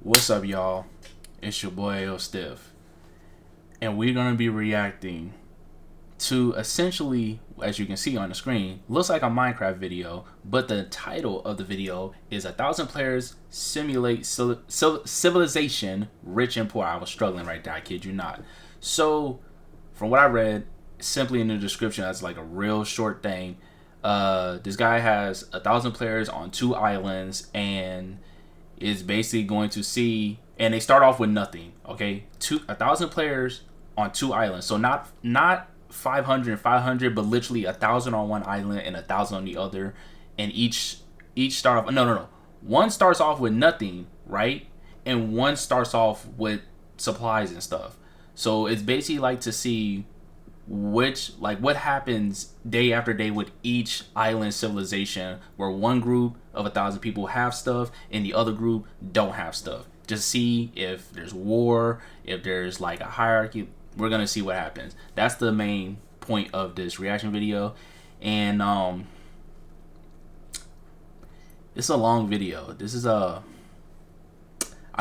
What's up, y'all? It's your boy AyoStiff, and we're gonna be reacting to essentially, as you can see on the screen, looks like a Minecraft video, but the title of the video is 1,000 players simulate civilization, rich and poor. I was struggling right there, I kid you not. So, from what I read, simply in the description, that's like a real short thing. This guy has 1,000 players on 2 islands and is basically going to see, and they start off with nothing. Okay, 1,000 players on 2 islands, so not 500 and 500, but literally 1,000 on one island and 1,000 on the other, and each start off. No. One starts off with nothing, right? And one starts off with supplies and stuff. So it's basically like to see what happens day after day with each island civilization, where one group of 1,000 people have stuff and the other group don't have stuff. Just see if there's war, if there's like a hierarchy. We're gonna see what happens. That's the main point of this reaction video. And it's a long video. This is I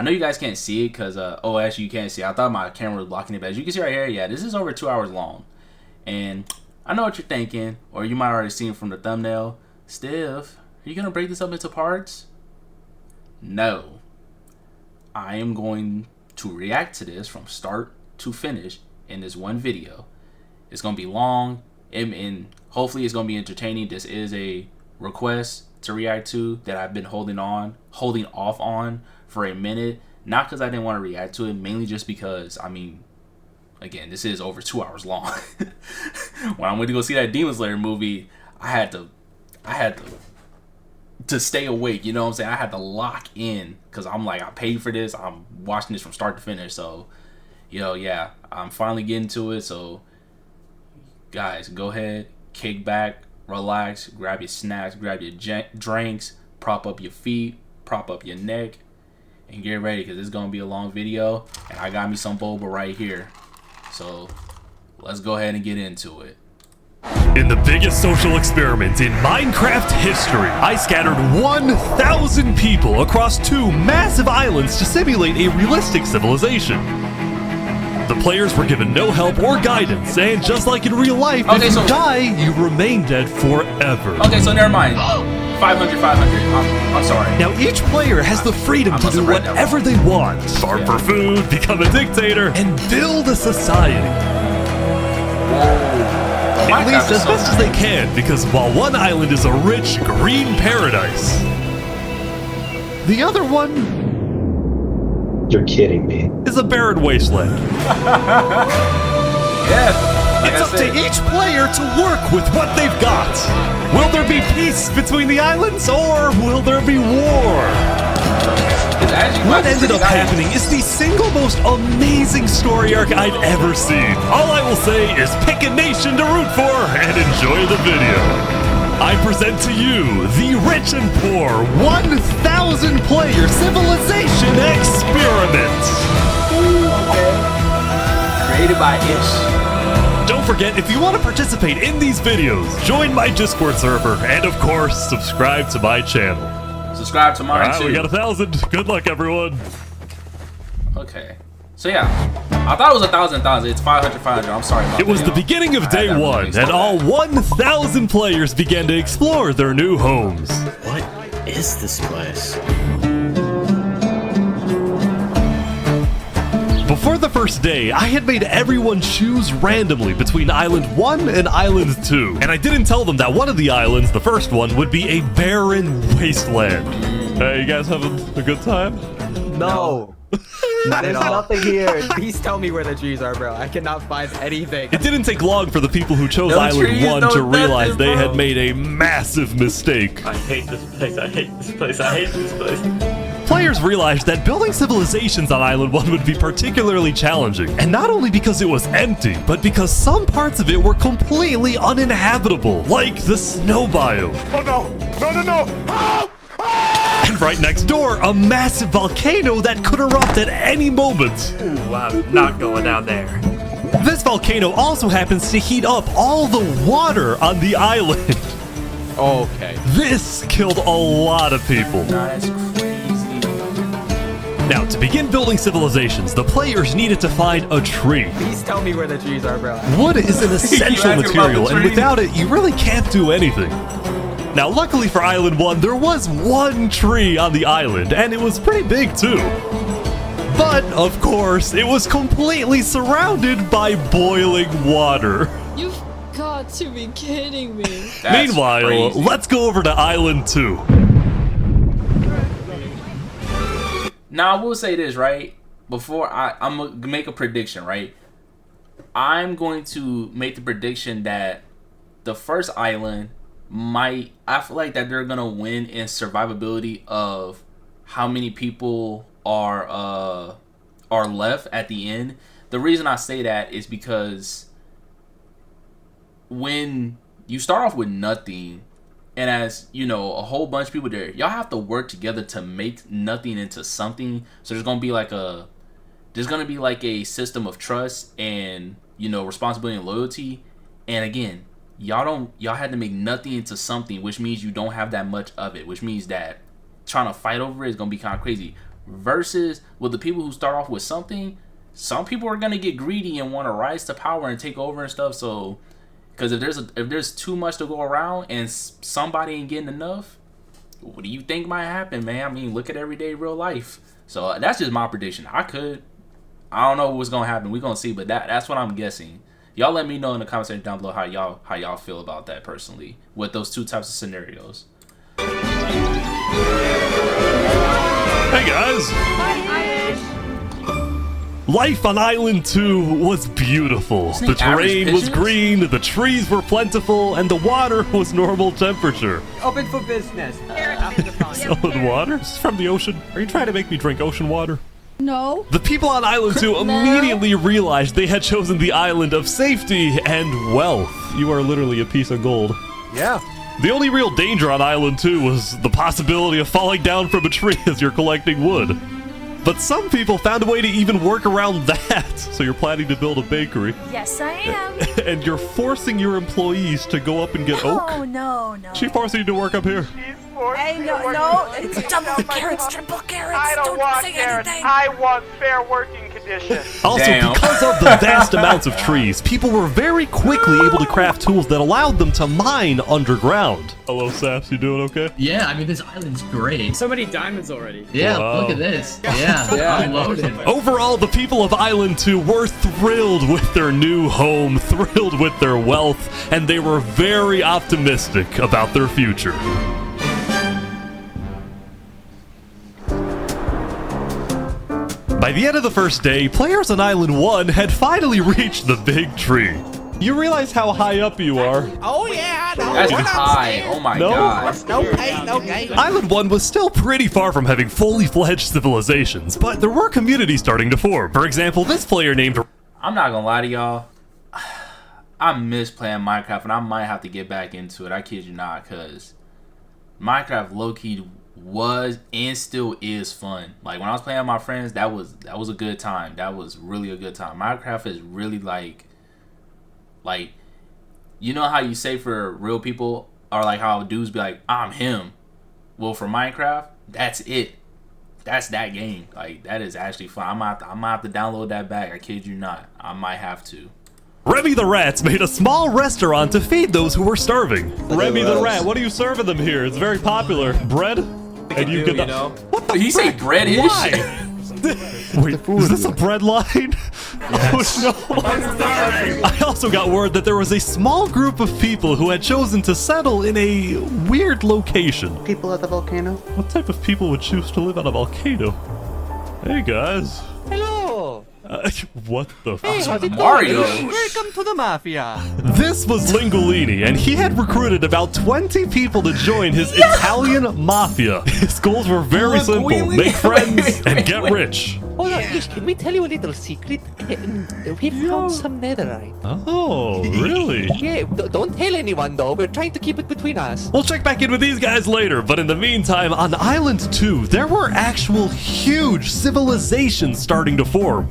know you guys can't see it because oh, actually you can't see it. I thought my camera was blocking it, but as you can see right here, yeah, this is over 2 hours long. And I know what you're thinking, or you might already seen from the thumbnail. Stiff, are you gonna break this up into parts? No. I am going to react to this from start to finish in this one video. It's gonna be long, and hopefully it's gonna be entertaining. This is a request to react to that I've been holding off on for a minute. Not because I didn't want to react to it, mainly just because, I mean, again, this is over 2 hours long. When I went to go see that Demon Slayer movie, I had to stay awake, you know what I'm saying? I had to lock in because I'm like, I paid for this. I'm watching this from start to finish. So, you know, yeah, I'm finally getting to it. So, guys, go ahead, kick back, relax, grab your snacks, grab your drinks, prop up your feet, prop up your neck, and get ready because it's going to be a long video. And I got me some boba right here. So, let's go ahead and get into it. In the biggest social experiment in Minecraft history, I scattered 1,000 people across 2 massive islands to simulate a realistic civilization. The players were given no help or guidance, and just like in real life, if you die, you remain dead forever. Okay, so never mind. 500. I'm sorry. Now each player has the freedom to do whatever they want. Farm for food, become a dictator, and build a society. At least as best as they can, because while one island is a rich, green paradise, the other one... You're kidding me. ...is a barren wasteland. Yeah. It's up to each player to work with what they've got. Will there be peace between the islands, or will there be war? What ended up happening is the single most amazing story arc I've ever seen. All I will say is pick a nation to root for and enjoy the video. I present to you the Rich and Poor 1,000 player civilization experiment. Okay. Created by Ish. Don't forget, if you want to participate in these videos, join my Discord server, and of course, subscribe to my channel. Subscribe to mine too. We got 1,000. Good luck, everyone. Okay. So yeah, I thought it was 1,000. It's 500. I'm sorry about that. It was the beginning of day 1, and all 1,000 players began to explore their new homes. What is this place? Before the first day, I had made everyone choose randomly between Island 1 and Island 2. And I didn't tell them that one of the islands, the first one, would be a barren wasteland. Hey, you guys having a good time? No. There's nothing here. Please tell me where the trees are, bro. I cannot find anything. It didn't take long for the people who chose Island 1 to realize they had made a massive mistake. I hate this place. I hate this place. I hate this place. Players realized that building civilizations on Island 1 would be particularly challenging, and not only because it was empty, but because some parts of it were completely uninhabitable, like the snow biome. Oh no! Oh! And right next door, a massive volcano that could erupt at any moment. Ooh, I'm not going down there. This volcano also happens to heat up all the water on the island. Okay. This killed a lot of people. That's crazy. Now, to begin building civilizations, the players needed to find a tree. Please tell me where the trees are, bro. Wood is an essential asking about the material, and tree? without it, you really can't do anything. Now, luckily for Island 1, there was one tree on the island, and it was pretty big too. But, of course, it was completely surrounded by boiling water. You've got to be kidding me. That's Meanwhile, crazy. let's go over to Island 2. Now I will say this, right? Before I'm gonna make a prediction, right? I'm going to make the prediction that the first island I feel like that they're gonna win in survivability of how many people are left at the end. The reason I say that is because when you start off with nothing, and as you know, a whole bunch of people there, y'all have to work together to make nothing into something. So there's gonna be like a system of trust and, you know, responsibility and loyalty. And again, y'all had to make nothing into something, which means you don't have that much of it, which means that trying to fight over it is gonna be kind of crazy. Versus with the people who start off with something, some people are gonna get greedy and want to rise to power and take over and stuff. So because if there's too much to go around and somebody ain't getting enough, what do you think might happen, man? I mean, look at everyday real life. So that's just my prediction. I don't know what's gonna happen. We're gonna see, but that's what I'm guessing. Y'all let me know in the comment section down below how y'all feel about that personally with those two types of scenarios. Hey guys! Life on Island 2 was beautiful. The terrain was green, the trees were plentiful, and the water was normal temperature. Open for business. Solid water? It's from the ocean. Are you trying to make me drink ocean water? No. The people on Island 2 immediately realized they had chosen the island of safety and wealth. You are literally a piece of gold. Yeah. The only real danger on Island 2 was the possibility of falling down from a tree as you're collecting wood. But some people found a way to even work around that. So you're planning to build a bakery. Yes, I am. And you're forcing your employees to go up and get oak? Oh, no. She forcing you to work up here. Hey, no, it's double carrots, triple carrots. I don't want say carrots. anything. I want fair working conditions. Also, Damn. because of the vast amounts of trees, people were very quickly able to craft tools that allowed them to mine underground. Hello, Saps, you doing okay? Yeah, I mean, this island's great. So many diamonds already. Yeah, Wow. look at this. Yeah, I'm loaded. Overall, the people of Island 2 were thrilled with their new home, thrilled with their wealth, and they were very optimistic about their future. By the end of the first day, players on Island 1 had finally reached the big tree. You realize how high up you are. Oh yeah, no, That's we're not high. scared. Oh my No. god. No pain, no gain. Island 1 was still pretty far from having fully fledged civilizations, but there were communities starting to form. For example, this player named... I'm not gonna lie to y'all. I miss playing Minecraft, and I might have to get back into it. I kid you not, because Minecraft low-key was and still is fun. Like when I was playing with my friends, that was a good time. That was really a good time. Minecraft is really like you know how you say for real people, or like how dudes be like, I'm him. Well, for Minecraft, that's it. That's that game. Like that is actually fun. I'm gonna have to download that back. I kid you not. I might have to. Remy the Rats made a small restaurant to feed those who were starving. Remy the Rat, what are you serving them here? It's very popular. Bread? And you get What the? He say bread-ish? Why? Wait, is this a bread line? Yes. Oh no! I also got word that there was a small group of people who had chosen to settle in a weird location. People at the volcano. What type of people would choose to live on a volcano? Hey guys. Hello. What the Hey, how's it Mario. going? Welcome to the mafia. This was Lingolini, and he had recruited about 20 people to join his Italian mafia. His goals were very simple: make friends and get rich. Hold on, yes, can we tell you a little secret? We found some netherite. Oh, really? Yeah, don't tell anyone though. We're trying to keep it between us. We'll check back in with these guys later, but in the meantime, on Island 2, there were actual huge civilizations starting to form.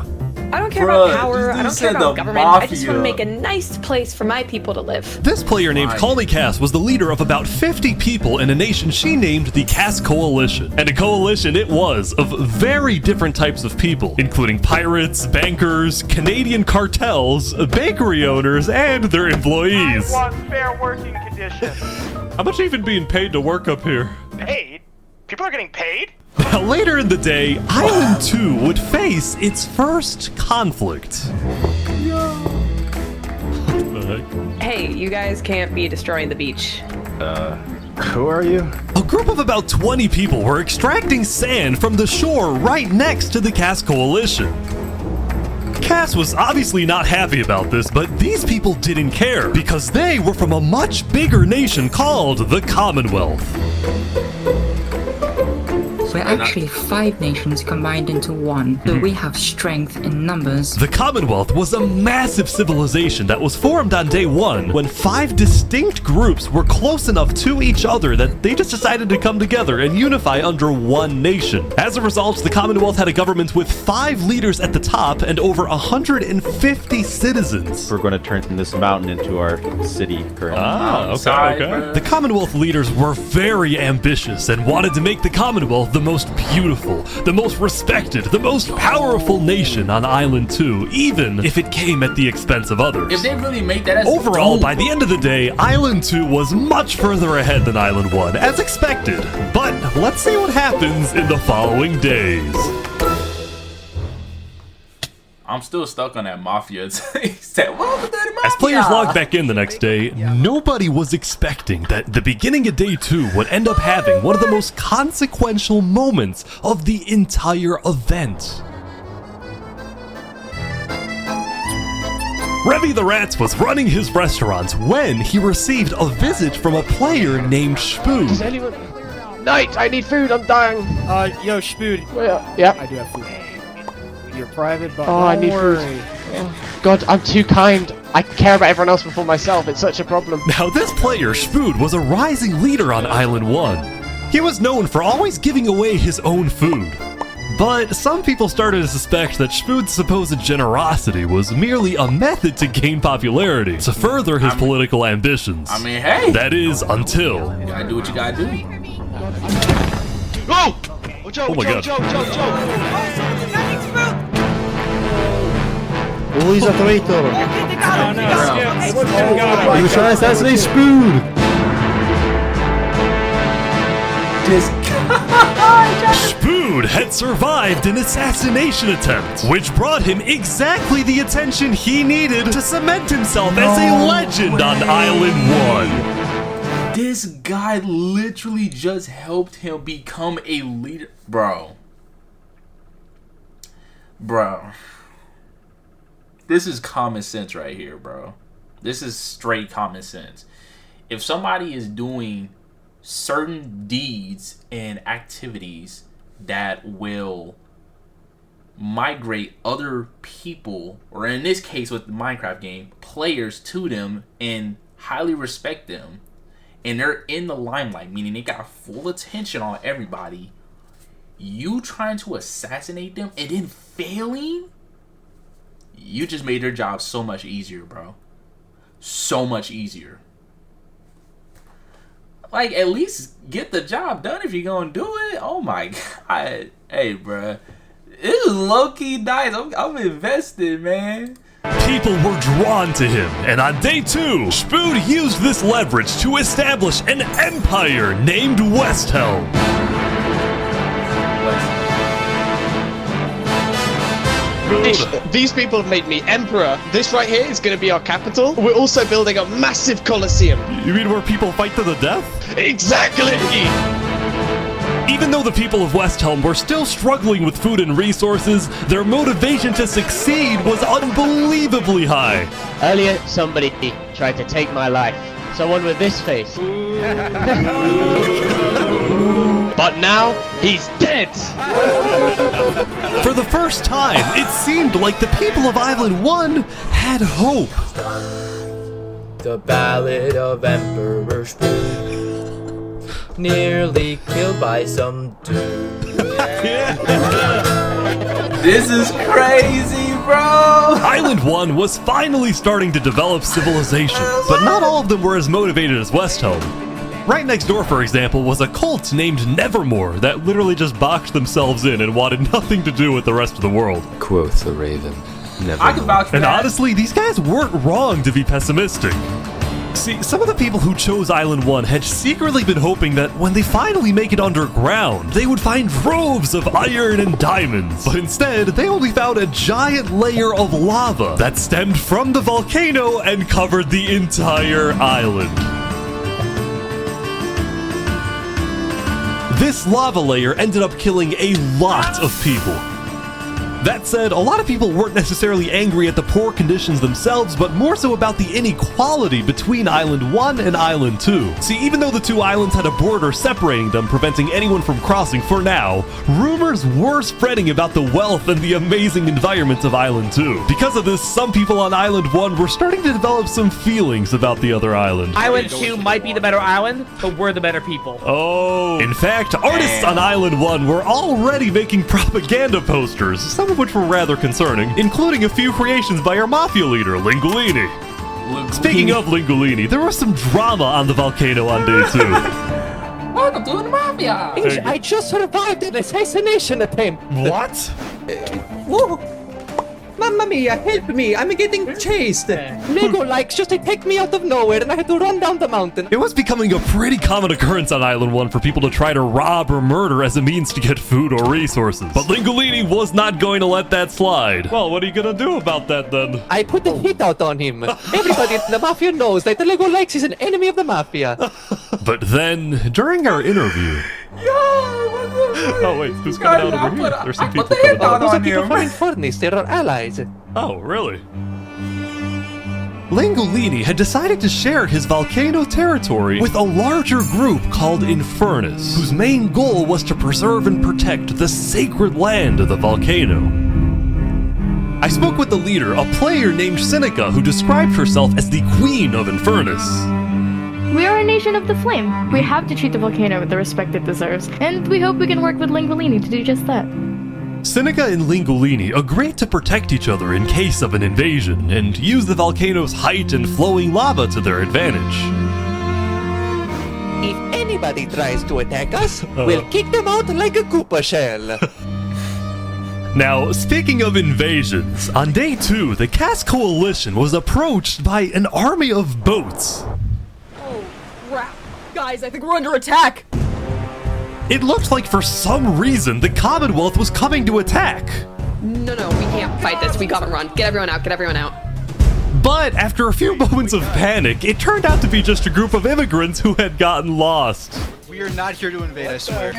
I don't care Bruh, about power. I don't care the about government. I just want to mafia. make a nice place for my people to live. This player named Call Me Cass was the leader of about 50 people in a nation she named the Cass Coalition. And a coalition it was of very different types of people, including pirates, bankers, Canadian cartels, bakery owners, and their employees. I want fair working conditions. How much are you even being paid to work up here? Paid? People are getting paid? Now, later in the day, Island 2 would face its first conflict. What the heck? Hey, you guys can't be destroying the beach. Who are you? A group of about 20 people were extracting sand from the shore right next to the Cass Coalition. Cass was obviously not happy about this, but these people didn't care because they were from a much bigger nation called the Commonwealth. We're actually 5 nations combined into one, so we have strength in numbers. The Commonwealth was a massive civilization that was formed on day 1 when 5 distinct groups were close enough to each other that they just decided to come together and unify under one nation. As a result, the Commonwealth had a government with 5 leaders at the top and over 150 citizens. We're going to turn this mountain into our city currently. Okay. The Commonwealth leaders were very ambitious and wanted to make the Commonwealth the most beautiful, the most respected, the most powerful nation on Island 2, even if it came at the expense of others. If they really make that, Overall, by the end of the day, Island 2 was much further ahead than Island 1, as expected. But let's see what happens in the following days. I'm still stuck on that mafia. He said, welcome to the mafia. As players logged back in the next day, nobody was expecting that the beginning of day 2 would end up having one of the most consequential moments of the entire event. Revy the Rats was running his restaurant when he received a visit from a player named Spoon. Does anyone... Knight, I need food, I'm dying. Yo, Spood. Yeah. I do have food. You're private, but I need food. Oh, God, I'm too kind. I care about everyone else before myself. It's such a problem. Now, this player, Spood, was a rising leader on Island 1. He was known for always giving away his own food. But some people started to suspect that Spood's supposed generosity was merely a method to gain popularity, to further his political ambitions. I mean, hey! That is, until... You gotta do what you gotta do. Oh! Joe, Oh my God. Joe. Oh, he's a traitor. Oh no, Skip. He was trying to assassinate Spoon. Spood had survived an assassination attempt, which brought him exactly the attention he needed to cement himself as a legend on Island 1. This guy literally just helped him become a leader. Bro. This is common sense right here, bro. This is straight common sense. If somebody is doing certain deeds and activities that will migrate other people, or in this case with the Minecraft game, players to them and highly respect them, and they're in the limelight, meaning they got full attention on everybody, you trying to assassinate them and then failing, you just made their job so much easier, bro. So much easier. Like, at least get the job done if you're gonna do it. Oh my God. Hey, bro. This is low-key nice. I'm invested, man. People were drawn to him, and on day 2, Spood used this leverage to establish an empire named Westhelm. These people have made me emperor. This right here is going to be our capital. We're also building a massive coliseum. You mean where people fight to the death? Exactly! Even though the people of Westhelm were still struggling with food and resources, their motivation to succeed was unbelievably high. Earlier, somebody tried to take my life. Someone with this face. But now, he's dead! For the first time, it seemed like the people of Island 1 had hope. The Ballad of Emperor Spoon. Nearly killed by some dude. This is crazy, bro! Island 1 was finally starting to develop civilization, but not all of them were as motivated as Westhelm. Right next door, for example, was a cult named Nevermore that literally just boxed themselves in and wanted nothing to do with the rest of the world. Quoth the raven. I can vouch for and that. honestly, these guys weren't wrong to be pessimistic. See, some of the people who chose Island 1 had secretly been hoping that when they finally make it underground, they would find troves of iron and diamonds. But instead, they only found a giant layer of lava that stemmed from the volcano and covered the entire island. This lava layer ended up killing a lot of people. That said, a lot of people weren't necessarily angry at the poor conditions themselves, but more so about the inequality between Island 1 and Island 2. See, even though the two islands had a border separating them, preventing anyone from crossing for now, rumors were spreading about the wealth and the amazing environment of Island 2. Because of this, some people on Island 1 were starting to develop some feelings about the other island. Island 2 might be the better island, but we're the better people. Oh. In fact, artists on Island 1 were already making propaganda posters, some of which were rather concerning, including a few creations by our mafia leader, Lingolini. Speaking of Lingolini, there was some drama on the volcano on day 2. Welcome to the mafia! I just survived an assassination attempt. What? Whoa! Mamma mia, help me! I'm getting chased! Lego likes just take me out of nowhere and I had to run down the mountain. It was becoming a pretty common occurrence on Island 1 for people to try to rob or murder as a means to get food or resources. But Lingolini was not going to let that slide. Well, what are you gonna do about that then? I put the hit out on him. Everybody in the mafia knows that the Lego likes is an enemy of the mafia. But then, during our interview... Oh wait, who's coming out over here? There's some people coming out. Those are people from Infernus, they're our allies. Oh, really? Lingolini had decided to share his volcano territory with a larger group called Infernus, whose main goal was to preserve and protect the sacred land of the volcano. I spoke with the leader, a player named Seneca, who described herself as the Queen of Infernus. We are a nation of the flame. We have to treat the volcano with the respect it deserves, and we hope we can work with Lingolini to do just that. Seneca and Lingolini agreed to protect each other in case of an invasion, and use the volcano's height and flowing lava to their advantage. If anybody tries to attack us, we'll kick them out like a Koopa shell. Now, speaking of invasions, on day 2, the Cass Coalition was approached by an army of boats. Crap. Guys, I think we're under attack. It looked like for some reason the Commonwealth was coming to attack. No, we can't fight this. We gotta run. Get everyone out, get everyone out. But after a few moments of panic, it turned out to be just a group of immigrants who had gotten lost. We are not here to invade, I swear.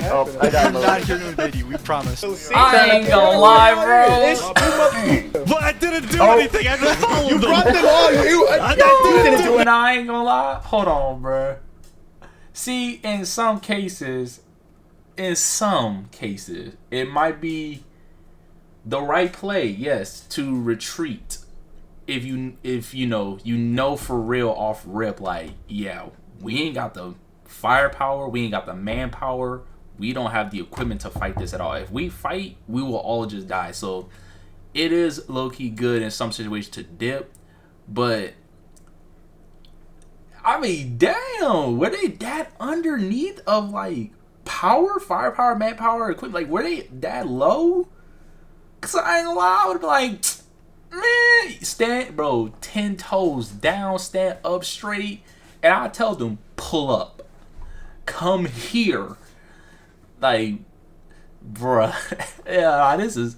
Oh, We are not here to invade you, we promise. I ain't gonna lie, bro. But I didn't do anything, I just followed them. You brought them all, I didn't do it. And I ain't gonna lie. Hold on, bro. See, in some cases, it might be the right play, yes, to retreat. If you know for real off rip, like, yeah, we ain't got the firepower, we ain't got the manpower, we don't have the equipment to fight this at all. If we fight, we will all just die. So it is low-key good in some situations to dip, but I mean, damn, were they that underneath of like power, firepower, manpower, equipment? Like, were they that low? Cause I ain't gonna lie, I would be like, man, stand, bro, 10 toes down, stand up straight, and I tell them, pull up, come here, like, bruh, yeah, this is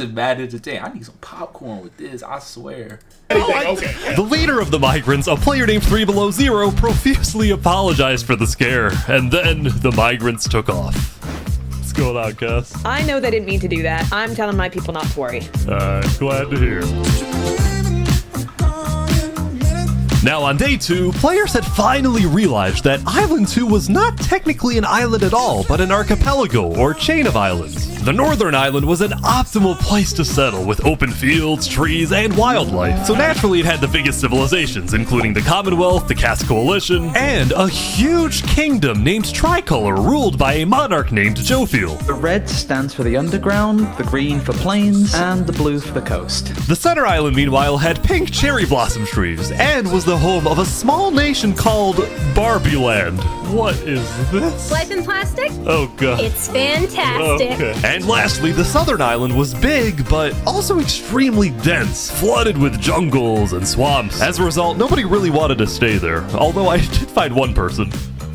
bad entertainment. I need some popcorn with this, I swear. The leader of the migrants, a player named 3 Below Zero, profusely apologized for the scare, and then the migrants took off. What's going on, Cass? I know they didn't mean to do that. I'm telling my people not to worry. Glad to hear. Now on day 2, players had finally realized that Island 2 was not technically an island at all, but an archipelago or chain of islands. The northern island was an optimal place to settle with open fields, trees, and wildlife. So naturally it had the biggest civilizations, including the Commonwealth, the Caste Coalition, and a huge kingdom named Tricolor ruled by a monarch named Jophiel. The red stands for the underground, the green for plains, and the blue for the coast. The center island, meanwhile, had pink cherry blossom trees and was the home of a small nation called Barbieland. What is this? Life in plastic? Oh god. It's fantastic. Okay. And lastly, the southern island was big, but also extremely dense, flooded with jungles and swamps. As a result, nobody really wanted to stay there, although I did find one person.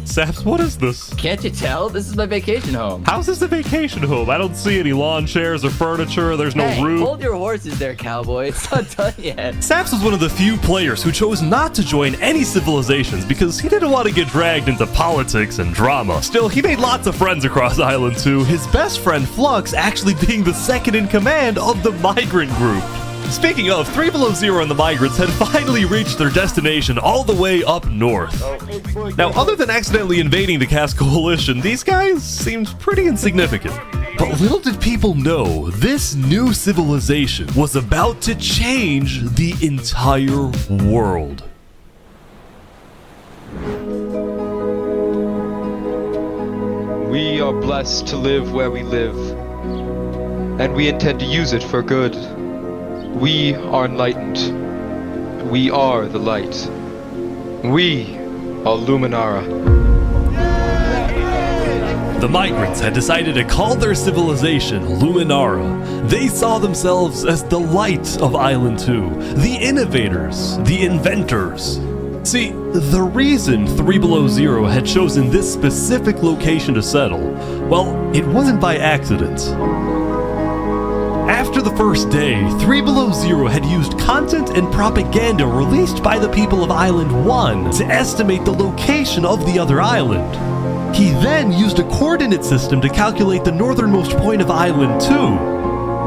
Saps, what is this? Can't you tell? This is my vacation home. How's this a vacation home? I don't see any lawn chairs or furniture. There's no roof. Hold your horses there, cowboy. It's not done yet. Saps was one of the few players who chose not to join any civilizations because he didn't want to get dragged into politics and drama. Still, he made lots of friends across Island 2, his best friend Flux actually being the second in command of the migrant group. Speaking of, 3 Below Zero and the migrants had finally reached their destination all the way up north. Now, other than accidentally invading the Caste Coalition, these guys seemed pretty insignificant. But little did people know, this new civilization was about to change the entire world. We are blessed to live where we live, and we intend to use it for good. We are enlightened. We are the light. We are Luminara. The migrants had decided to call their civilization Luminara. They saw themselves as the light of Island 2, the innovators, the inventors. See, the reason 3 Below Zero had chosen this specific location to settle, well, it wasn't by accident. After the first day, 3 Below Zero had used content and propaganda released by the people of Island 1 to estimate the location of the other island. He then used a coordinate system to calculate the northernmost point of Island 2.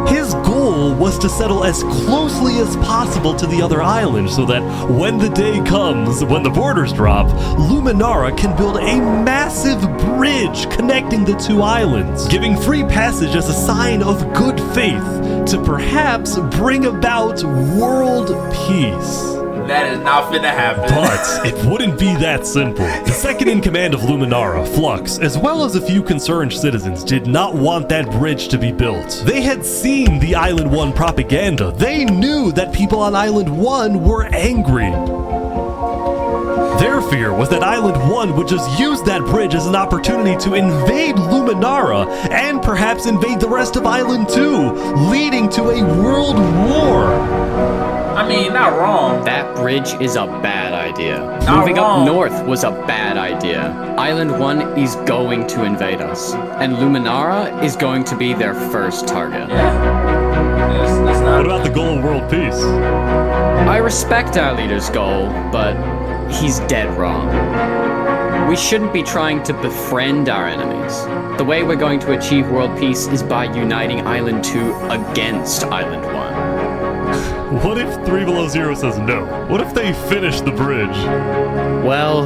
His goal was to settle as closely as possible to the other island so that when the day comes, when the borders drop, Luminara can build a massive bridge connecting the two islands, giving free passage as a sign of good faith to perhaps bring about world peace. That is not finna happen. But it wouldn't be that simple. The second in command of Luminara, Flux, as well as a few concerned citizens, did not want that bridge to be built. They had seen the Island 1 propaganda. They knew that people on Island 1 were angry. Their fear was that Island 1 would just use that bridge as an opportunity to invade Luminara and perhaps invade the rest of Island 2, leading to a world war. I mean, not wrong. That bridge is a bad idea. Not Moving wrong. up north was a bad idea. Island 1 is going to invade us, and Luminara is going to be their first target. That's not What about the goal of world peace? I respect our leader's goal, but he's dead wrong. We shouldn't be trying to befriend our enemies. The way we're going to achieve world peace is by uniting Island 2 against Island 1. What if 3 Below Zero says no? What if they finish the bridge? Well,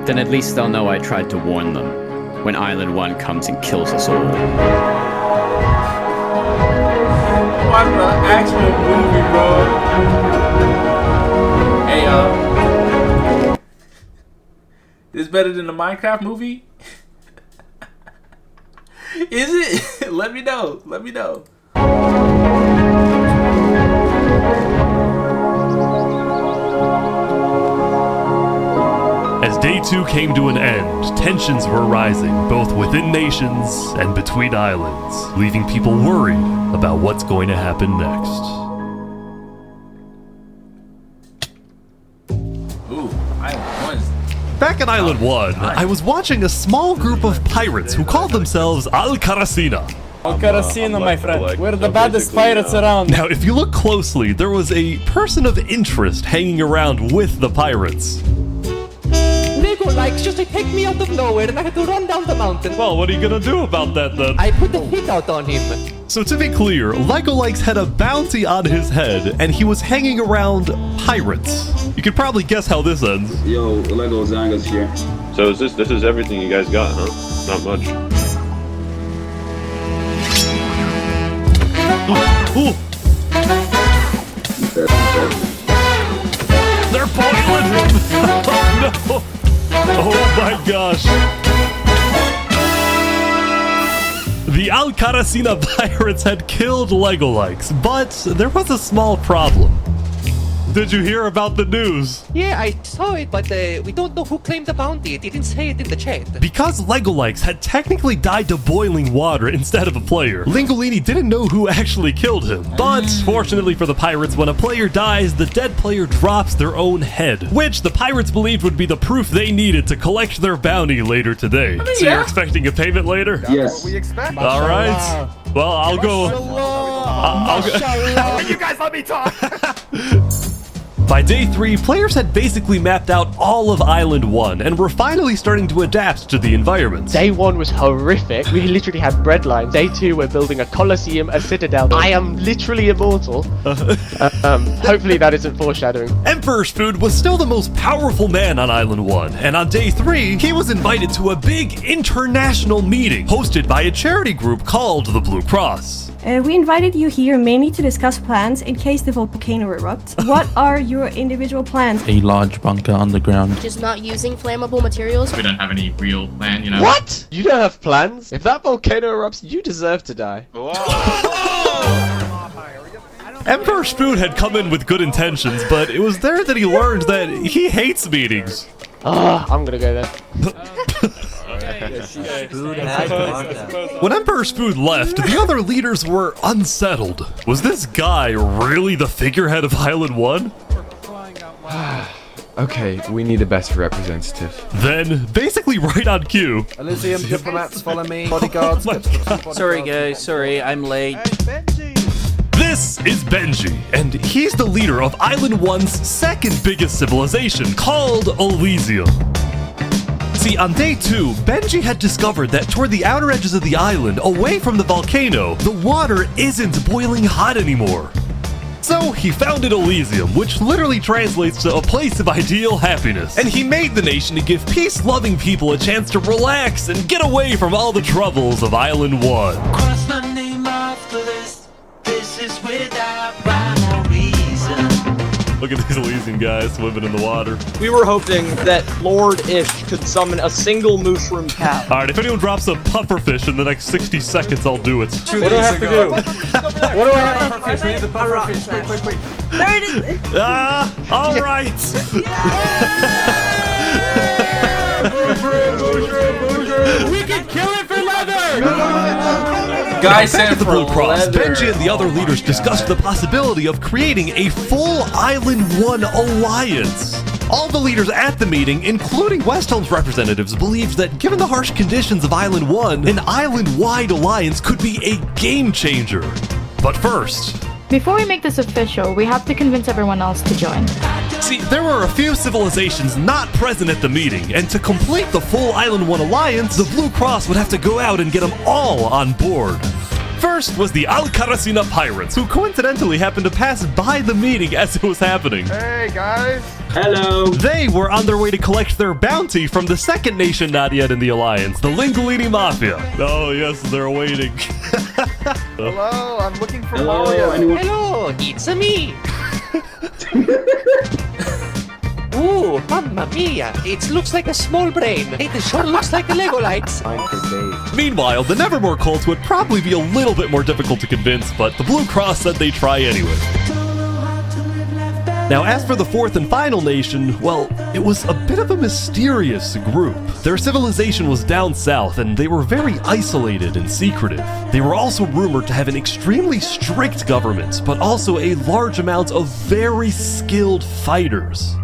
then at least they'll know I tried to warn them when Island 1 comes and kills us all. Watch the actual movie, bro. Hey, this better than the Minecraft movie? Is it? Let me know. Let me know. As Day 2 came to an end, tensions were rising, both within nations and between islands, leaving people worried about what's going to happen next. Ooh, Island 1's Back on Island 1, I was watching a small group of pirates who called themselves Al-Karasina. Al-Karasina, my friend. We're the baddest pirates around. Now, if you look closely, there was a person of interest hanging around with the pirates. Lego likes just to take me out of nowhere and I had to run down the mountain. Well, what are you gonna do about that then? I put the hit out on him. So to be clear, Lego Likes had a bounty on his head, and he was hanging around pirates. You could probably guess how this ends. Yo, Lego Zanga's here. So is this is everything you guys got, huh? Not much. They're boiling him! Oh no! Oh my gosh! The Alcaracina pirates had killed Legolikes, but there was a small problem. Did you hear about the news? Yeah, I saw it, but we don't know who claimed the bounty. It didn't say it in the chat. Because Legolikes had technically died to boiling water instead of a player, Lingolini didn't know who actually killed him. But fortunately for the pirates, when a player dies, the dead player drops their own head, which the pirates believed would be the proof they needed to collect their bounty later today. So you're expecting a payment later? Yes. We expect. All right. Well, I'll go. I'll go. You guys let me talk. By day 3, players had basically mapped out all of Island 1 and were finally starting to adapt to the environment. Day 1 was horrific. We literally had bread lines. Day 2, we're building a coliseum, a citadel. I am literally immortal. Hopefully that isn't foreshadowing. Emperor Spoon was still the most powerful man on Island 1, and on day 3, he was invited to a big international meeting hosted by a charity group called the Blue Cross. We invited you here mainly to discuss plans in case the volcano erupts. What are your individual plans? A large bunker underground. Just not using flammable materials. We don't have any real plan, you know. What? You don't have plans? If that volcano erupts, you deserve to die. Emperor Spoon had come in with good intentions, but it was there that he learned that he hates meetings. I'm gonna go there. When Emperor Spoon left, the other leaders were unsettled. Was this guy really the figurehead of Island 1? Okay, we need a better representative. Then, basically right on cue. Elysium diplomats, follow me. Bodyguards. Sorry guys, sorry, I'm late. This is Benji, and he's the leader of Island 1's second biggest civilization, called Elysium. See, on day 2, Benji had discovered that toward the outer edges of the island, away from the volcano, the water isn't boiling hot anymore. So he founded Elysium, which literally translates to a place of ideal happiness. And he made the nation to give peace-loving people a chance to relax and get away from all the troubles of Island 1. Cross my name off the list. This is without rhyme or reason. Look at these Elysian guys swimming in the water. We were hoping that Lord Ish could summon a single mushroom cow. Alright, if anyone drops a pufferfish in the next 60 seconds, I'll do it. What do I have to do? What do I have to do? We need the pufferfish. Quick. There it is. Alright. We can kill it for leather! Guys back said at the for Blue Cross, leather. Benji and the other leaders discussed the possibility of creating a full Island 1 alliance. All the leaders at the meeting, including Westholme's representatives, believed that given the harsh conditions of Island 1, an island-wide alliance could be a game changer. But first, Before we make this official, we have to convince everyone else to join. see, there were a few civilizations not present at the meeting, and to complete the full Island 1 alliance, the Blue Cross would have to go out and get them all on board. First was the Alcaracina pirates, who coincidentally happened to pass by the meeting as it was happening. Hey guys. Hello. They were on their way to collect their bounty from the second nation not yet in the alliance, the Lingolini Mafia. Oh yes, they're waiting. Hello, I'm looking for Hello, Mario. anyone? Hello, it's me. Ooh, mamma mia! It looks like a small brain. It sure looks like a Lego lights. Meanwhile, the Nevermore cult would probably be a little bit more difficult to convince, but the Blue Cross said they'd try anyway. Now, as for the fourth and final nation, well, it was a bit of a mysterious group. Their civilization was down south, and they were very isolated and secretive. They were also rumored to have an extremely strict government, but also a large amount of very skilled fighters.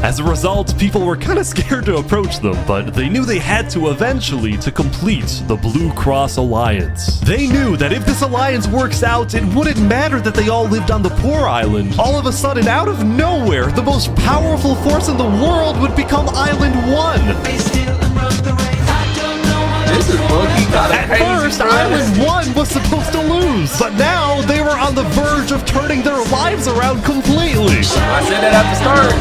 As a result, people were kind of scared to approach them, but they knew they had to eventually to complete the Blue Cross Alliance. They knew that if this alliance works out, it wouldn't matter that they all lived on the poor island. All of a sudden, out of nowhere, the most powerful force in the world would become Island 1. This is low-key kinda At crazy. first, Island 1 was supposed to lose, but now they were on the verge of turning their lives around completely. I said that at the start.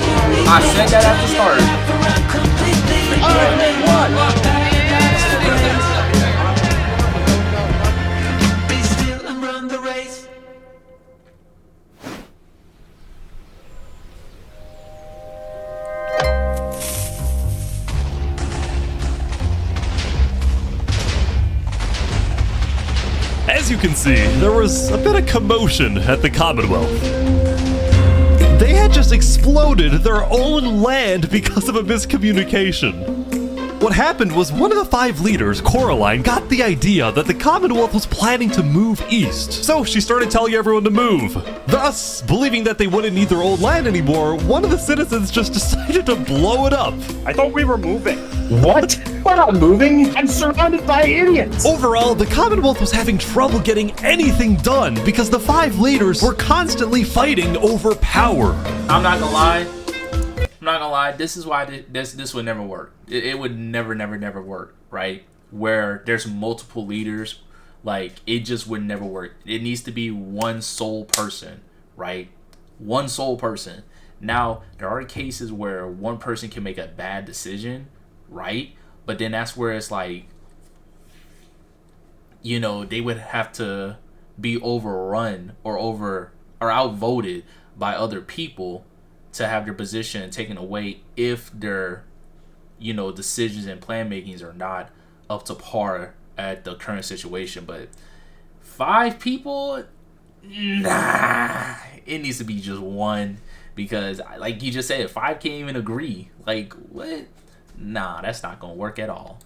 Island 1. can see, there was a bit of commotion at the Commonwealth. They had just exploded their own land because of a miscommunication. What happened was one of the 5 leaders, Coraline, got the idea that the Commonwealth was planning to move east. So she started telling everyone to move. Thus, believing that they wouldn't need their old land anymore, one of the citizens just decided to blow it up. I thought we were moving. What? We're not moving. I'm surrounded by idiots. Overall, the Commonwealth was having trouble getting anything done because the 5 leaders were constantly fighting over power. I'm not gonna lie. This is why this would never work. It would never work, right? Where there's multiple leaders, like it just would never work. It needs to be one sole person, right? One sole person. Now there are cases where one person can make a bad decision, right? But then that's where it's like, you know, they would have to be overrun or outvoted by other people to have their position taken away if their, you know, decisions and plan makings are not up to par at the current situation. But 5 people, nah, it needs to be just one, because like you just said, 5 can't even agree. Like, what? Nah, that's not gonna work at all.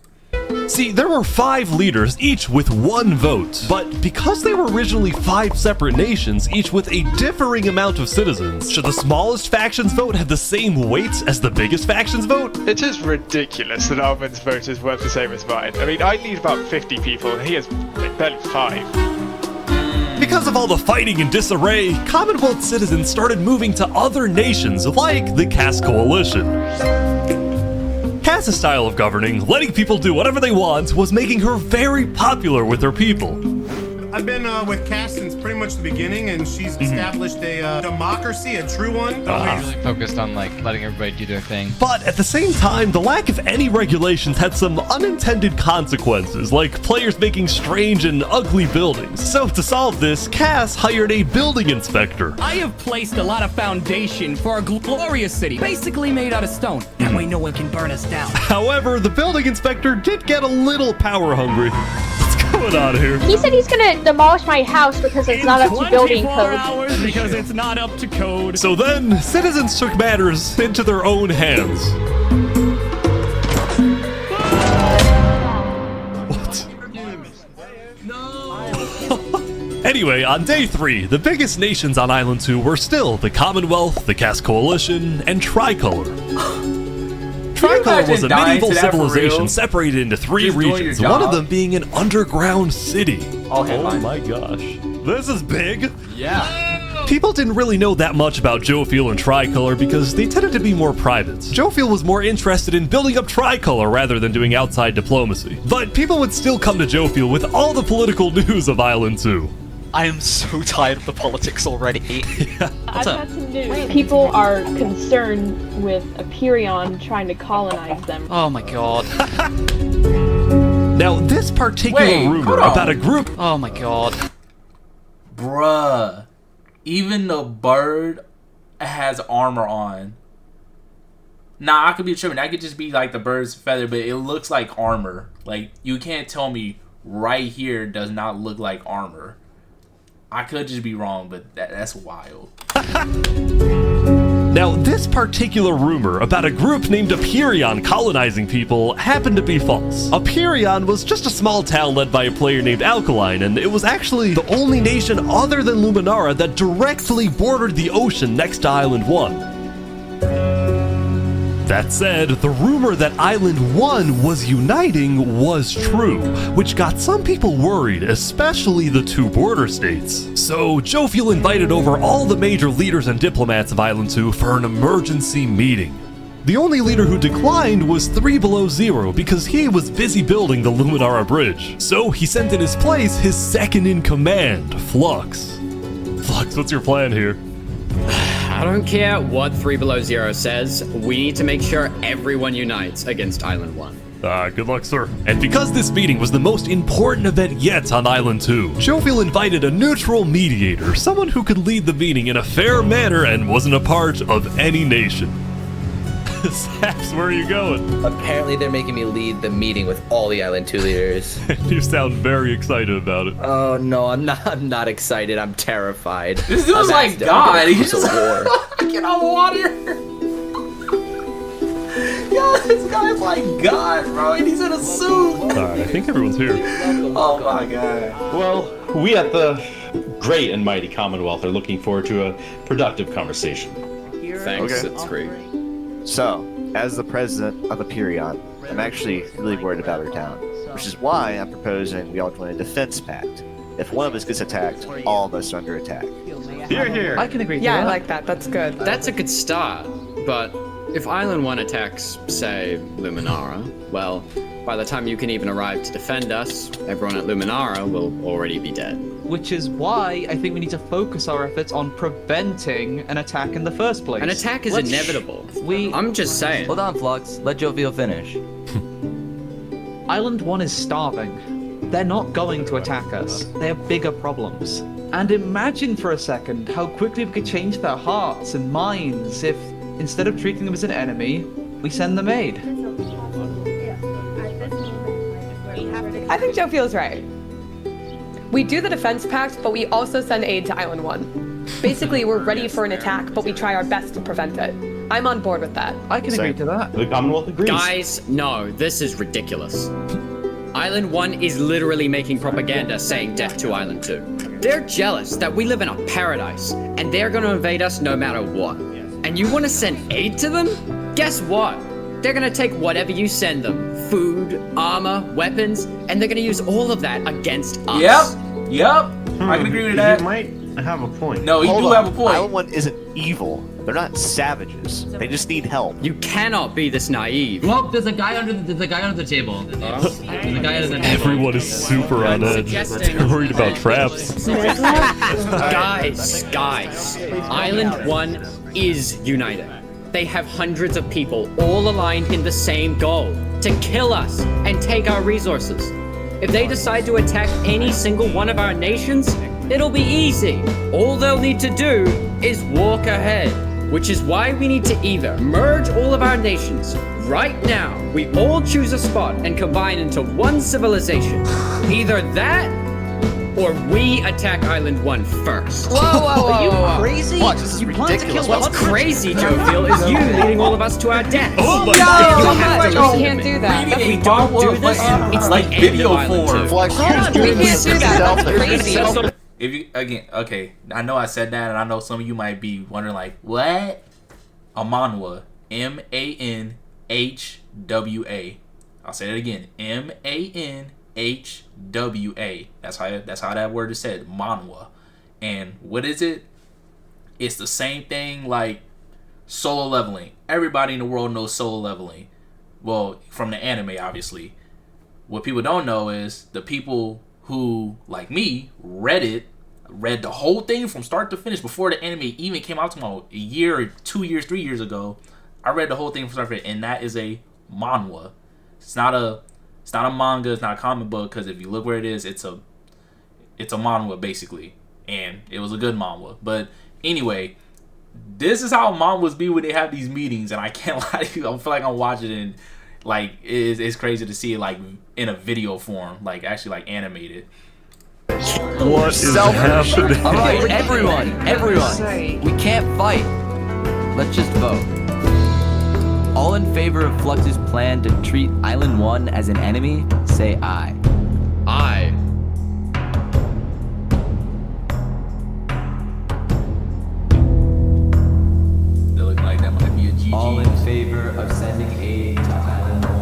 See, there were 5 leaders, each with 1 vote. But because they were originally 5 separate nations, each with a differing amount of citizens, should the smallest faction's vote have the same weight as the biggest faction's vote? It is ridiculous that Alvin's vote is worth the same as mine. I mean, I need about 50 people, and he has like, barely 5. Because of all the fighting and disarray, Commonwealth citizens started moving to other nations like the Cass Coalition. Cass's style of governing, letting people do whatever they want, was making her very popular with her people. I've been with Cass since pretty much the beginning, and she's established a democracy, a true one. Really focused on like letting everybody do their thing. But at the same time, the lack of any regulations had some unintended consequences, like players making strange and ugly buildings. So to solve this, Cass hired a building inspector. I have placed a lot of foundation for a glorious city, basically made out of stone. That way no one can burn us down. However, the building inspector did get a little power hungry. What's going on here? He said he's gonna demolish my house because it's not up to building code. Hours because it's not up to code. So then, citizens took matters into their own hands. What? Anyway, on day 3, the biggest nations on Island 2 were still the Commonwealth, the Cass Coalition, and Tricolor. Tricolor was a medieval civilization separated into 3 regions, one of them being an underground city. Oh my gosh. This is big. Yeah. People didn't really know that much about Jofiel and Tricolor because they tended to be more private. Jofiel was more interested in building up Tricolor rather than doing outside diplomacy. But people would still come to Jofiel with all the political news of Island 2. I am so tired of the politics already. Yeah. I've got some news. People are concerned with Aperion trying to colonize them. Oh my god. Now, this particular rumor about a group... Oh my god. Bruh. Even the bird has armor on. Nah, I could be tripping. That could just be like the bird's feather, but it looks like armor. Like, you can't tell me right here does not look like armor. I could just be wrong, but that's wild. Now, this particular rumor about a group named Aperion colonizing people happened to be false. Aperion was just a small town led by a player named Alkaline, and it was actually the only nation other than Luminara that directly bordered the ocean next to Island 1. That said, the rumor that Island 1 was uniting was true, which got some people worried, especially the 2 border states. So, Jofiel invited over all the major leaders and diplomats of Island 2 for an emergency meeting. The only leader who declined was 3 Below Zero because he was busy building the Luminara Bridge. So, he sent in his place his second-in-command, Flux. Flux, what's your plan here? I don't care what 3 Below Zero says, we need to make sure everyone unites against Island 1. Good luck, sir. And because this meeting was the most important event yet on Island 2, Jofiel invited a neutral mediator, someone who could lead the meeting in a fair manner and wasn't a part of any nation. Saps, where are you going? Apparently they're making me lead the meeting with all the Island 2 leaders. You sound very excited about it. Oh no, I'm not excited. I'm terrified. This dude's like God. He's just get on the water. Yo, this guy's like God, bro, and he's in a suit. Alright, I think everyone's here. Oh my God. Well, we at the great and mighty Commonwealth are looking forward to a productive conversation. Thanks, Okay. it's great. So, as the president of Aperion, I'm actually really worried about our town, which is why I'm proposing we all join a defense pact. If one of us gets attacked, all of us are under attack. Here, here. I can agree. Yeah, I like that. That's good. That's a good start, but if Island 1 attacks, say, Luminara, well, by the time you can even arrive to defend us, everyone at Luminara will already be dead. Which is why I think we need to focus our efforts on preventing an attack in the first place. An attack is inevitable. I'm just saying. Hold on, Flux. Let Jovial finish. Island 1 is starving. They're not going to attack us. They have bigger problems. And imagine for a second how quickly we could change their hearts and minds if, instead of treating them as an enemy, we send them aid. I think Joe feels right. We do the defense pact, but we also send aid to Island 1. Basically, we're ready for an attack, but we try our best to prevent it. I'm on board with that. I can agree to that. The Commonwealth agrees. Guys, no, this is ridiculous. Island 1 is literally making propaganda saying death to Island 2. They're jealous that we live in a paradise, and they're gonna invade us no matter what. And you wanna send aid to them? Guess what? They're gonna take whatever you send them. Food, armor, weapons, and they're gonna use all of that against us. Yep. I can agree with that. You might have a point. No, you do have a point. Island 1 isn't evil. They're not savages. They just need help. You cannot be this naive. Well, there's a guy under the table. There's a guy under the table. Everyone is super on edge. They're worried about traps. Guys, Island 1 is united. They have hundreds of people all aligned in the same goal, to kill us and take our resources. If they decide to attack any single one of our nations, it'll be easy. All they'll need to do is walk ahead, which is why we need to either merge all of our nations right now. We all choose a spot and combine into one civilization. Either that, or we attack Island 1 first. Whoa. Are you crazy? What? This is ridiculous. What's crazy, Jovial, is you leading all of us to our death. Oh my No, God. we can't do that. If we don't do this, it's like the end video of Island form. 2. Flex, We can't do that. That's crazy. If you again, okay, I know I said that, and I know some of you might be wondering, like, what? Amanwa, MANHWA. I'll say it again, MANHWA. That's how that word is said, Manwa. And what is it? It's the same thing like solo leveling. Everybody in the world knows solo leveling. Well, from the anime, obviously. What people don't know is the people who, like me, read the whole thing from start to finish before the anime even came out to me a year, 2 years, 3 years ago. I read the whole thing from start to finish, and that is a manhwa. It's not a manga, it's not a comic book, because if you look where it is, it's a manhwa basically, and it was a good manhwa. But anyway, this is how manhwas be when they have these meetings, and I can't lie to you, I feel like I'm watching it, and like it's crazy to see it like in a video form, like actually like animated. What is happening? Alright, everyone, we can't fight. Let's just vote. All in favor of Flux's plan to treat Island 1 as an enemy, say aye. Aye. They look like that might be a GG. All in favor of sending aid to Island 1.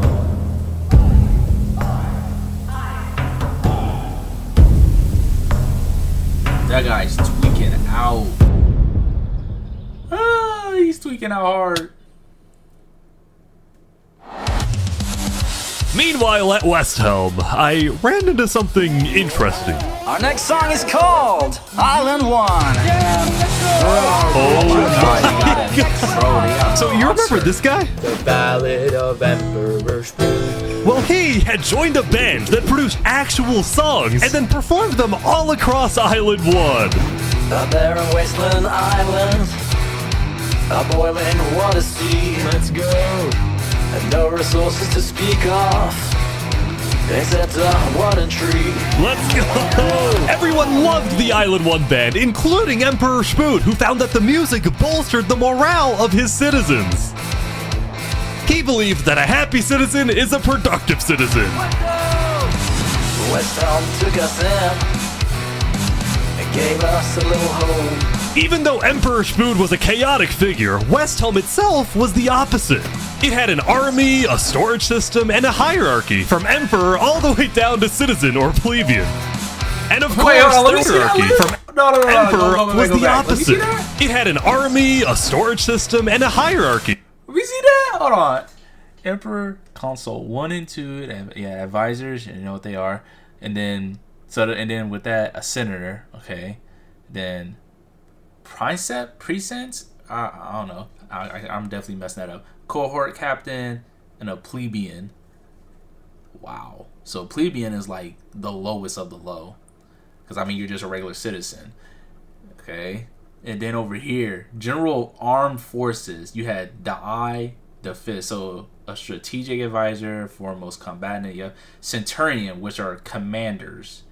That guy's tweaking out. He's tweaking out hard. Meanwhile, at West Helm, I ran into something interesting. Our next song is called Island 1. Oh my God. So you remember this guy? The Ballad of Emperor Spoon. Well, he had joined a band that produced actual songs and then performed them all across Island 1. Up there in Wasteland Island, A boiling water sea, let's go. And no resources to speak of, except a wooden tree. Let's go! Everyone loved the Island 1 band, including Emperor Spood, who found that the music bolstered the morale of his citizens. He believed that a happy citizen is a productive citizen. West Helm took us in and gave us a little home. Even though Emperor Spood was a chaotic figure, West Helm itself was the opposite. It had an army, a storage system, and a hierarchy, from Emperor all the way down to citizen or plebeian. And of course, the hierarchy from Emperor was the opposite. It had an army, a storage system, and a hierarchy. We see that? Hold on. Emperor, console 1 and 2, yeah, advisors, you know what they are. And then with that, a senator, okay. Then precinct? I don't know. I'm definitely messing that up. Cohort captain and a plebeian. Wow. So plebeian is like the lowest of the low. Because, I mean, you're just a regular citizen. Okay. And then over here, General Armed Forces, you had the Eye, the Fifth. So a strategic advisor, foremost combatant. You have Centurion, which are commanders.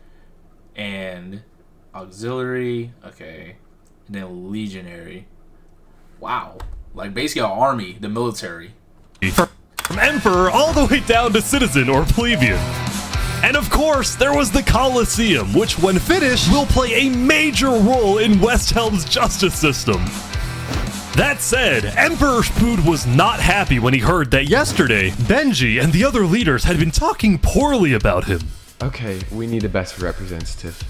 And auxiliary, okay. And then legionary. Wow. Like basically an army, the military. From Emperor all the way down to citizen or plebeian. And of course, there was the Colosseum, which when finished will play a major role in West Helm's justice system. That said, Emperor Spood was not happy when he heard that yesterday, Benji and the other leaders had been talking poorly about him. Okay, we need a better representative.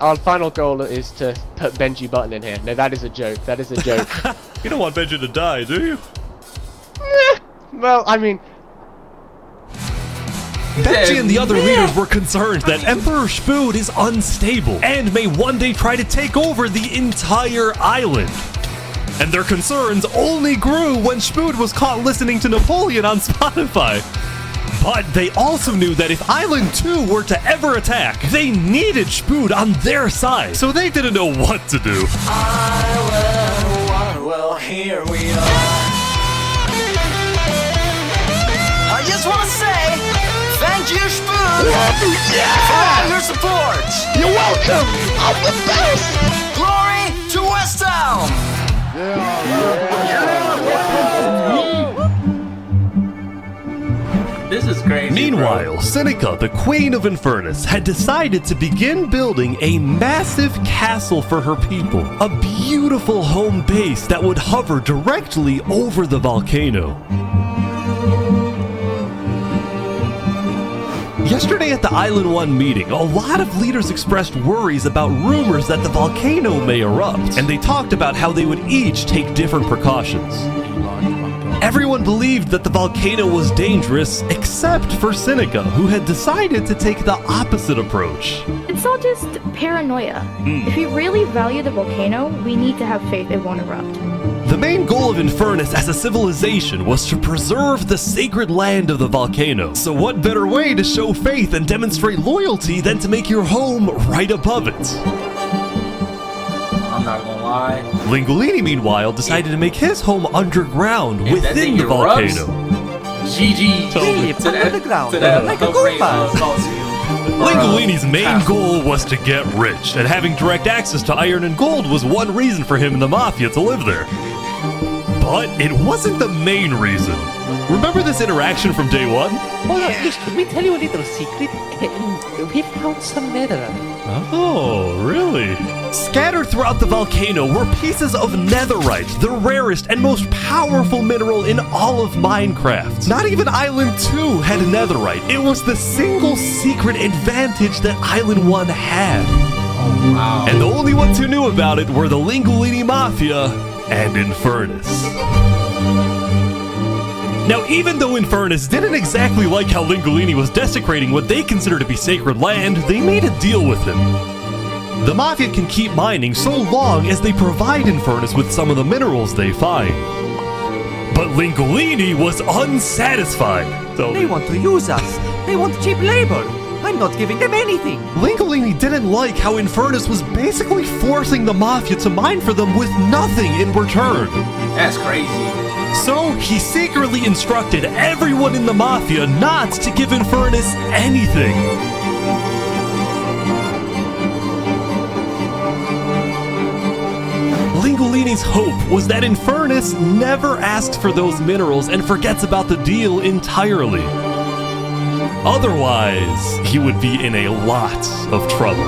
Our final goal is to put Benji Button in here. No, that is a joke. That is a joke. You don't want Benji to die, do you? Well, I mean... Benji and the other leaders were concerned that Emperor Spood is unstable and may one day try to take over the entire island. And their concerns only grew when Spood was caught listening to Napoleon on Spotify. But they also knew that if Island 2 were to ever attack, they needed Spood on their side, so they didn't know what to do. Island 1, well, here we are. I just want to say, thank you, Spood, for all your support. You're welcome. I'm the best. Glory to West Helm. This is crazy. Meanwhile, Seneca, the Queen of Infernus, had decided to begin building a massive castle for her people. A beautiful home base that would hover directly over the volcano. Yesterday at the Island 1 meeting, a lot of leaders expressed worries about rumors that the volcano may erupt, and they talked about how they would each take different precautions. Everyone believed that the volcano was dangerous, except for Seneca, who had decided to take the opposite approach. It's all just paranoia. If we really value the volcano, we need to have faith it won't erupt. The main goal of Infernus as a civilization was to preserve the sacred land of the volcano. So what better way to show faith and demonstrate loyalty than to make your home right above it? I'm not gonna lie. Lingolini, meanwhile, decided to make his home underground within the volcano. GG to that like a Goomba. Lingolini's main goal was to get rich, and having direct access to iron and gold was one reason for him and the Mafia to live there. But it wasn't the main reason. Remember this interaction from day one? Oh, yes, let me tell you a little secret. We found some netherite. Oh, really? Scattered throughout the volcano were pieces of netherite, the rarest and most powerful mineral in all of Minecraft. Not even Island 2 had netherite. It was the single secret advantage that Island 1 had. Oh, wow. And the only ones who knew about it were the Lingolini Mafia and Infernus. Now, even though Infernus didn't exactly like how Lingolini was desecrating what they consider to be sacred land, they made a deal with him. The Mafia can keep mining so long as they provide Infernus with some of the minerals they find. But Lingolini was unsatisfied. They want to use us. They want cheap labor. I'm not giving them anything. Lingolini didn't like how Infernus was basically forcing the Mafia to mine for them with nothing in return. That's crazy. So he secretly instructed everyone in the Mafia not to give Infernus anything. Lingolini's hope was that Infernus never asks for those minerals and forgets about the deal entirely. Otherwise, he would be in a lot of trouble.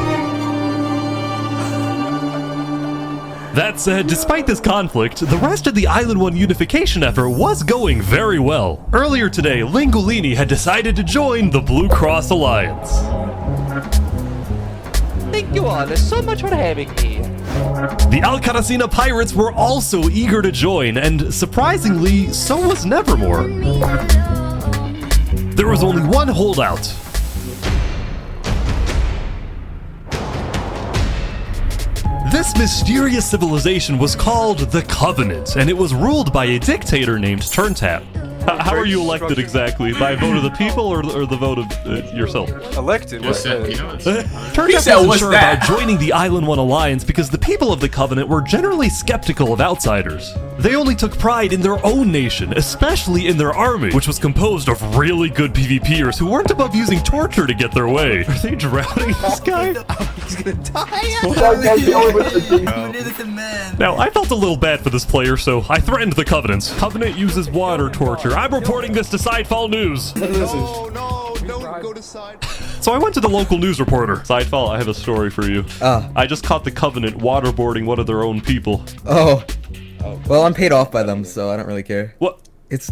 That said, despite this conflict, the rest of the Island 1 unification effort was going very well. Earlier today, Lingolini had decided to join the Blue Cross Alliance. Thank you all so much for having me. The Alcaracina pirates were also eager to join, and surprisingly, so was Nevermore. There was only one holdout. This mysterious civilization was called the Covenant, and it was ruled by a dictator named Turntap. How are you elected exactly? By a vote of the people or the vote of yourself? Elected? Turntap was unsure about joining the Island 1 Alliance because the people of the Covenant were generally skeptical of outsiders. They only took pride in their own nation, especially in their army, which was composed of really good PvPers who weren't above using torture to get their way. Are they drowning this guy? He's gonna die. Now, I felt a little bad for this player, so I threatened the Covenant. Covenant uses water torture. I'm reporting this to Sidefall News. No, don't go to Sidefall. So I went to the local news reporter. Sidefall, I have a story for you. I just caught the Covenant waterboarding one of their own people. Oh. Well, I'm paid off by them, so I don't really care. What?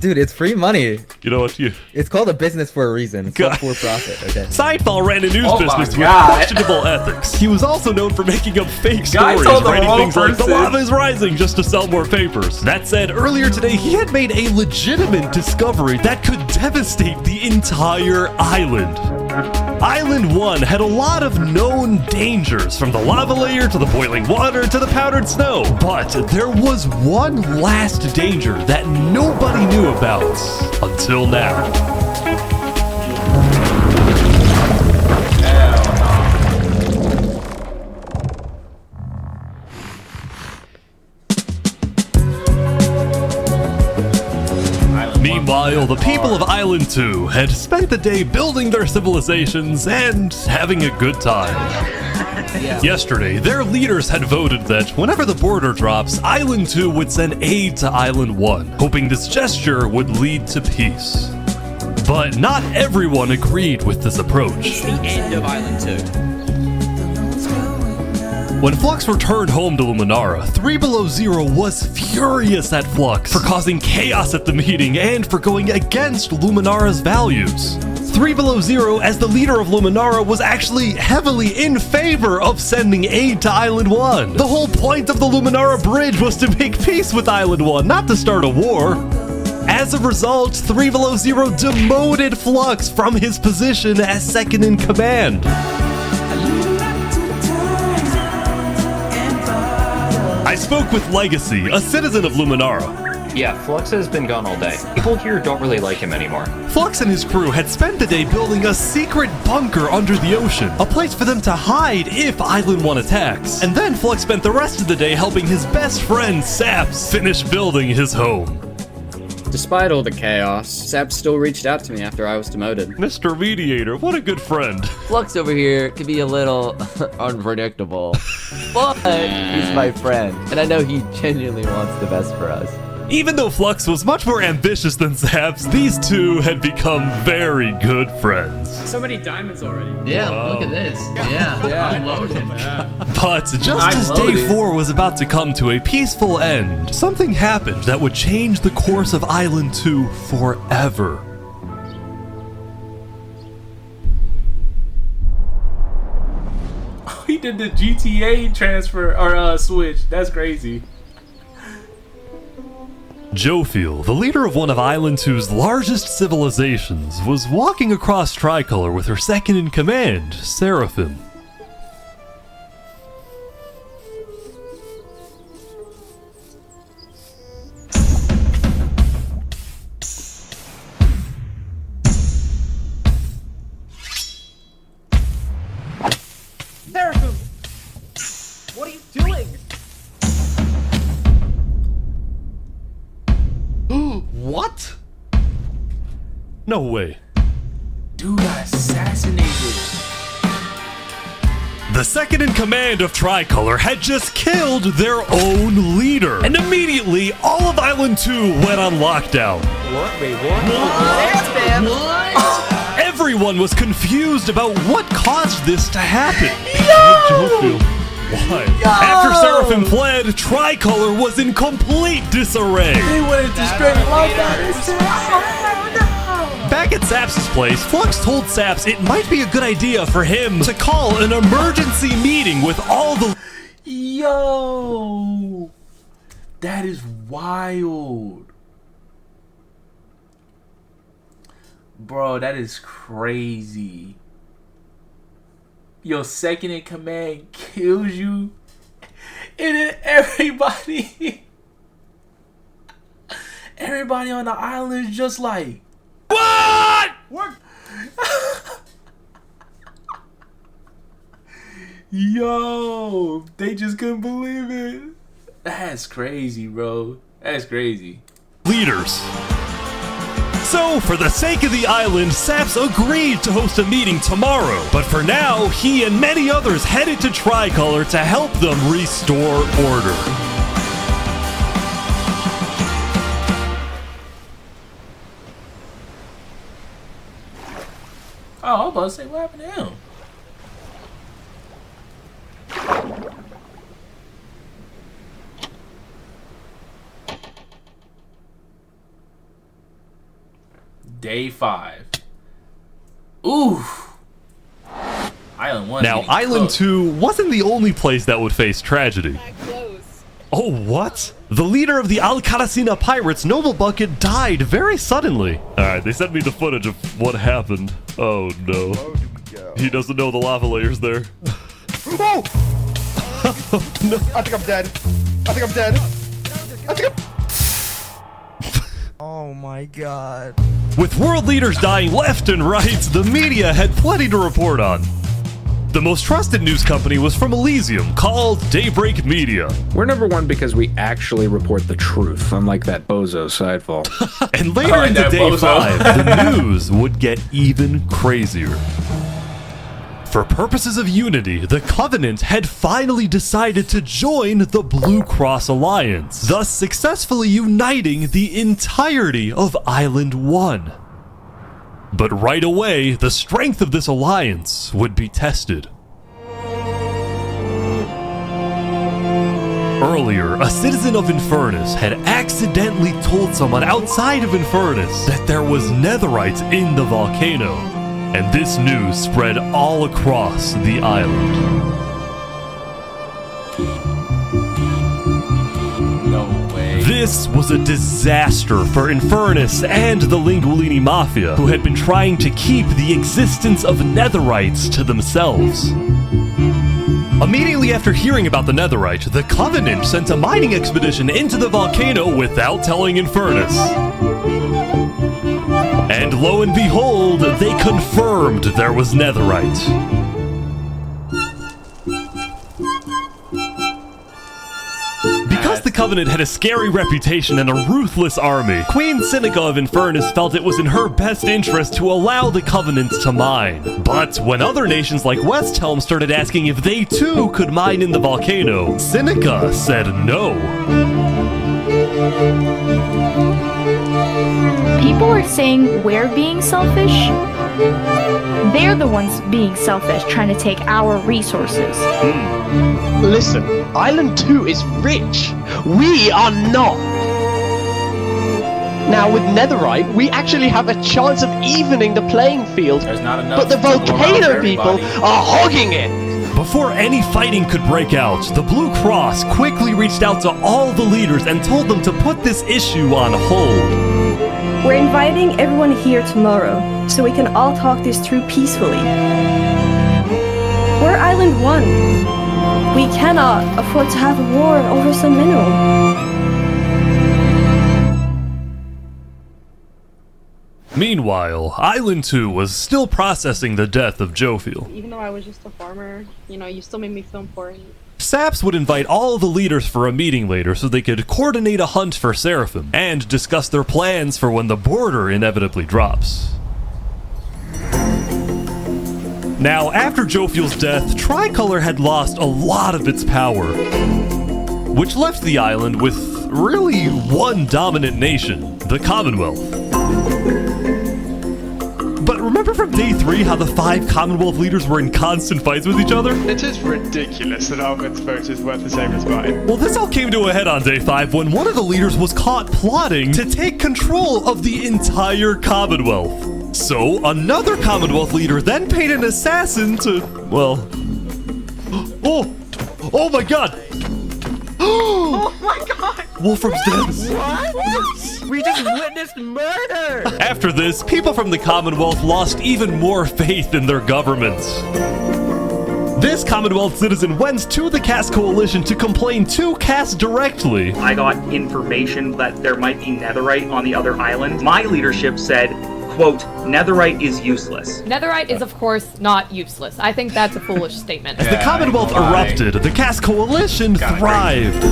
Dude, it's free money. You know what? It's called a business for a reason. It's not for profit, okay? Sidefall ran a news business with questionable ethics. He was also known for making up fake stories, writing things like the lava is rising just to sell more papers. That said, earlier today he had made a legitimate discovery that could devastate the entire island. Island 1 had a lot of known dangers, from the lava layer to the boiling water to the powdered snow. But there was one last danger that nobody knew about until now. Meanwhile, the people of Island 2 had spent the day building their civilizations and having a good time. Yesterday, their leaders had voted that whenever the border drops, Island 2 would send aid to Island 1, hoping this gesture would lead to peace. But not everyone agreed with this approach. The end of Island 2. When Flux returned home to Luminara, 3 Below Zero was furious at Flux for causing chaos at the meeting and for going against Luminara's values. 3 Below Zero, as the leader of Luminara, was actually heavily in favor of sending aid to Island 1. The whole point of the Luminara Bridge was to make peace with Island 1, not to start a war. As a result, 3 Below Zero demoted Flux from his position as second in command. I spoke with Legacy, a citizen of Luminara. Yeah, Flux has been gone all day. People here don't really like him anymore. Flux and his crew had spent the day building a secret bunker under the ocean, a place for them to hide if Island 1 attacks. And then Flux spent the rest of the day helping his best friend, Saps, finish building his home. Despite all the chaos, Saps still reached out to me after I was demoted. Mr. Mediator, what a good friend. Flux over here can be a little unpredictable, but he's my friend, and I know he genuinely wants the best for us. Even though Flux was much more ambitious than Saps, these two had become very good friends. So many diamonds already. Yeah, look at this. Yeah. Loaded. But just as day 4 was about to come to a peaceful end, something happened that would change the course of Island 2 forever. He did the GTA transfer or switch. That's crazy. Jofiel, the leader of one of Island 2's largest civilizations, was walking across Tricolor with her second in command, Seraphim. Seraphim! What are you doing? No way. Dude got assassinated. The second in command of Tricolor had just killed their own leader. And immediately, all of Island 2 went on lockdown. What? Wait, what? What? Everyone was confused about what caused this to happen. Why? After Seraphim fled, Tricolor was in complete disarray. They went into straight lockdown. Back at Saps' place, Flux told Saps it might be a good idea for him to call an emergency meeting with all the... Yo! That is wild. Bro, that is crazy. Your second in command kills you, and then everybody on the island is just like, what? Yo, they just couldn't believe it. That's crazy, bro. That's crazy. Leaders. So, for the sake of the island, Saps agreed to host a meeting tomorrow. But for now, he and many others headed to Tricolor to help them restore order. Oh, I was about to say, what happened to him? Day 5. Ooh. Island 1. Now, Island 2 wasn't the only place that would face tragedy. Oh, what? The leader of the Alcaracina Pirates, Noble Bucket, died very suddenly. Alright, they sent me the footage of what happened. Oh, no. He doesn't know the lava layer's there. Oh! No. I think I'm dead. I think I'm dead. I think I'm... Oh my god. With world leaders dying left and right, the media had plenty to report on. The most trusted news company was from Elysium, called Daybreak Media. We're number one because we actually report the truth, unlike that bozo Sidefall. And later into Day 5, the news would get even crazier. For purposes of unity, the Covenant had finally decided to join the Blue Cross Alliance, thus successfully uniting the entirety of Island 1. But right away, the strength of this alliance would be tested. Earlier, a citizen of Infernus had accidentally told someone outside of Infernus that there was netherite in the volcano, and this news spread all across the island. This was a disaster for Infernus and the Lingualini Mafia, who had been trying to keep the existence of netherites to themselves. Immediately after hearing about the netherite, the Covenant sent a mining expedition into the volcano without telling Infernus. And lo and behold, they confirmed there was netherite. Because the Covenant had a scary reputation and a ruthless army, Queen Seneca of Infernus felt it was in her best interest to allow the Covenant to mine. But when other nations like Westhelm started asking if they too could mine in the volcano, Seneca said no. People are saying we're being selfish. They're the ones being selfish, trying to take our resources. Listen, Island 2 is rich. We are not. Now, with netherite, we actually have a chance of evening the playing field. There's not enough. But the volcano people are hogging it. Before any fighting could break out, the Blue Cross quickly reached out to all the leaders and told them to put this issue on hold. We're inviting everyone here tomorrow, so we can all talk this through peacefully. We're Island 1. We cannot afford to have a war over some mineral. Meanwhile, Island 2 was still processing the death of Jophiel. Even though I was just a farmer, you know, you still made me feel important. Saps would invite all the leaders for a meeting later so they could coordinate a hunt for Seraphim and discuss their plans for when the border inevitably drops. Now, after Jophiel's death, Tricolor had lost a lot of its power, which left the island with really one dominant nation, the Commonwealth. But remember from day 3 how the 5 Commonwealth leaders were in constant fights with each other? It is ridiculous that Alvin's vote is worth the same as mine. Well, this all came to a head on day 5 when one of the leaders was caught plotting to take control of the entire Commonwealth. So, another Commonwealth leader then paid an assassin to, well... Oh my god! Oh my god! Wolfram's dead. What? We just witnessed murder! After this, people from the Commonwealth lost even more faith in their governments. This Commonwealth citizen went to the Caste Coalition to complain to Caste directly. I got information that there might be netherite on the other island. My leadership said, quote, netherite is useless. Netherite is, of course, not useless. I think that's a foolish statement. As the Commonwealth erupted, the Caste Coalition thrived.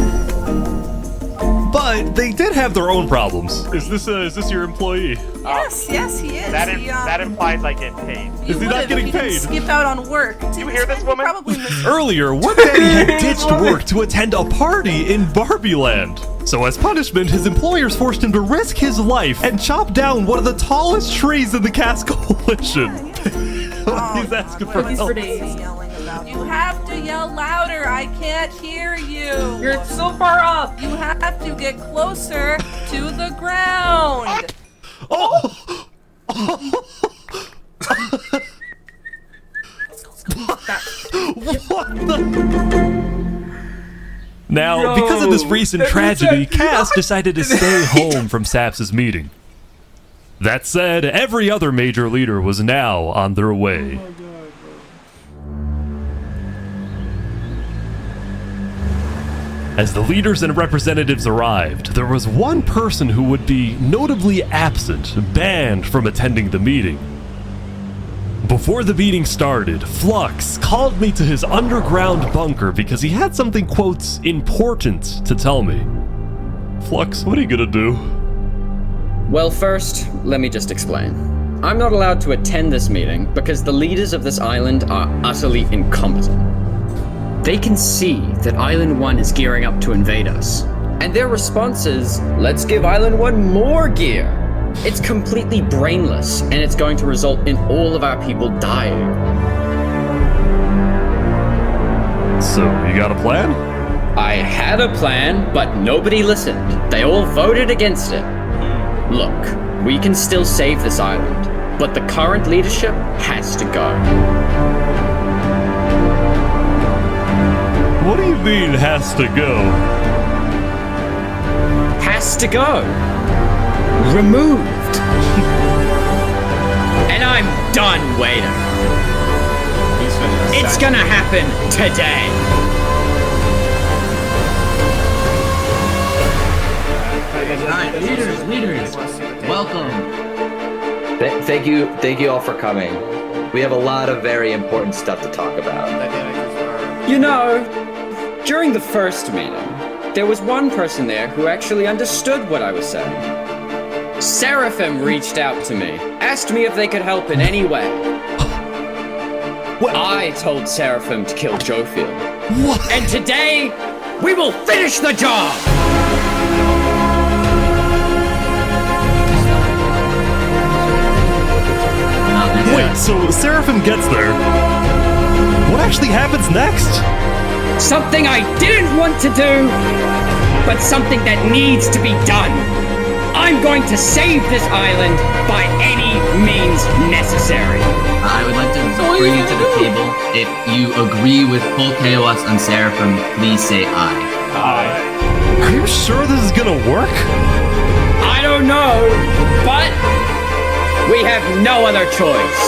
But they did have their own problems. Is this your employee? Yes, he is. That implies I get paid. Is he not getting paid? Skip out on work. You hear this woman? Earlier, one daddy had ditched work to attend a party in Barbie Land. So as punishment, his employers forced him to risk his life and chop down one of the tallest trees in the Caste Coalition. He's asking for help. You have to yell louder. I can't hear you. You're so far up. You have to get closer to the ground. Oh! What the? Now, because of this recent tragedy, Cass decided to stay home from Saps's meeting. That said, every other major leader was now on their way. As the leaders and representatives arrived, there was one person who would be notably absent, banned from attending the meeting. Before the meeting started, Flux called me to his underground bunker because he had something, quote, important to tell me. Flux, what are you gonna do? Well, first, let me just explain. I'm not allowed to attend this meeting because the leaders of this island are utterly incompetent. They can see that Island 1 is gearing up to invade us. And their response is, let's give Island 1 more gear. It's completely brainless, and it's going to result in all of our people dying. So, you got a plan? I had a plan, but nobody listened. They all voted against it. Look, we can still save this island, but the current leadership has to go. What do you mean, has to go? Has to go. Removed. And I'm done waiting. It's gonna happen today. Leaders, welcome. Thank you all for coming. We have a lot of very important stuff to talk about. You know, during the first meeting, there was one person there who actually understood what I was saying. Seraphim reached out to me, asked me if they could help in any way. I told Seraphim to kill Jophiel. And today, we will finish the job! Wait, so Seraphim gets there. What actually happens next? Something I didn't want to do, but something that needs to be done. I'm going to save this island by any means necessary. I would like to bring you to the table. If you agree with full chaos on Seraphim, please say aye. Aye. Are you sure this is gonna work? I don't know, but we have no other choice.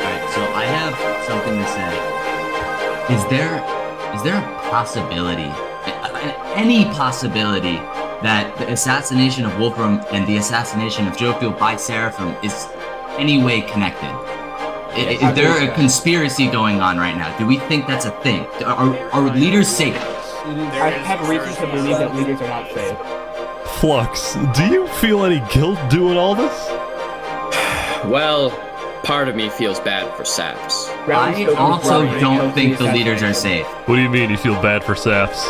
Alright, so I have something to say. Is there a possibility, any possibility, that the assassination of Wolfram and the assassination of Jophiel by Seraphim is any way connected? Is there a conspiracy going on right now? Do we think that's a thing? Are leaders safe? I have reason to believe that leaders are not safe. Flux, do you feel any guilt doing all this? Well, part of me feels bad for Saps. I also don't think the leaders are safe. What do you mean you feel bad for Saps?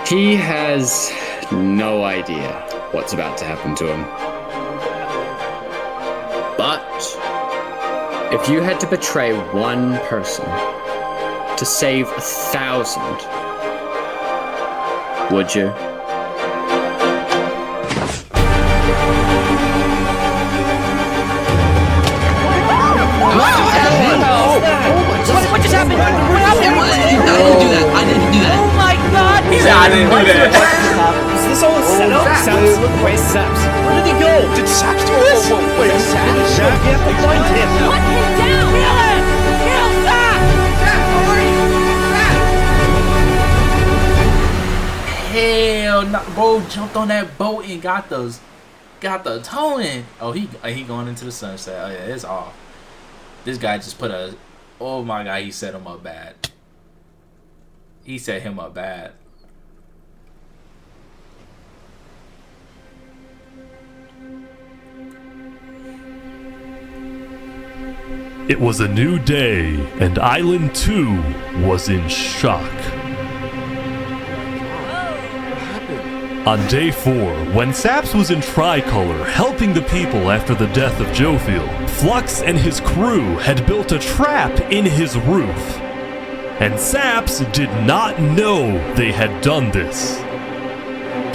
He has no idea what's about to happen to him. But if you had to betray one person to save 1,000, would you? What just happened? What happened? I didn't do that. I didn't do that. Oh my god! He said I didn't do that. Is this all a setup? Where's Saps? Where did he go? Did Saps do this? Wait, Saps? You have to find him. Put him down! Kill him! Kill Zach! Hell no, bro! Jumped on that boat and got the towing. Oh, he going into the sunset. Oh yeah, it's off. This guy just put a. Oh my god, he set him up bad. He set him up bad. It was a new day, and Island 2 was in shock. On day 4, when Saps was in Tricolor helping the people after the death of Jofiel, Flux and his crew had built a trap in his roof. And Saps did not know they had done this.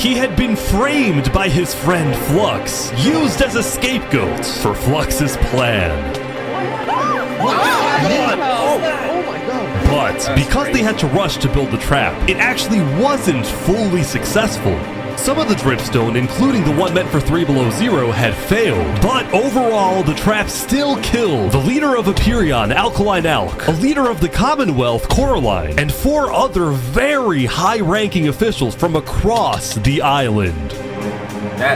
He had been framed by his friend Flux, used as a scapegoat for Flux's plan. But because they had to rush to build the trap, it actually wasn't fully successful. Some of the dripstone, including the one meant for 3 Below Zero, had failed. But overall, the trap still killed the leader of Aperion, Alkaline Alk, a leader of the Commonwealth, Coraline, and 4 other very high-ranking officials from across the island.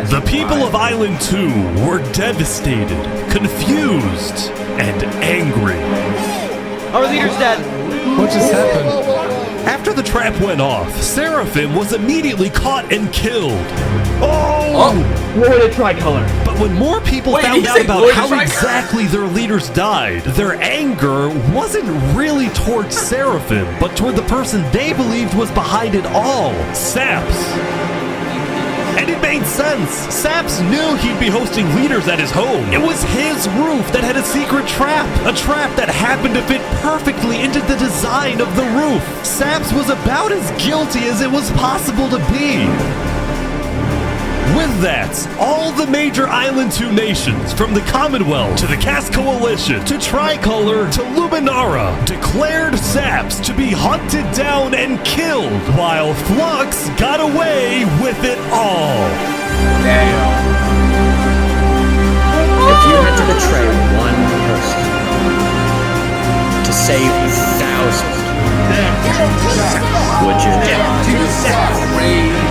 The people of Island 2 were devastated, confused, and angry. Our leader's dead. What just happened? After the trap went off, Seraphim was immediately caught and killed. Oh! We're in a Tricolor. But when more people found out about how exactly their leaders died, their anger wasn't really towards Seraphim, but toward the person they believed was behind it all, Saps. And it made sense. Saps knew he'd be hosting leaders at his home. It was his roof that had a secret trap. A trap that happened to fit perfectly into the design of the roof. Saps was about as guilty as it was possible to be. With that, all the major Island 2 nations, from the Commonwealth to the Caste Coalition to Tricolor to Luminara, declared Saps to be hunted down and killed, while Flux got away with it all. Damn. If you had to betray one person to save 1,000, would you?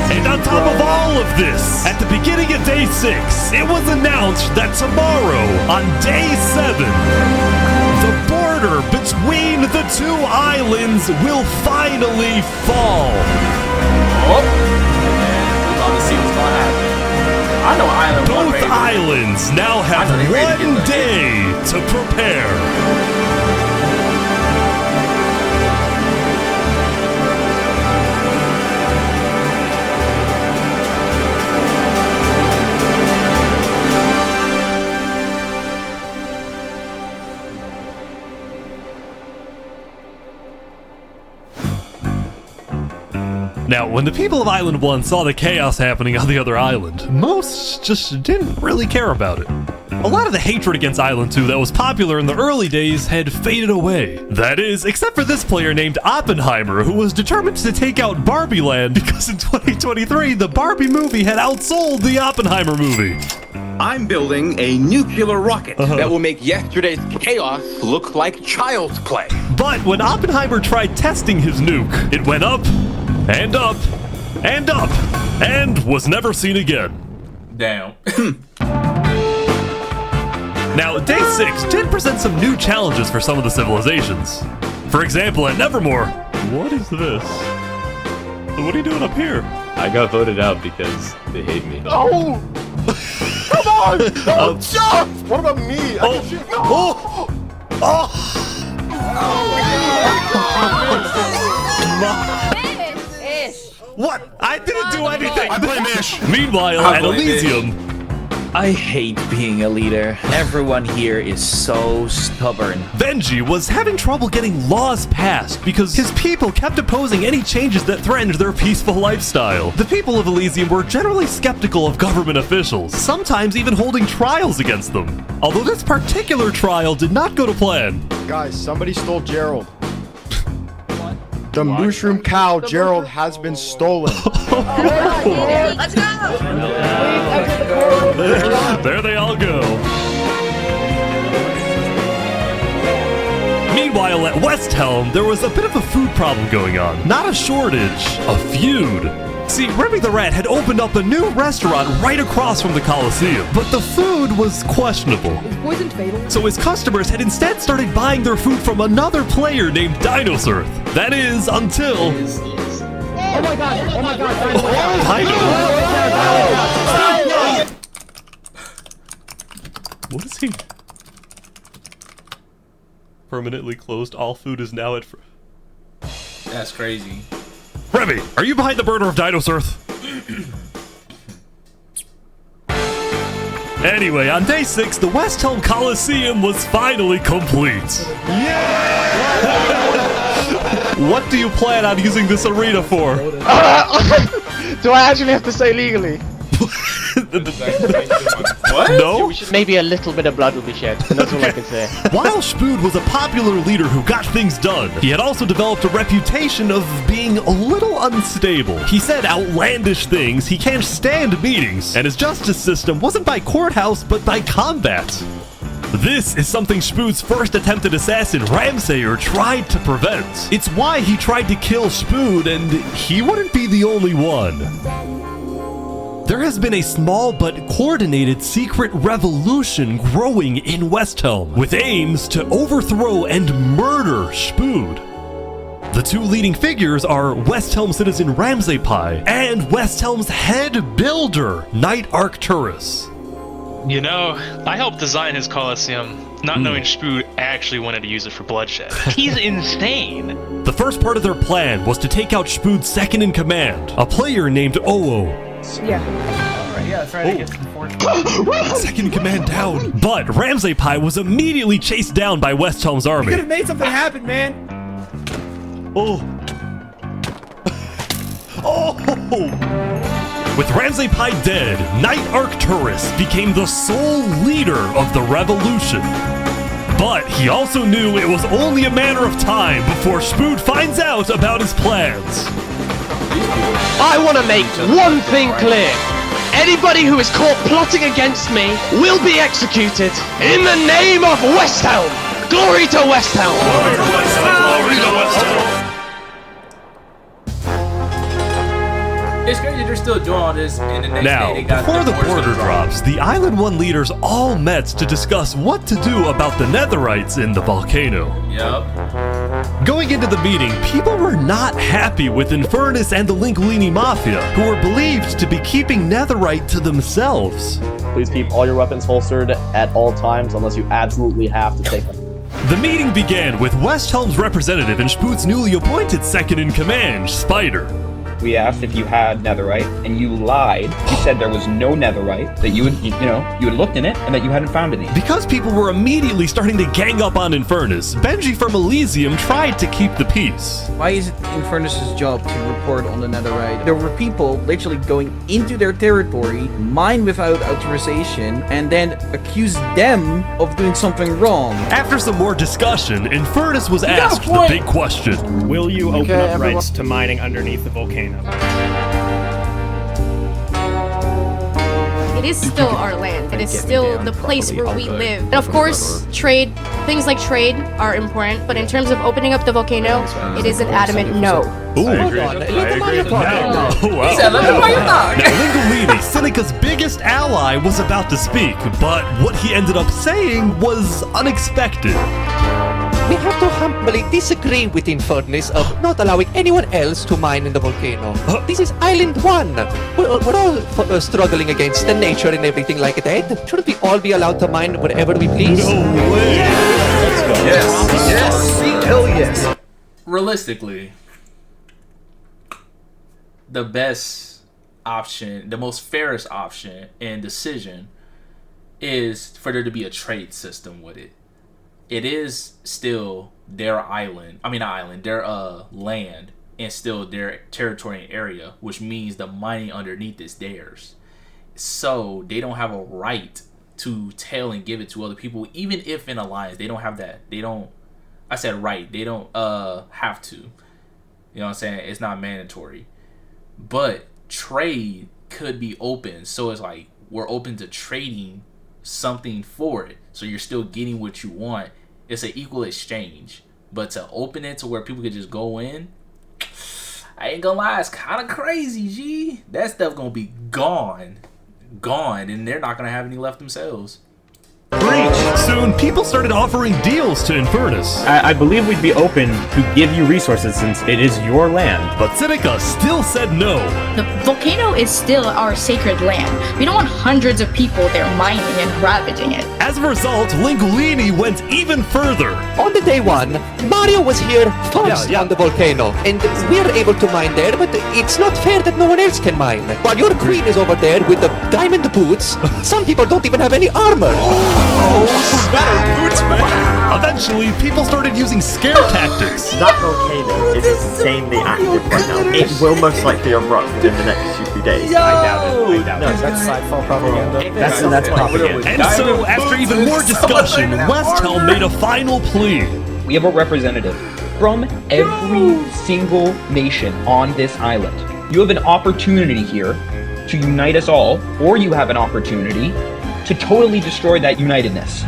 And on top of all of this, at the beginning of day 6, it was announced that tomorrow, on day 7, the border between the 2 islands will finally fall. Oh, we're about to see what's gonna happen. I know Island 1. Both islands now have 1 day to prepare. Now, when the people of Island 1 saw the chaos happening on the other island, most just didn't really care about it. A lot of the hatred against Island 2 that was popular in the early days had faded away. That is, except for this player named Oppenheimer, who was determined to take out Barbie Land because in 2023, the Barbie movie had outsold the Oppenheimer movie. I'm building a nuclear rocket that will make yesterday's chaos look like child's play. But when Oppenheimer tried testing his nuke, it went up, and up, and up, and was never seen again. Damn. Now, day 6 did present some new challenges for some of the civilizations. For example, at Nevermore, what is this? What are you doing up here? I got voted out because they hate me. Oh! Come on! No, jump! What about me? What? I didn't do anything. I blame Ish. Meanwhile, at Elysium, I hate being a leader. Everyone here is so stubborn. Benji was having trouble getting laws passed because his people kept opposing any changes that threatened their peaceful lifestyle. The people of Elysium were generally skeptical of government officials, sometimes even holding trials against them. Although this particular trial did not go to plan. Guys, somebody stole Gerald. The mushroom cow, Gerald, has been stolen. Let's go! There they all go. Meanwhile, at West Helm, there was a bit of a food problem going on. Not a shortage, a feud. See, Remy the Rat had opened up a new restaurant right across from the Coliseum, but the food was questionable. Is poison fatal? So his customers had instead started buying their food from another player named Dinosaur. That is, until... Oh my god! Oh my god! What is he? Permanently closed. All food is now at... That's crazy. Remy, are you behind the murder of Dinosaur? Anyway, on day 6, the West Helm Coliseum was finally complete. Yeah! What do you plan on using this arena for? Do I actually have to say legally? What? No? Maybe a little bit of blood will be shed, and that's all I can say. While Spood was a popular leader who got things done, he had also developed a reputation of being a little unstable. He said outlandish things, he can't stand meetings, and his justice system wasn't by courthouse, but by combat. This is something Spood's first attempted assassin, Ramsayer, tried to prevent. It's why he tried to kill Spood, and he wouldn't be the only one. There has been a small but coordinated secret revolution growing in West Helm, with aims to overthrow and murder Spood. The two leading figures are West Helm citizen Ramsay Pie and West Helm's head builder, Knight Arcturus. You know, I helped design his Colosseum, not knowing Spood actually wanted to use it for bloodshed. He's insane! The first part of their plan was to take out Spood's second in command, a player named Oo. Yeah. Alright, yeah, that's right. I guess Second in command down. But Ramsay Pie was immediately chased down by West Helm's army. You could have made something happen, man! Oh. Oh! With Ramsay Pie dead, Knight Arcturus became the sole leader of the revolution. But he also knew it was only a matter of time before Spood finds out about his plans. I want to make one thing clear. Anybody who is caught plotting against me will be executed in the name of West Helm. Glory to West Helm. Glory to West Helm. Glory to West Helm. It's crazy they're still doing all this, and the next Now, day they got before the border drops, the Island 1 leaders all met to discuss what to do about the Netherites in the volcano. Yup. Going into the meeting, people were not happy with Infernus and the Linguini Mafia, who were believed to be keeping Netherite to themselves. Please keep all your weapons holstered at all times unless you absolutely have to take them. The meeting began with West Helm's representative and Spood's newly appointed second-in-command, Spider. We asked if you had netherite, and you lied. You said there was no netherite, that you had looked in it, and that you hadn't found any. Because people were immediately starting to gang up on Infernus, Benji from Elysium tried to keep the peace. Why is it Infernus' job to report on the netherite? There were people literally going into their territory, mine without authorization, and then accuse them of doing something wrong. After some more discussion, Infernus was asked the big question. Will you open up rights to mining underneath the volcano? It is still our land. It is still the place where we live. And of course, trade, things like trade are important, but in terms of opening up the volcano, it is an adamant no. Ooh. Now, Linguini, Seneca's biggest ally, was about to speak, but what he ended up saying was unexpected. We have to humbly disagree with Infernus of not allowing anyone else to mine in the volcano. This is Island 1. We're all struggling against the nature and everything like that. Shouldn't we all be allowed to mine wherever we please? No way! Let's go. Yes! Hell yes! Realistically, the best option, the most fairest option and decision is for there to be a trade system with it. It is still their island. I mean, not island, their land, and still their territory and area, which means the mining underneath is theirs. So they don't have a right to tell and give it to other people, even if in alliance. They don't have that. They don't. I said right. They don't have to. You know what I'm saying? It's not mandatory. But trade could be open. So it's like we're open to trading something for it. So you're still getting what you want. It's an equal exchange. But to open it to where people could just go in, I ain't gonna lie, it's kind of crazy, G. That stuff gonna be gone, and they're not gonna have any left themselves. Soon, people started offering deals to Infernus. I believe we'd be open to give you resources since it is your land. But Seneca still said no. The volcano is still our sacred land. We don't want hundreds of people there mining and ravaging it. As a result, Lingolini went even further. On the day one, Mario was here first on the volcano, and we are able to mine there, but it's not fair that no one else can mine. While your queen is over there with the diamond boots, some people don't even have any armor. Boots, man. Eventually, people started using scare tactics. That volcano is insanely active right now. It will most likely erupt within the next few days. I doubt it. No, that's sidefall propaganda. That's propaganda. And so, after even more discussion, Westhelm made a final plea. We have a representative from every single nation on this island. You have an opportunity here to unite us all, or you have an opportunity to totally destroy that unitedness.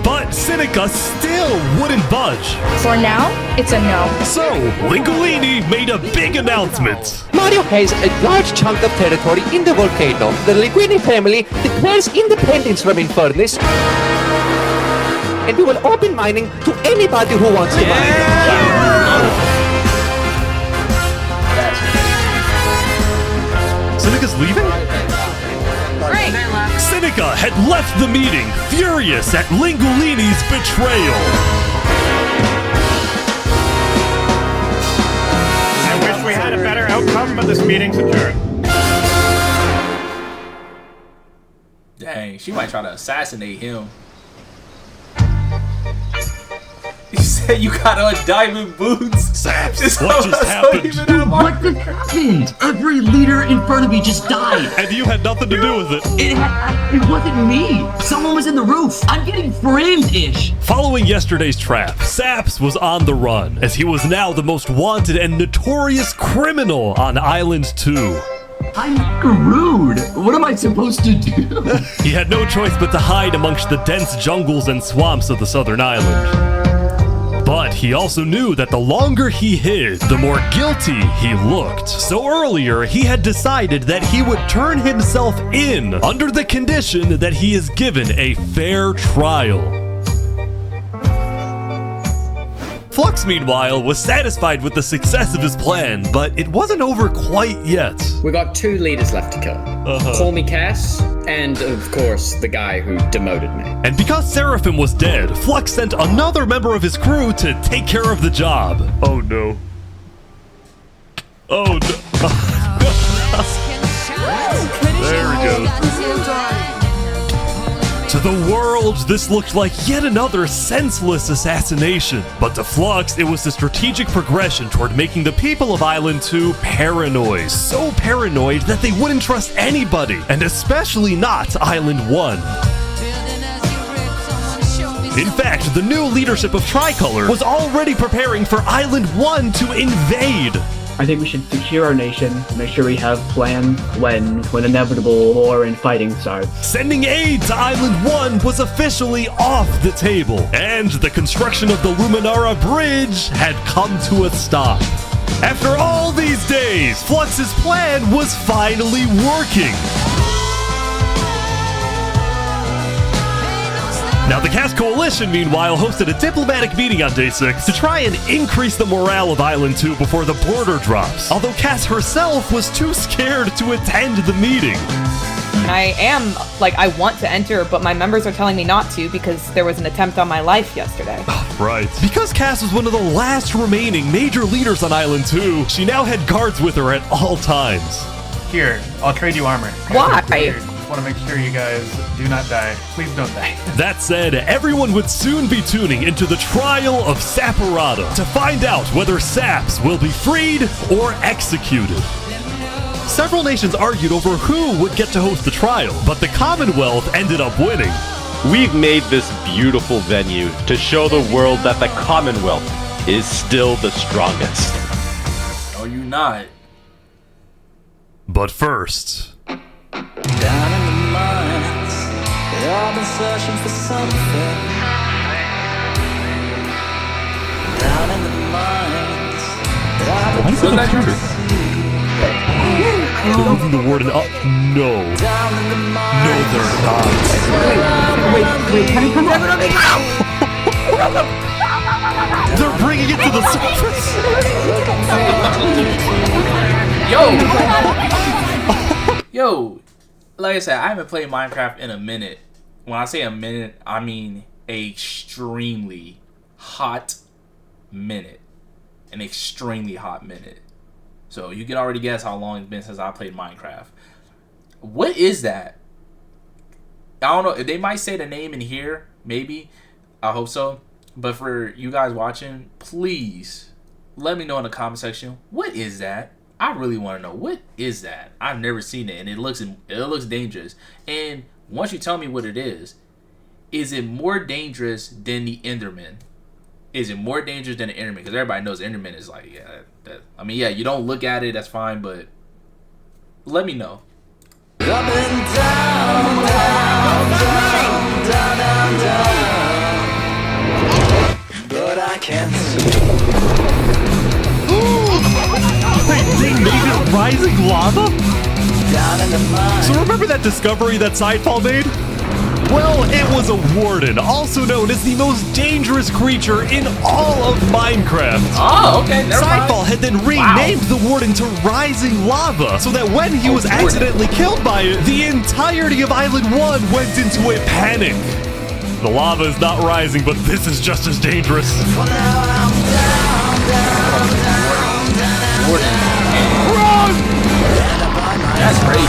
But Seneca still wouldn't budge. For now, it's a no. So, Lingolini made a big announcement. Mario has a large chunk of territory in the volcano. The Linguini family declares independence from Infernus, and we will open mining to anybody who wants to mine. Seneca's leaving? Great. Seneca had left the meeting, furious at Lingolini's betrayal. I wish we had a better outcome, but this meeting's adjourned. Dang, she might try to assassinate him. You said you got on diamond boots? Saps, what just happened? What just happened? Every leader in front of me just died. And you had nothing to do with it. It wasn't me. Someone was in the roof. I'm getting framed-ish. Following yesterday's trap, Saps was on the run, as he was now the most wanted and notorious criminal on Island 2. I'm screwed. What am I supposed to do? He had no choice but to hide amongst the dense jungles and swamps of the southern island. But he also knew that the longer he hid, the more guilty he looked. So earlier, he had decided that he would turn himself in under the condition that he is given a fair trial. Flux, meanwhile, was satisfied with the success of his plan, but it wasn't over quite yet. We got 2 leaders left to kill. Call Me Cass, and of course, the guy who demoted me. And because Seraphim was dead, Flux sent another member of his crew to take care of the job. Oh no. Oh no. There we go. To the world, this looked like yet another senseless assassination. But to Flux, it was a strategic progression toward making the people of Island 2 paranoid. So paranoid that they wouldn't trust anybody, and especially not Island 1. In fact, the new leadership of Tricolor was already preparing for Island 1 to invade. I think we should secure our nation, make sure we have plans when inevitable war and fighting starts. Sending aid to Island 1 was officially off the table, and the construction of the Luminara Bridge had come to a stop. After all these days, Flux's plan was finally working. Now, the Cass Coalition, meanwhile, hosted a diplomatic meeting on Day 6 to try and increase the morale of Island 2 before the border drops, although Cass herself was too scared to attend the meeting. And I want to enter, but my members are telling me not to because there was an attempt on my life yesterday. Right. Because Cass was one of the last remaining major leaders on Island 2, she now had guards with her at all times. Here, I'll trade you armor. Why? Just want to make sure you guys do not die. Please don't die. That said, everyone would soon be tuning into the trial of Saporada to find out whether Saps will be freed or executed. Several nations argued over who would get to host the trial, but the Commonwealth ended up winning. We've made this beautiful venue to show the world that the Commonwealth is still the strongest. No, you're not. But first... Down in the mines, they all been searching for something. Down in the mines, they all been searching for something. They're moving the warden up. No. No, they're not. Wait, can you come down? They're bringing it to the surface. Yo, like I said, I haven't played Minecraft in a minute. When I say a minute, I mean a extremely hot minute. An extremely hot minute. So you can already guess how long it's been since I played Minecraft. What is that? I don't know. They might say the name in here, maybe. I hope so. But for you guys watching, please let me know in the comment section. What is that? I really want to know. What is that? I've never seen it, and it looks dangerous. And once you tell me what it is it more dangerous than the Enderman? Is it more dangerous than the Enderman? Because everybody knows Enderman is like, yeah, you don't look at it, that's fine, but let me know. Up and down, down, down, down, down, down. But I can't see. They made it rising lava? Down in the mine. So remember that discovery that Sidefall made? Well, it was a warden, also known as the most dangerous creature in all of Minecraft. Oh, okay, never mind. Sidefall had then renamed the warden to Rising Lava, so that when he was accidentally killed by it, the entirety of Island 1 went into a panic. The lava is not rising, but this is just as dangerous. For now I'm down, down, down, down. Warden. Run! That's crazy.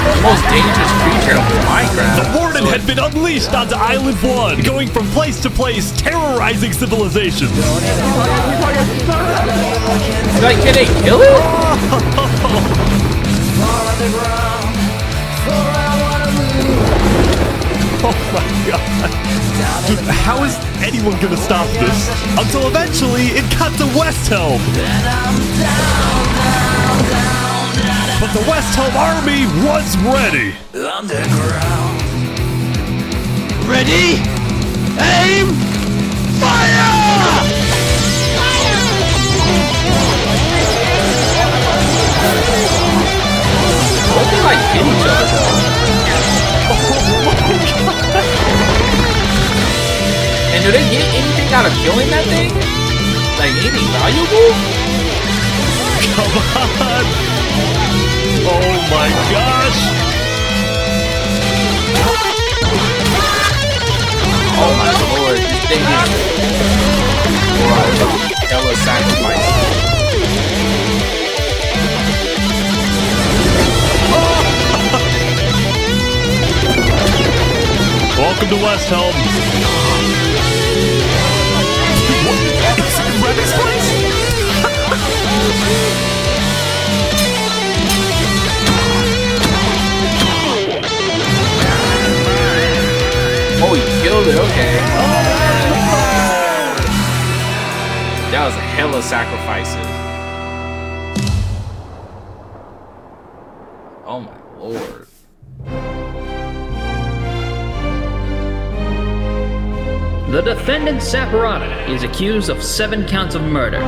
The most dangerous creature of Minecraft. The warden had been unleashed onto Island 1, going from place to place, terrorizing civilizations. Like, can they kill it? Oh my god. Dude, how is anyone gonna stop this? Until eventually it got to West Helm. But the West Helm army was ready. Underground. Ready? Aim! Fire! Don't they like hit each other though? And do they get anything out of killing that thing? Like anything valuable? Come on! Oh my gosh! Oh my lord, this thing is hella sacrifice. Welcome to West Helm. It's Reddit's place? Oh, he killed it, okay. That was a hella sacrifices. Oh my lord. The defendant Saporada is accused of 7 counts of murder,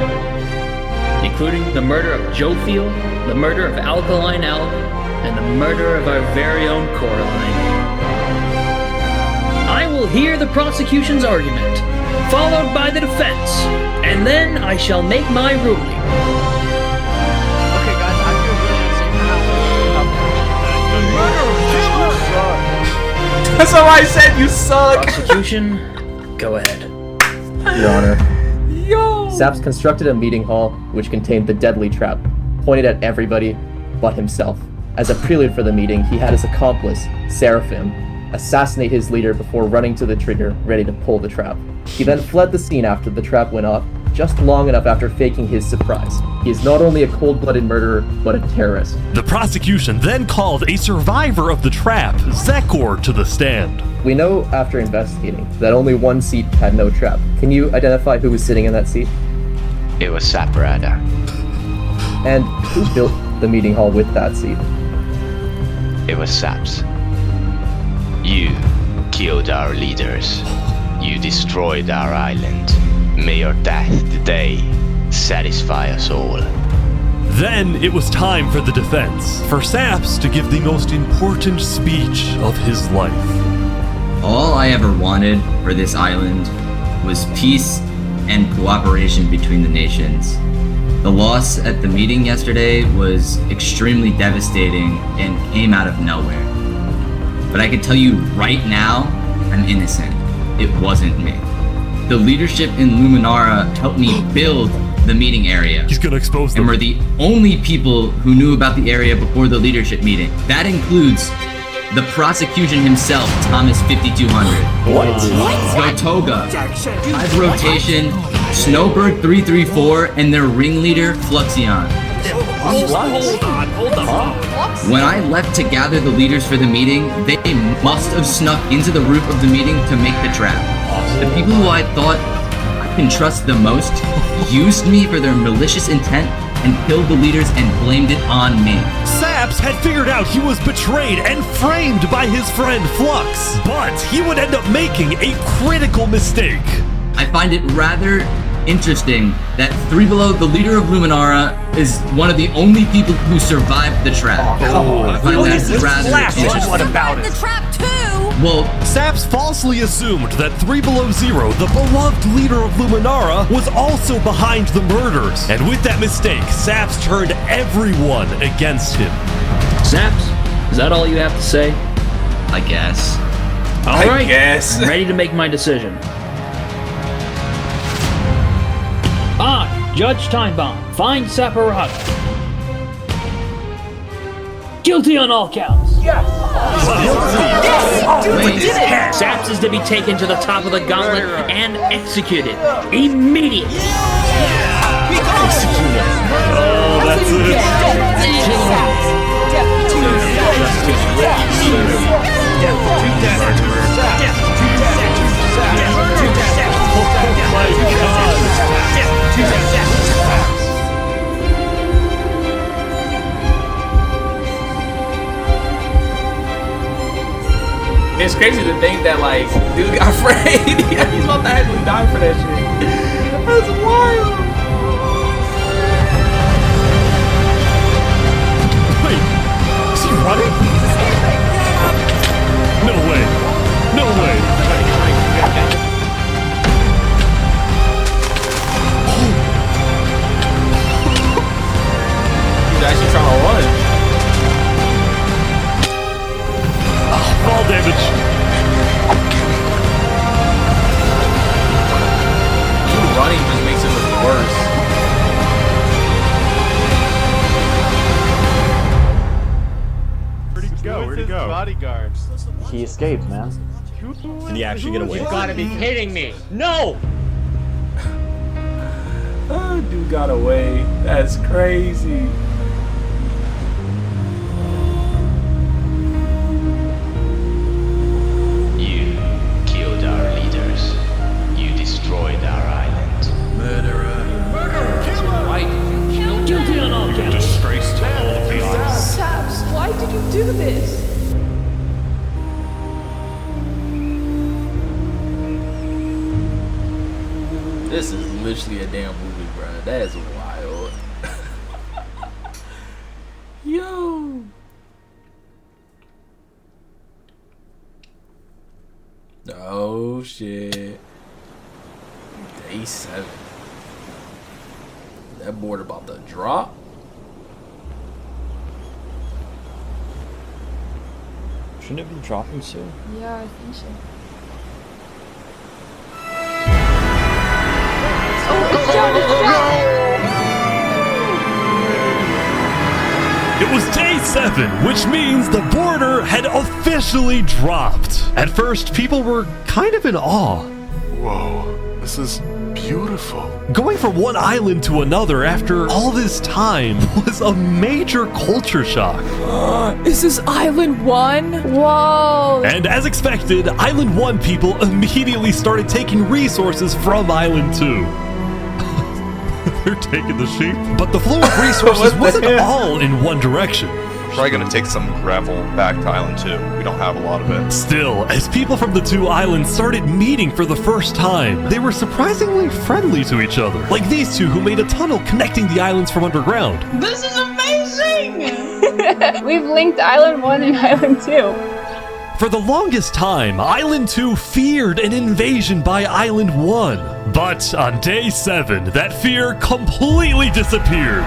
including the murder of Joe Field, the murder of Alkaline Elk, and the murder of our very own Coraline. I will hear the prosecution's argument, followed by the defense, and then I shall make my ruling. Okay, guys, I feel really unsafe. That's what I said, you suck! Prosecution, go ahead. Your Honor. Yo! Saps constructed a meeting hall which contained the deadly trap, pointed at everybody but himself. As a prelude for the meeting, he had his accomplice, Seraphim, assassinate his leader before running to the trigger, ready to pull the trap. He then fled the scene after the trap went off, just long enough after faking his surprise. He is not only a cold-blooded murderer, but a terrorist. The prosecution then called a survivor of the trap, Zekor, to the stand. We know after investigating that only one seat had no trap. Can you identify who was sitting in that seat? It was Saparada. And who built the meeting hall with that seat? It was Saps. You killed our leaders. You destroyed our island. May your death today satisfy us all. Then it was time for the defense, for Saps to give the most important speech of his life. All I ever wanted for this island was peace and cooperation between the nations. The loss at the meeting yesterday was extremely devastating and came out of nowhere. But I can tell you right now, I'm innocent. It wasn't me. The leadership in Luminara helped me build the meeting area. He's gonna expose them. And we're the only people who knew about the area before the leadership meeting. That includes the prosecution himself, Thomas 5200. What? Gotoga, Hive Rotation, Snowbird 334, and their ringleader, Fluxion. Hold on. When I left to gather the leaders for the meeting, they must have snuck into the roof of the meeting to make the trap. The people who I thought I can trust the most used me for their malicious intent and killed the leaders and blamed it on me. Saps had figured out he was betrayed and framed by his friend Flux, but he would end up making a critical mistake. I find it rather interesting that Three Below, the leader of Luminara, is one of the only people who survived the trap. I find that rather interesting. What about it? The trap too! Well, Saps falsely assumed that 3 Below Zero, the beloved leader of Luminara, was also behind the murders. And with that mistake, Saps turned everyone against him. Saps, is that all you have to say? I guess. All right, guess. I'm ready to make my decision. I, Judge Timebomb, find Saparada guilty on all counts. Yes! Saps is to be taken to the top of the gauntlet and executed immediately. Executed. Oh, that's It's crazy to think that, like, dude got afraid. He's about to actually die for that shit. That's wild. Wait, is he running? No way. No way. He's actually trying to run. Fall damage. Dude running just makes it look worse. Where'd he go? Bodyguards. He escaped, man. Did he actually get away? You gotta be kidding me! No! Oh, dude got away. That's crazy. You killed our leaders. You destroyed our island. Murderer. Right. Guilty on all counts. Disgrace to all of the island. Saps, why did you do this? This is literally a damn movie, bro. That is wild. Yo. shit. Day 7. That border about to drop. Shouldn't it be dropping soon? Yeah, I think so. It was day 7, which means the border had officially dropped. At first, people were kind of in awe. Whoa, this is beautiful. Going from one island to another after all this time was a major culture shock. Is this Island 1? Whoa! And as expected, Island 1 people immediately started taking resources from Island 2. They're taking the sheep. But the flow of resources wasn't all in one direction. Probably gonna take some gravel back to Island 2. We don't have a lot of it. Still, as people from the 2 islands started meeting for the first time, they were surprisingly friendly to each other. Like these two who made a tunnel connecting the islands from underground. This is amazing! We've linked Island 1 and Island 2. For the longest time, Island 2 feared an invasion by Island 1. But on day 7, that fear completely disappeared.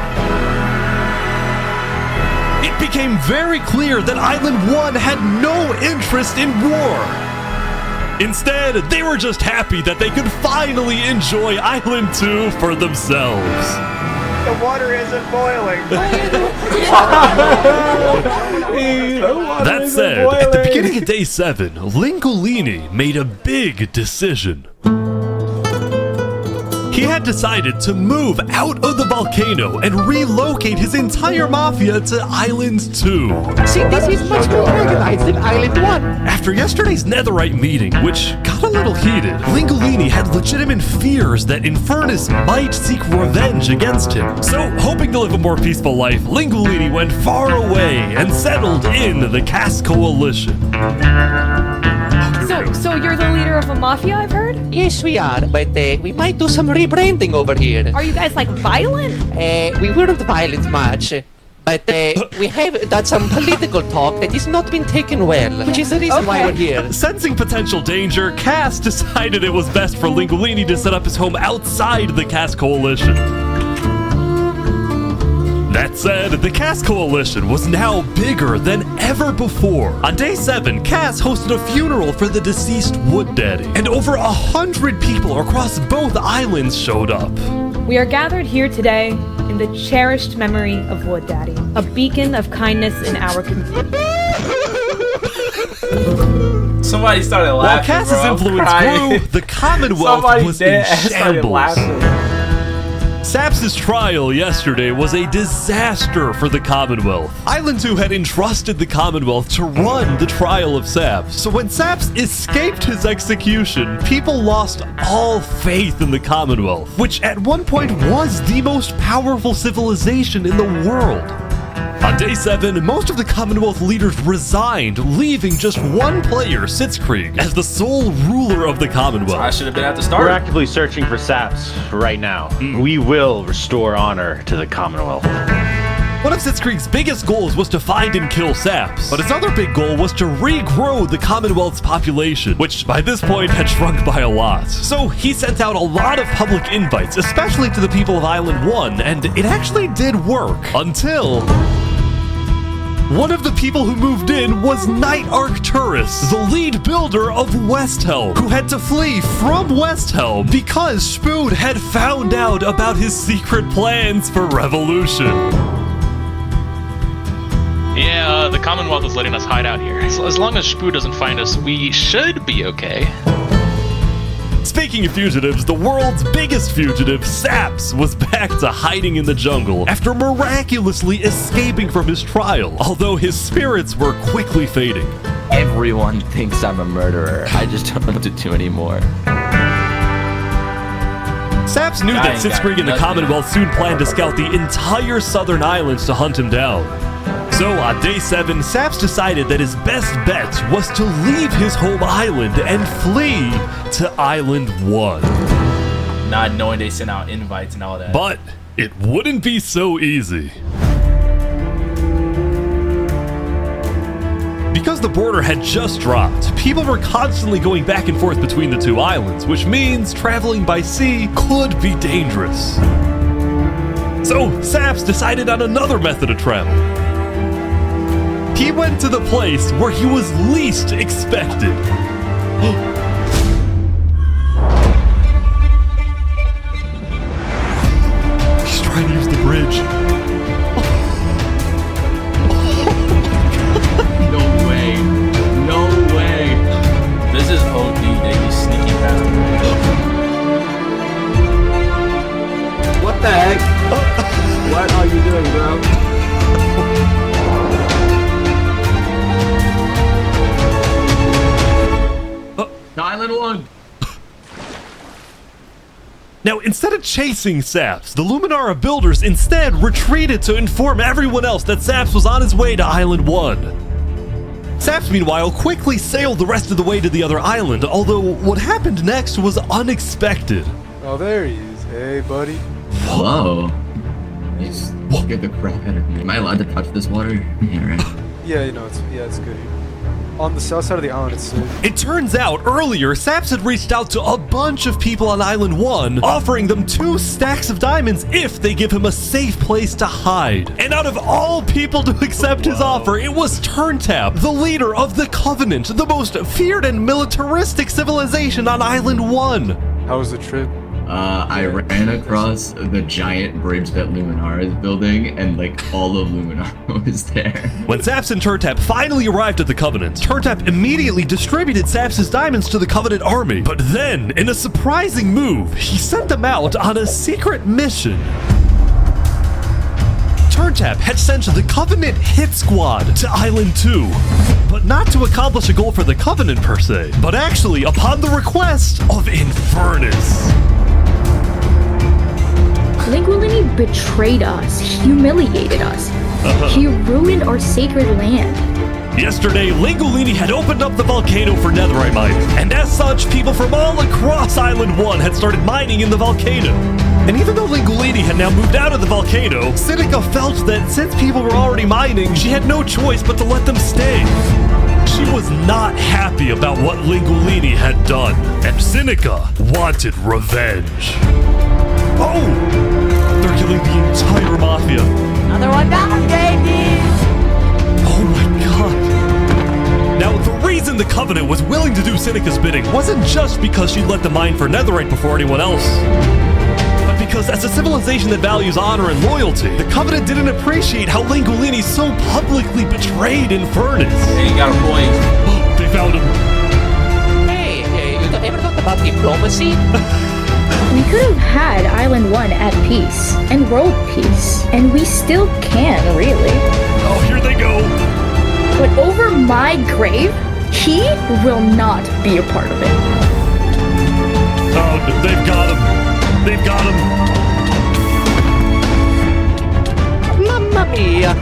It became very clear that Island 1 had no interest in war. Instead, they were just happy that they could finally enjoy Island 2 for themselves. The water isn't boiling. That said, at the beginning of day 7, Lingolini made a big decision. He had decided to move out of the volcano and relocate his entire mafia to Island 2. See, this is much more organized than Island 1. After yesterday's netherite meeting, which got a little heated, Lingolini had legitimate fears that Infernus might seek revenge against him. So, hoping to live a more peaceful life, Lingolini went far away and settled in the Caste Coalition. So you're the leader of a mafia, I've heard? Yes, we are, but we might do some rebranding over here. Are you guys like violent? We weren't violent much, but we have done some political talk that has not been taken well, which is the reason why we're here. Sensing potential danger, Cass decided it was best for Lingolini to set up his home outside the Caste Coalition. That said, the Caste Coalition was now bigger than ever before. On day 7, Cass hosted a funeral for the deceased Wood Daddy, and over 100 people across both islands showed up. We are gathered here today in the cherished memory of Wood Daddy, a beacon of kindness in our community. Somebody started laughing. While Cass's influence grew, the Commonwealth was in shambles. Saps' trial yesterday was a disaster for the Commonwealth. Island 2 had entrusted the Commonwealth to run the trial of Saps. So when Saps escaped his execution, people lost all faith in the Commonwealth, which at one point was the most powerful civilization in the world. On day 7, most of the Commonwealth leaders resigned, leaving just one player, Sitzkrieg, as the sole ruler of the Commonwealth. I should have been at the start. We're actively searching for Saps right now. We will restore honor to the Commonwealth. One of Sitzkrieg's biggest goals was to find and kill Saps, but his other big goal was to regrow the Commonwealth's population, which by this point had shrunk by a lot. So he sent out a lot of public invites, especially to the people of Island 1, and it actually did work, until one of the people who moved in was Knight Arcturus, the lead builder of Westhelm, who had to flee from Westhelm because Spood had found out about his secret plans for revolution. Yeah, the Commonwealth is letting us hide out here. So as long as Spood doesn't find us, we should be okay. Speaking of fugitives, the world's biggest fugitive, Saps, was back to hiding in the jungle after miraculously escaping from his trial, although his spirits were quickly fading. Everyone thinks I'm a murderer. I just don't know what to do anymore. Saps knew that Sitzkrieg and the Commonwealth soon planned to scout the entire southern islands to hunt him down. So on day 7, Saps decided that his best bet was to leave his home island and flee to Island 1. Not knowing they sent out invites and all that. But it wouldn't be so easy. Because the border had just dropped, people were constantly going back and forth between the two islands, which means traveling by sea could be dangerous. So, Saps decided on another method of travel. He went to the place where he was least expected. He's trying to use the bridge. No way. No way. This is OD that he's sneaking past the bridge. What the heck? What are you doing, bro? Island 1. Now, instead of chasing Saps, the Luminara builders instead retreated to inform everyone else that Saps was on his way to Island 1. Saps, meanwhile, quickly sailed the rest of the way to the other island, although what happened next was unexpected. Oh, there he is. Hey, buddy. Whoa. You scared the crap out of me. Am I allowed to touch this water? Yeah, right. Yeah, you know, it's good. On the south side of the island, it's safe. It turns out, earlier, Saps had reached out to a bunch of people on Island 1, offering them 2 stacks of diamonds if they give him a safe place to hide. And out of all people to accept his offer, it was Turntap, the leader of the Covenant, the most feared and militaristic civilization on Island 1. How was the trip? I ran across the giant bridge that Luminara is building, and like all of Luminara was there. When Saps and Turntap finally arrived at the Covenant, Turntap immediately distributed Saps' diamonds to the Covenant army. But then, in a surprising move, he sent them out on a secret mission. Turntap had sent the Covenant hit squad to Island 2, but not to accomplish a goal for the Covenant per se, but actually upon the request of Infernus. Lingualini betrayed us, humiliated us. He ruined our sacred land. Yesterday, Lingualini had opened up the volcano for netherite mining, and as such, people from all across Island 1 had started mining in the volcano. And even though Lingualini had now moved out of the volcano, Sinica felt that since people were already mining, she had no choice but to let them stay. She was not happy about what Lingualini had done, and Sinica wanted revenge. Oh! They're killing the entire mafia. Another one down, baby! Oh my god. Now, the reason the Covenant was willing to do Sinica's bidding wasn't just because she let them mine for netherite before anyone else, but because as a civilization that values honor and loyalty, the Covenant didn't appreciate how Lingualini so publicly betrayed Infernus. Hey, you got a point. They found him. Hey, you ever thought about diplomacy? We could have had Island 1 at peace and world peace, and we still can, really. Oh, here they go. But over my grave, he will not be a part of it. Oh, they've got him. They've got him. Mamma mia.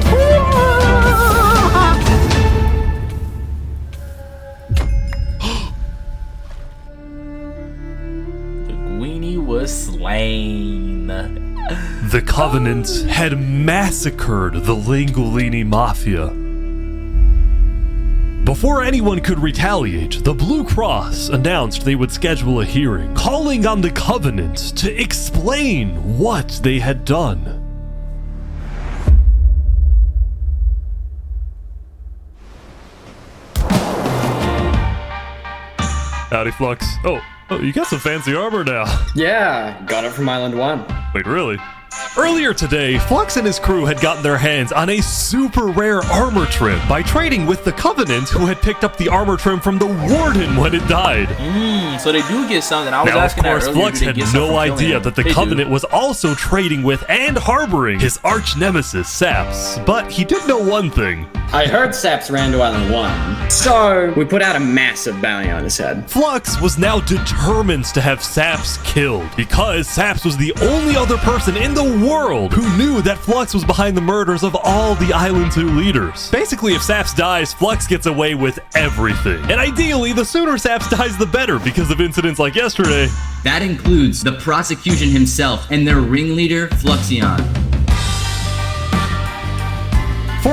Was slain. The Covenant had massacred the Lingualini Mafia. Before anyone could retaliate, the Blue Cross announced they would schedule a hearing, calling on the Covenant to explain what they had done. Howdy, Flux. Oh, you got some fancy armor now. Yeah, got it from Island 1. Wait, really? Earlier today, Flux and his crew had gotten their hands on a super rare armor trim by trading with the Covenant, who had picked up the armor trim from the Warden when it died. So they do get something. I was now, asking of course, that earlier, Flux had no idea that the Covenant was also trading with and harboring his arch nemesis, Saps. But he did know one thing. I heard Saps ran to Island 1, so we put out a massive bounty on his head. Flux was now determined to have Saps killed, because Saps was the only other person in the world who knew that Flux was behind the murders of all the Island 2 leaders. Basically, if Saps dies, Flux gets away with everything. And ideally, the sooner Saps dies, the better, because of incidents like yesterday. That includes the prosecution himself and their ringleader, Fluxion.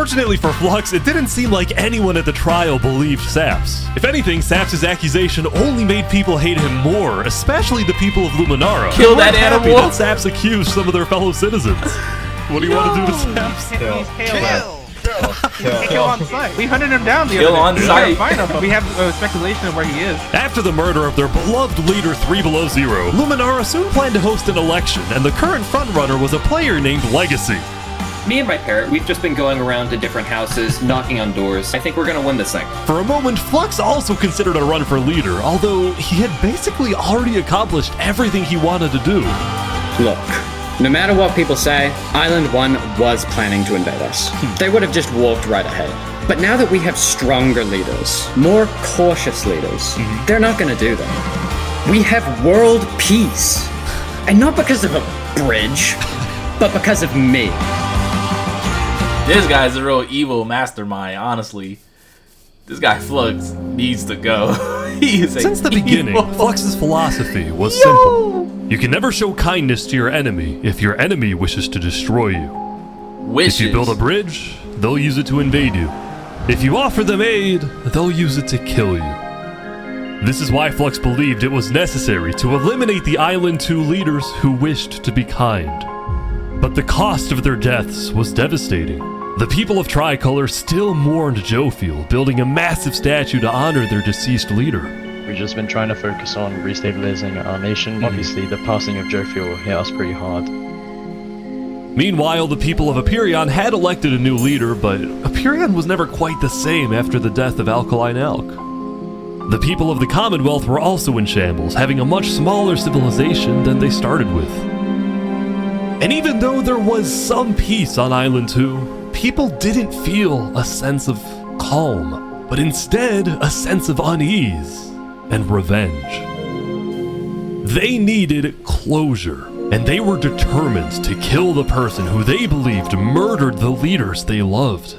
Unfortunately for Flux, it didn't seem like anyone at the trial believed Saps. If anything, Saps' accusation only made people hate him more, especially the people of Luminara. Kill who that weren't happy animal. that Saps accused some of their fellow citizens. What do you want to do to Saps? Kill on sight. We hunted him down the Kill other day. on sight. We couldn't find him, but we have speculation of where he is. After the murder of their beloved leader 3 Below Zero, Luminara soon planned to host an election, and the current frontrunner was a player named Legacy. Me and my parrot, we've just been going around to different houses, knocking on doors. I think we're gonna win this thing. For a moment, Flux also considered a run for leader, although he had basically already accomplished everything he wanted to do. Look, no matter what people say, Island 1 was planning to invade us. They would have just walked right ahead. But now that we have stronger leaders, more cautious leaders, they're not gonna do that. We have world peace. And not because of a bridge, but because of me. This guy's a real evil mastermind, honestly. This guy Flux needs to go. He is Since the beginning, Flux's philosophy was simple. You can never show kindness to your enemy if your enemy wishes to destroy you. If you build a bridge, they'll use it to invade you. If you offer them aid, they'll use it to kill you. This is why Flux believed it was necessary to eliminate the Island 2 leaders who wished to be kind. But the cost of their deaths was devastating. The people of Tricolor still mourned Jofiel, building a massive statue to honor their deceased leader. We've just been trying to focus on restabilizing our nation. Obviously, the passing of Jofiel hit us pretty hard. Meanwhile, the people of Aperion had elected a new leader, but Aperion was never quite the same after the death of Alkaline Elk. The people of the Commonwealth were also in shambles, having a much smaller civilization than they started with. And even though there was some peace on Island 2, people didn't feel a sense of calm, but instead a sense of unease and revenge. They needed closure, and they were determined to kill the person who they believed murdered the leaders they loved.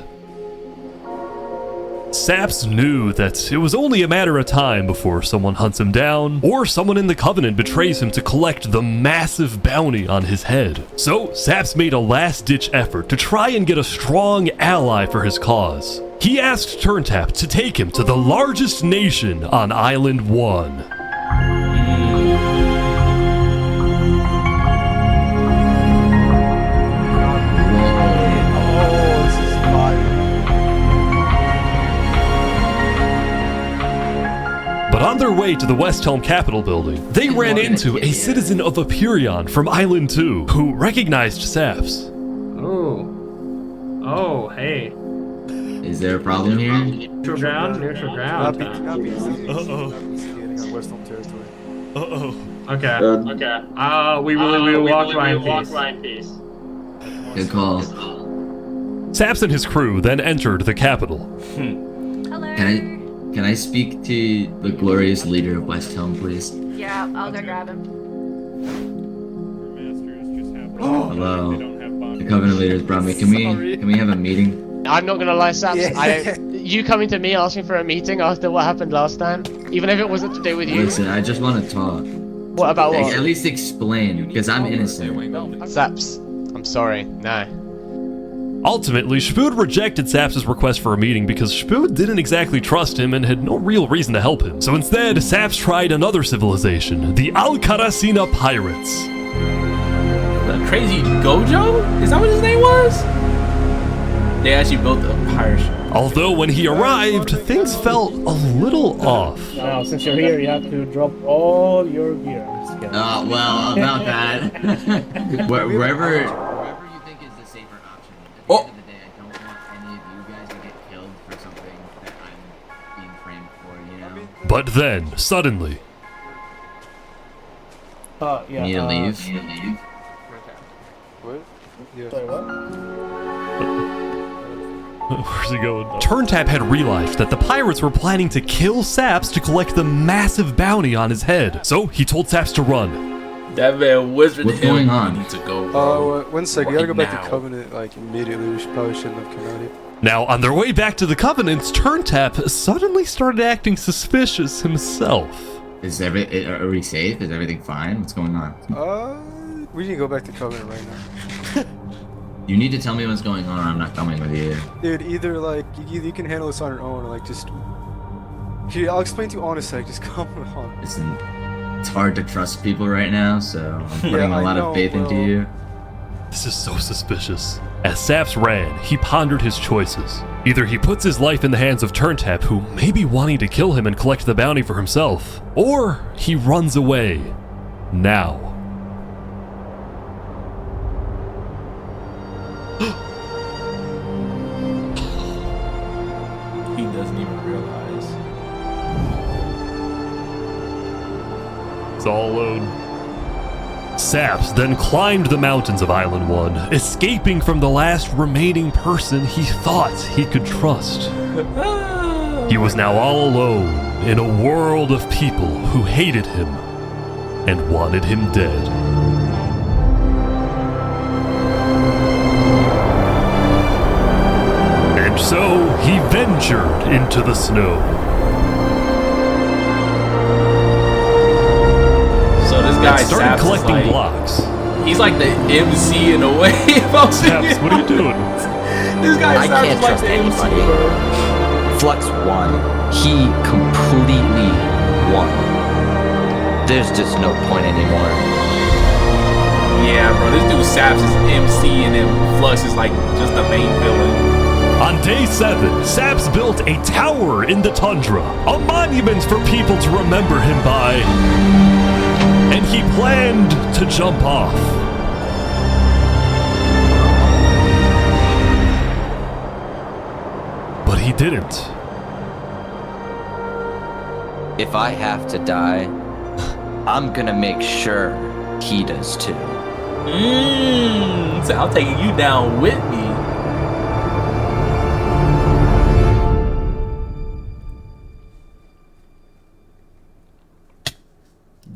Saps knew that it was only a matter of time before someone hunts him down, or someone in the Covenant betrays him to collect the massive bounty on his head. So, Saps made a last-ditch effort to try and get a strong ally for his cause. He asked Turntap to take him to the largest nation on Island 1. But on their way to the West Helm Capitol building, they ran into a citizen of Aperion from Island 2 who recognized Saps. Oh, hey. Is there a problem here? Neutral ground? Uh-oh. Scanning on West Helm territory. Uh-oh. Okay. We will walk by in peace. Good call. Saps and his crew then entered the capital. Can I speak to the glorious leader of West Helm, please? Yeah, I'll go grab him. Hello. The Covenant leaders brought me. Can we have a meeting? I'm not gonna lie, Saps. You coming to me asking for a meeting after what happened last time, even if it wasn't to do with you. Listen, I just want to talk. What about what? At least explain, because I'm innocent. Saps, I'm sorry. No. Ultimately, Spood rejected Saps' request for a meeting because Spood didn't exactly trust him and had no real reason to help him. So instead, Saps tried another civilization, the Alcaracina Pirates. The crazy Gojo? Is that what his name was? They actually built a pirate ship. Although when he arrived, things felt a little off. Now, since you're here, you have to drop all your gear. Well, about that. Wherever you think is the safer option. At the end of the day, I don't want any of you guys to get killed for something that I'm being framed for, you know? But then, suddenly... You need to leave? What? Yeah. Sorry, what? Where's he going? Turntap had realized that the pirates were planning to kill Saps to collect the massive bounty on his head. So he told Saps to run. That man whispered What's going on? You need to go, bro. One second. You gotta go back now. to Covenant, like, immediately. We probably shouldn't have come out here. Now, on their way back to the Covenant, Turntap suddenly started acting suspicious himself. Are we safe? Is everything fine? What's going on? We need to go back to Covenant right now. You need to tell me what's going on or I'm not coming with you. Dude, either like you can handle this on your own, or like just. Here, I'll explain to you on a sec. Just come on. Listen, it's hard to trust people right now, so I'm putting a lot of faith into you. This is so suspicious. As Saps ran, he pondered his choices. Either he puts his life in the hands of Turntap, who may be wanting to kill him and collect the bounty for himself, or he runs away. Now. He doesn't even realize. It's all alone. Saps then climbed the mountains of Island 1, escaping from the last remaining person he thought he could trust. He was now all alone in a world of people who hated him and wanted him dead. And so he ventured into the snow. So this guy and started Saps collecting is like, blocks. He's like the MC in a way. Saps, what are you doing? This guy I Saps can't is like trust the anybody. MC, bro. Flux won. He completely won. There's just no point anymore. Yeah, bro. This dude Saps is MC, and then Flux is like just the main villain. On day 7, Saps built a tower in the tundra, a monument for people to remember him by. And he planned to jump off. But he didn't. If I have to die, I'm gonna make sure he does too. So I'm taking you down with me.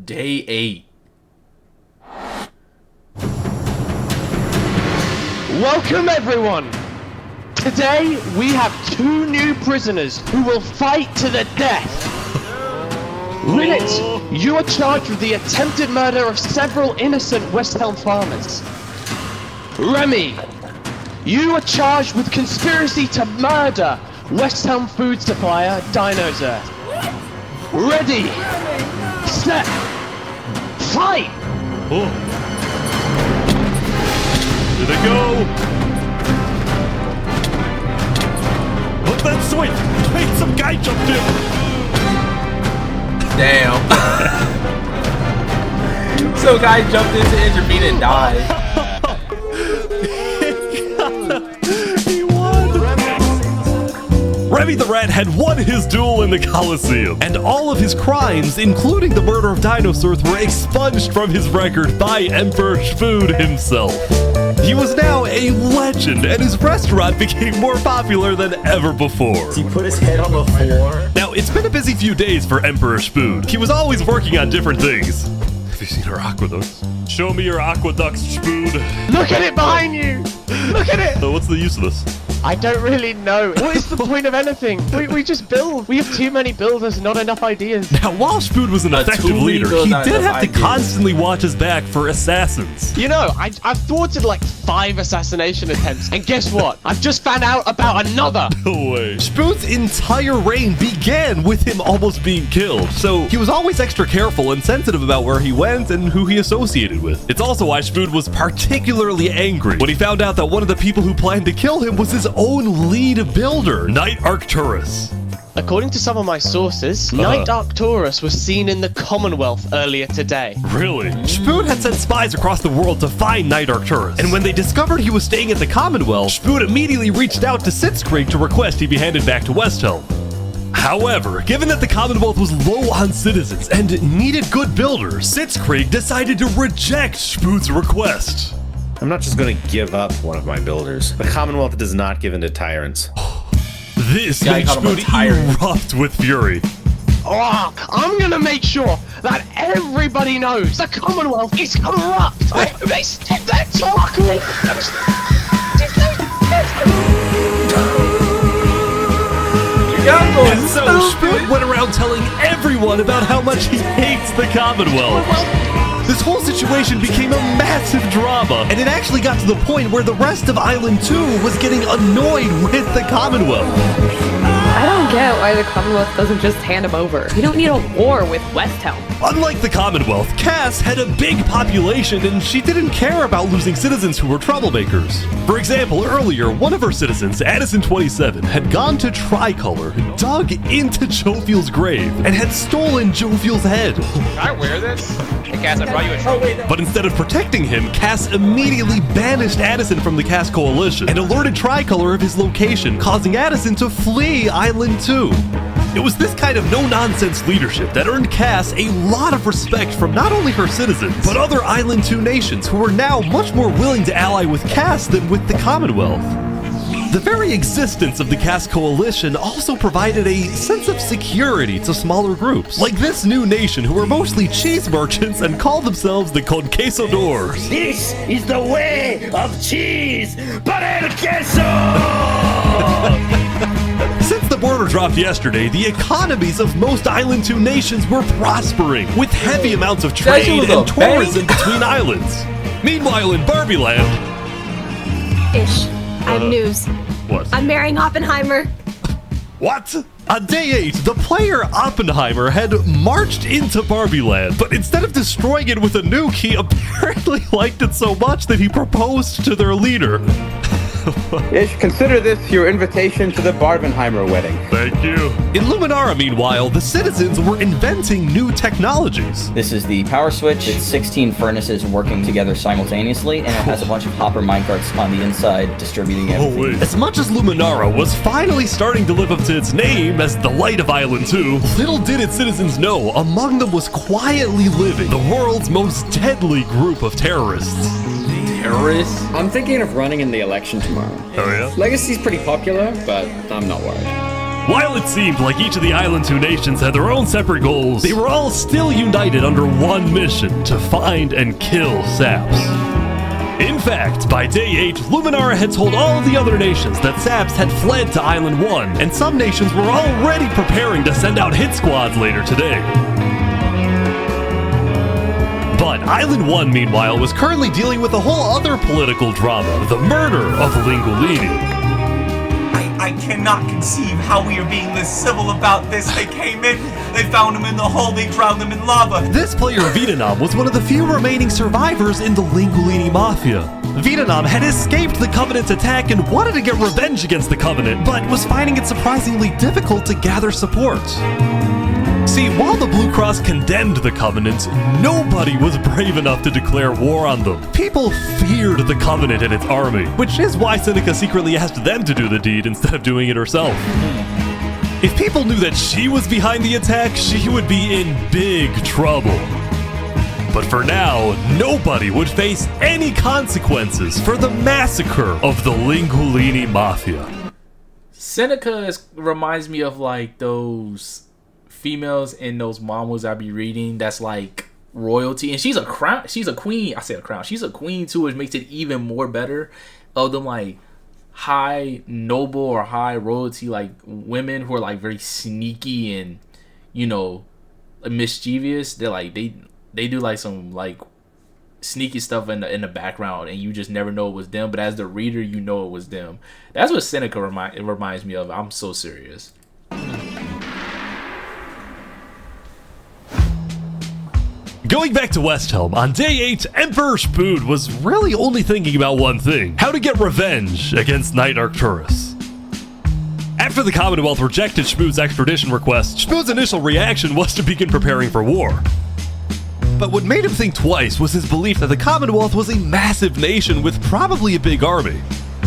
Day 8. Welcome everyone! Today we have 2 new prisoners who will fight to the death. Rinnet, you are charged with the attempted murder of several innocent West Helm farmers. Remy, you are charged with conspiracy to murder West Helm food supplier Dinosaur. Ready, set, fight! Oh. Here they go! Look, that swing! Wait, some guy jumped in! Damn. Some guy jumped in to intervene and died. He won! Remy the Rat had won his duel in the Coliseum, and all of his crimes, including the murder of dinosaurs, were expunged from his record by Emperor Spood himself. He was now a legend, and his restaurant became more popular than ever before. He put his head on the floor. Now, it's been a busy few days for Emperor Spood. He was always working on different things. Have you seen our aqueducts? Show me your aqueducts, Spood. Look at it behind you! Look at it! So what's the use of this? I don't really know. What is the point of anything? We just build. We have too many builders, not enough ideas. Now, while Spood was an effective leader, he did have to constantly watch his back for assassins. You know, I've thwarted like 5 assassination attempts, and guess what? I've just found out about another. No way. Spood's entire reign began with him almost being killed, so he was always extra careful and sensitive about where he went and who he associated with. It's also why Spood was particularly angry when he found out that one of the people who planned to kill him was his own lead builder, Knight Arcturus. According to some of my sources, Knight Arcturus was seen in the Commonwealth earlier today. Really? Spood had sent spies across the world to find Knight Arcturus, and when they discovered he was staying at the Commonwealth, Spood immediately reached out to Sitzkrieg to request he be handed back to Westhelm. However, given that the Commonwealth was low on citizens and needed good builders, Sitzkrieg decided to reject Spood's request. I'm not just going to give up one of my builders. The Commonwealth does not give in to tyrants. This made Spood erupt with fury. Oh, I'm gonna make sure that everybody knows the Commonwealth is corrupt. They're talking. And so Spood went around telling everyone about how much he hates the Commonwealth. This whole situation became a massive drama, and it actually got to the point where the rest of Island 2 was getting annoyed with the Commonwealth. I don't get why the Commonwealth doesn't just hand him over. We don't need a war with West Helm. Unlike the Commonwealth, Cass had a big population and she didn't care about losing citizens who were troublemakers. For example, earlier, one of her citizens, Addison27, had gone to Tricolor, dug into Jovial's grave, and had stolen Jovial's head. Can I wear this? Hey Cass, I brought you a trophy. But instead of protecting him, Cass immediately banished Addison from the Cass Coalition and alerted Tricolor of his location, causing Addison to flee Island 2. It was this kind of no-nonsense leadership that earned Cass a lot of respect from not only her citizens, but other Island 2 nations who were now much more willing to ally with Cass than with the Commonwealth. The very existence of the Cass Coalition also provided a sense of security to smaller groups, like this new nation who were mostly cheese merchants and called themselves the Conquistadors. This is the way of cheese, but el queso! Since the border dropped yesterday, the economies of most Island 2 nations were prospering, with heavy amounts of trade and tourism between islands. Meanwhile, in Barbie Land... Ish. I have news. What? I'm marrying Oppenheimer. What? On day 8, the player Oppenheimer had marched into Barbie Land, but instead of destroying it with a nuke, he apparently liked it so much that he proposed to their leader. Ish, consider this your invitation to the Barbenheimer wedding. Thank you. In Luminara, meanwhile, the citizens were inventing new technologies. This is the power switch. It's 16 furnaces working together simultaneously, and it has a bunch of hopper minecarts on the inside distributing everything. As much as Luminara was finally starting to live up to its name as the light of Island 2, little did its citizens know among them was quietly living the world's most deadly group of terrorists. Terrorists? I'm thinking of running in the election tomorrow. Oh yeah? Legacy's pretty popular, but I'm not worried. While it seemed like each of the Island 2 nations had their own separate goals, they were all still united under one mission: to find and kill Saps. In fact, by day 8, Luminara had told all the other nations that Saps had fled to Island 1, and some nations were already preparing to send out hit squads later today. But Island 1, meanwhile, was currently dealing with a whole other political drama, the murder of Lingolini. I cannot conceive how we are being this civil about this. They came in, they found him in the hole, they drowned him in lava. This player, Vietnam, was one of the few remaining survivors in the Lingolini Mafia. Vietnam had escaped the Covenant's attack and wanted to get revenge against the Covenant, but was finding it surprisingly difficult to gather support. See, while the Blue Cross condemned the Covenant, nobody was brave enough to declare war on them. People feared the Covenant and its army, which is why Seneca secretly asked them to do the deed instead of doing it herself. If people knew that she was behind the attack, she would be in big trouble. But for now, nobody would face any consequences for the massacre of the Lingolini Mafia. Seneca reminds me of like those females in those manhwas I be reading that's like royalty, and she's a queen. I said a crown. She's a queen too, which makes it even more better. Of them like high noble or high royalty like women who are like very sneaky and, you know, mischievous. They're like they do like some like sneaky stuff in the background, and you just never know it was them. But as the reader, you know it was them. That's what Seneca reminds me of. I'm so serious. Going back to West Helm, on day 8, Emperor Spood was really only thinking about one thing: how to get revenge against Knight Arcturus. After the Commonwealth rejected Spood's extradition request, Spood's initial reaction was to begin preparing for war. But what made him think twice was his belief that the Commonwealth was a massive nation with probably a big army.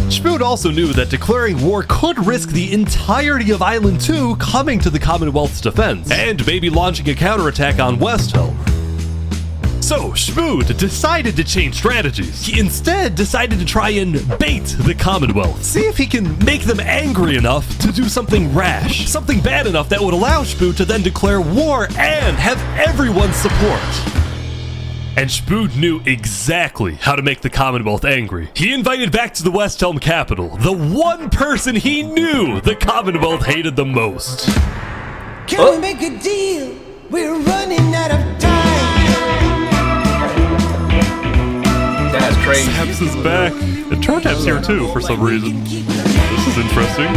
Spood also knew that declaring war could risk the entirety of Island 2 coming to the Commonwealth's defense, and maybe launching a counterattack on West Helm. So, Spood decided to change strategies. He instead decided to try and bait the Commonwealth. See if he can make them angry enough to do something rash. Something bad enough that would allow Spood to then declare war and have everyone's support. And Spood knew exactly how to make the Commonwealth angry. He invited back to the West Helm capital the one person he knew the Commonwealth hated the most. Can we make a deal? We're running out of time. Saps is back. And Turntap's here too, for some reason. This is interesting.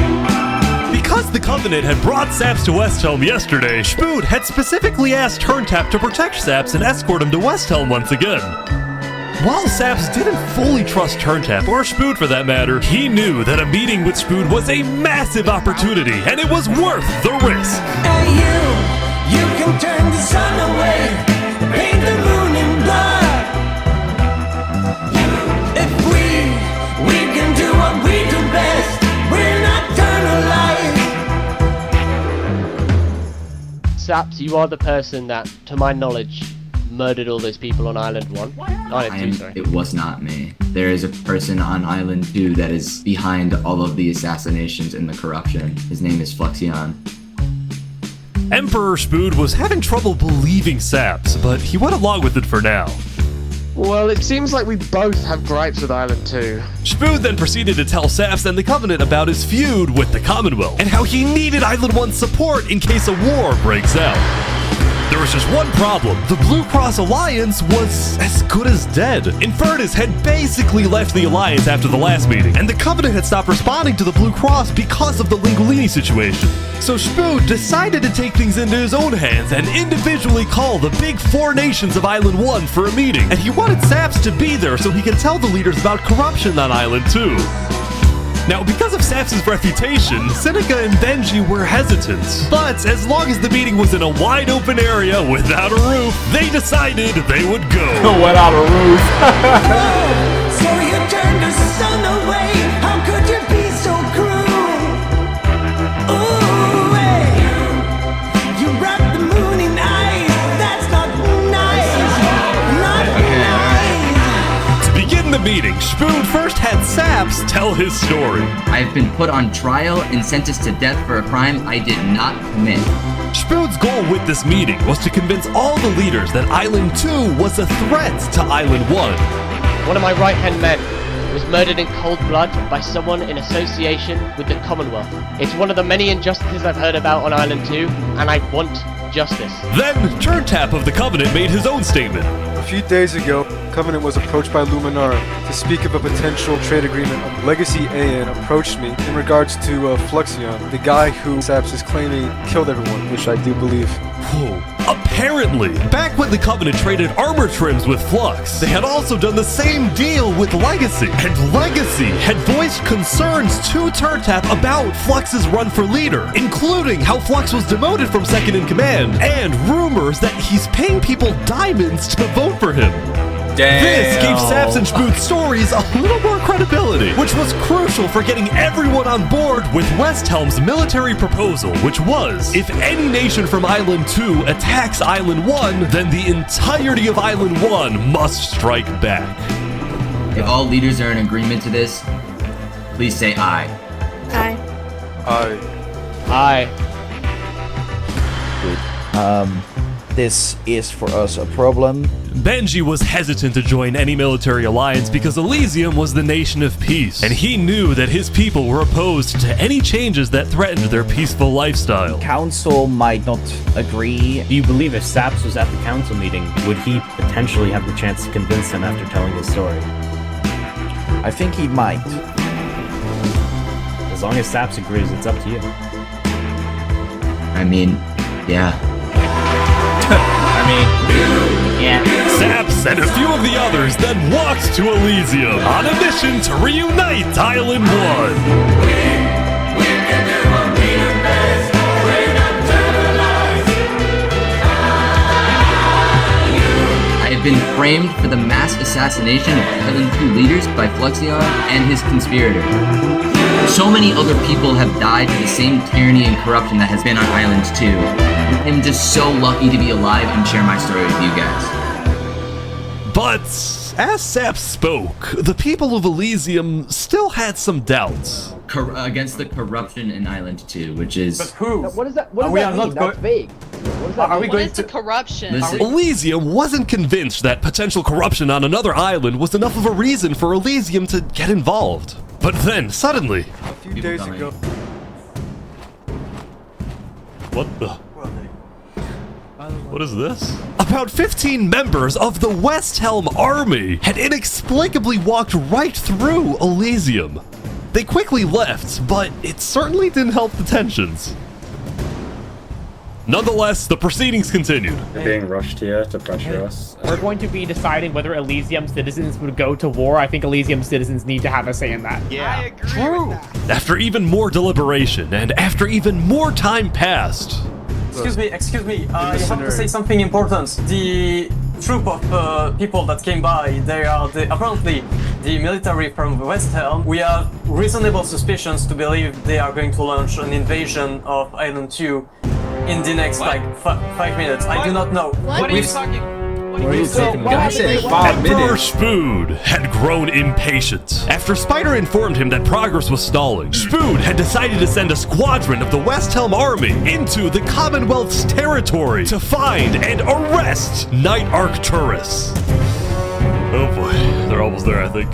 Because the Covenant had brought Saps to Westhelm yesterday, Spood had specifically asked Turntap to protect Saps and escort him to Westhelm once again. While Saps didn't fully trust Turntap, or Spood for that matter, he knew that a meeting with Spood was a massive opportunity, and it was worth the risk. Hey you can turn the sun away, paint the moon in blood. If we can do what we do best, we're nocturnal life. Saps, you are the person that, to my knowledge, murdered all those people on Island 1. Island 2, sorry. It was not me. There is a person on Island 2 that is behind all of the assassinations and the corruption. His name is Fluxion. Emperor Spood was having trouble believing Saps, but he went along with it for now. Well, it seems like we both have gripes with Island 2. Spood then proceeded to tell Saps and the Covenant about his feud with the Commonwealth, and how he needed Island 1's support in case a war breaks out. There was just one problem. The Blue Cross Alliance was as good as dead. Infernus had basically left the Alliance after the last meeting, and the Covenant had stopped responding to the Blue Cross because of the Lingolini situation. So Spood decided to take things into his own hands and individually call the big 4 nations of Island 1 for a meeting. And he wanted Saps to be there so he could tell the leaders about corruption on Island 2. Now, because of Saps' reputation, Seneca and Benji were hesitant. But as long as the meeting was in a wide open area without a roof, they decided they would go. Without a roof. So you turned the sun away. How could you be so cruel? Ooh, hey. You wrapped the moon in ice. That's not nice. Not nice. To begin the meeting, Spood first had Saps tell his story. I've been put on trial and sentenced to death for a crime I did not commit. Spood's goal with this meeting was to convince all the leaders that Island 2 was a threat to Island 1. One of my right-hand men was murdered in cold blood by someone in association with the Commonwealth. It's one of the many injustices I've heard about on Island 2, and I want justice. Then, Turntap of the Covenant made his own statement. A few days ago, Covenant was approached by Luminara to speak of a potential trade agreement. Legacy Aeon approached me in regards to Fluxion, the guy who Saps is claiming killed everyone, which I do believe. Whoa. Apparently, back when the Covenant traded armor trims with Flux, they had also done the same deal with Legacy. And Legacy had voiced concerns to Turntap about Flux's run for leader, including how Flux was demoted from second in command, and rumors that he's paying people diamonds to vote for him. Damn. This gave Saps and Spood's stories a little more credibility, which was crucial for getting everyone on board with Westhelm's military proposal, which was, if any nation from Island 2 attacks Island 1, then the entirety of Island 1 must strike back. If all leaders are in agreement to this, please say aye. Aye. Aye. Aye. This is for us a problem. Benji was hesitant to join any military alliance because Elysium was the nation of peace, and he knew that his people were opposed to any changes that threatened their peaceful lifestyle. Council might not agree. Do you believe if Saps was at the council meeting, would he potentially have the chance to convince them after telling his story? I think he might. As long as Saps agrees, it's up to you. I mean, yeah. Yeah. Saps and a few of the others then walked to Elysium on a mission to reunite Island 1. I have been framed for the mass assassination of Island 2 leaders by Fluxion and his conspirator. So many other people have died to the same tyranny and corruption that has been on Island 2. I'm just so lucky to be alive and share my story with you guys. But as Saps spoke, the people of Elysium still had some doubts. Against the corruption in Island 2, which is... But who? What does that mean? That's vague. What is the corruption? Elysium wasn't convinced that potential corruption on another island was enough of a reason for Elysium to get involved. But then, suddenly... A few days ago... What the... What is this? About 15 members of the West Helm army had inexplicably walked right through Elysium. They quickly left, but it certainly didn't help the tensions. Nonetheless, the proceedings continued. They're being rushed here to pressure us. We're going to be deciding whether Elysium citizens would go to war. I think Elysium citizens need to have a say in that. Yeah, true. After even more deliberation and after even more time passed. Excuse me, you have to say something important. The troop of people that came by, they are apparently the military from West Helm. We have reasonable suspicions to believe they are going to launch an invasion of Island 2 in the next, 5 minutes. I do not know. What are you talking? Emperor Spood had grown impatient. After Spider informed him that progress was stalling, Spood had decided to send a squadron of the West Helm army into the Commonwealth's territory to find and arrest Night Arcturus. Oh boy, they're almost there, I think.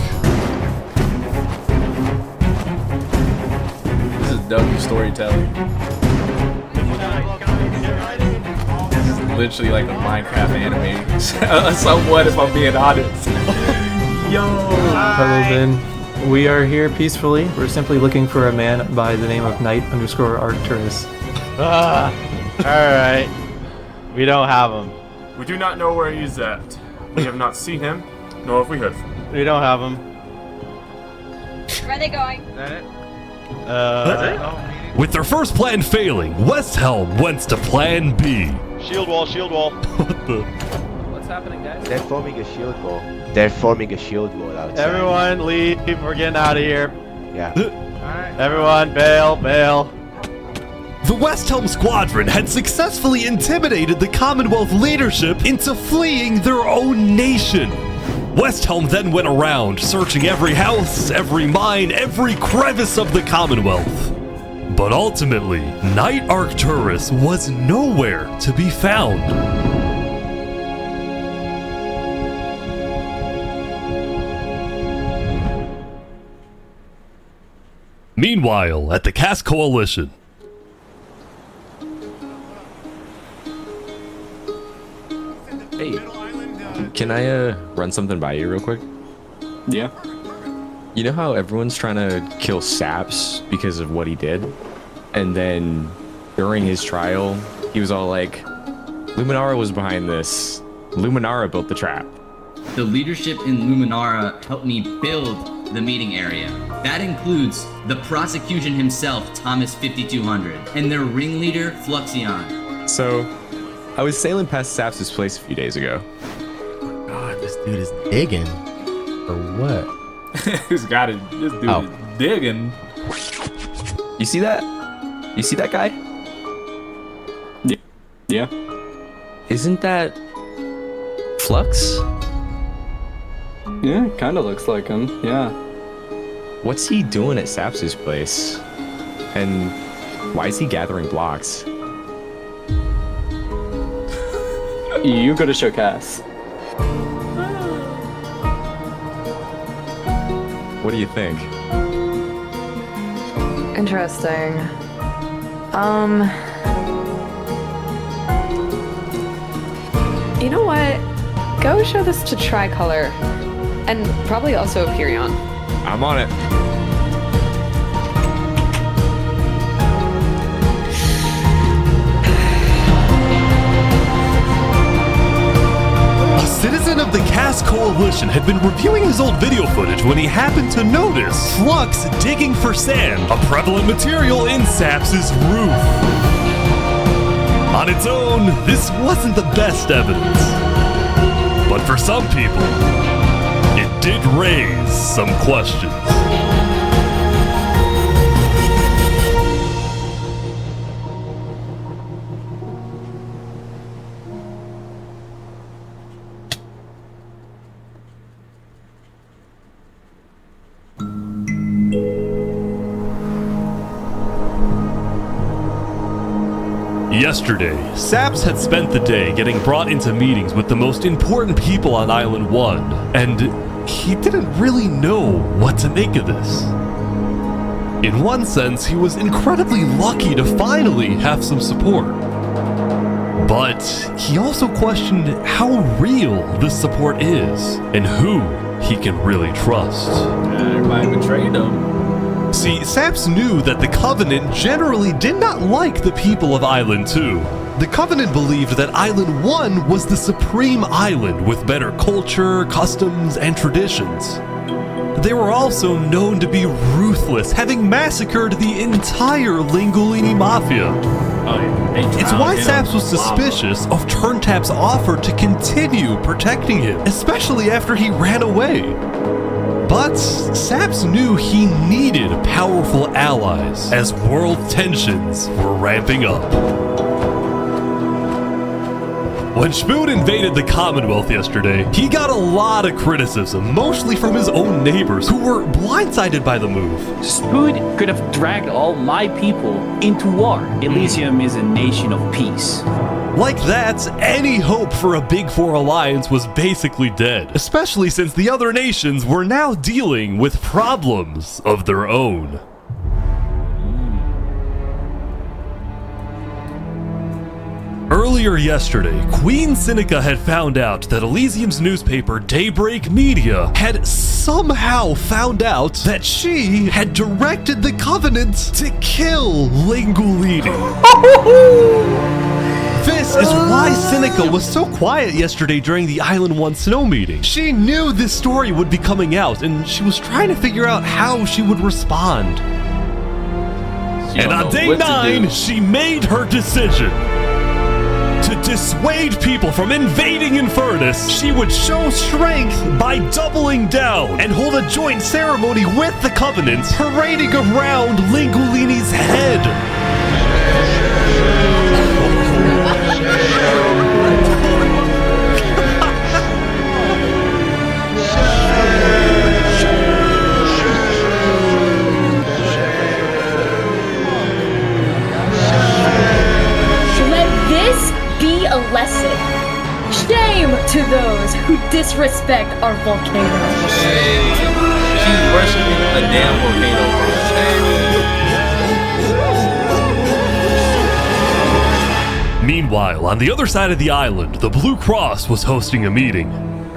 This is W storytelling. Literally like a Minecraft anime. Somewhat, if I'm being honest. Yo! Hello, Ben. We are here peacefully. We're simply looking for a man by the name of Knight_Arcturus. Alright. We don't have him. We do not know where he's at. We have not seen him, nor have we heard from him. We don't have him. Where are they going? Is that it? With their first plan failing, West Helm went to plan B. Shield wall, shield wall. What the? What's happening, guys? They're forming a shield wall. They're forming a shield wall outside. Everyone leave. We're getting out of here. Yeah. Everyone bail, bail. The West Helm squadron had successfully intimidated the Commonwealth leadership into fleeing their own nation. West Helm then went around, searching every house, every mine, every crevice of the Commonwealth. But ultimately, Night Arcturus was nowhere to be found. Meanwhile, at the Cass Coalition. Hey, can I run something by you real quick? Yeah. You know how everyone's trying to kill Saps because of what he did? And then during his trial, he was all like, Luminara was behind this. Luminara built the trap. The leadership in Luminara helped me build the meeting area. That includes the prosecution himself, Thomas 5200, and their ringleader, Fluxion. So, I was sailing past Saps' place a few days ago. God, this dude is digging. For what? This dude is digging. You see that? You see that guy? Yeah. Isn't that Flux? Yeah, kind of looks like him. Yeah. What's he doing at Saps' place? And why is he gathering blocks? You go to show Cass. What do you think? Interesting. You know what? Go show this to Tricolor. And probably also Hyperion. I'm on it. A citizen of the Cass Coalition had been reviewing his old video footage when he happened to notice Flux digging for sand, a prevalent material in Saps' roof. On its own, this wasn't the best evidence. But for some people, it did raise some questions. Yesterday, Saps had spent the day getting brought into meetings with the most important people on Island 1, and he didn't really know what to make of this. In one sense, he was incredibly lucky to finally have some support. But he also questioned how real this support is and who he can really trust. Everybody betrayed him. See, Saps knew that the Covenant generally did not like the people of Island 2. The Covenant believed that Island 1 was the supreme island with better culture, customs, and traditions. They were also known to be ruthless, having massacred the entire Lingolini Mafia. It's why Saps was suspicious of Turntap's offer to continue protecting him, especially after he ran away. But Saps knew he needed powerful allies as world tensions were ramping up. When Spoon invaded the Commonwealth yesterday, he got a lot of criticism, mostly from his own neighbors, who were blindsided by the move. Spoon could have dragged all my people into war. Elysium is a nation of peace. Like that, any hope for a Big Four alliance was basically dead, especially since the other nations were now dealing with problems of their own. Earlier yesterday, Queen Seneca had found out that Elysium's newspaper, Daybreak Media, had somehow found out that she had directed the Covenant to kill Lingolini. This is why Seneca was so quiet yesterday during the Island 1 snow meeting. She knew this story would be coming out, and she was trying to figure out how she would respond. And on day 9, she made her decision. To dissuade people from invading Infernus, she would show strength by doubling down and hold a joint ceremony with the Covenant, parading around Lingolini's head. Be a lesson. Shame to those who disrespect our volcano. She's worshiping a damn volcano. Meanwhile, on the other side of the island, the Blue Cross was hosting a meeting.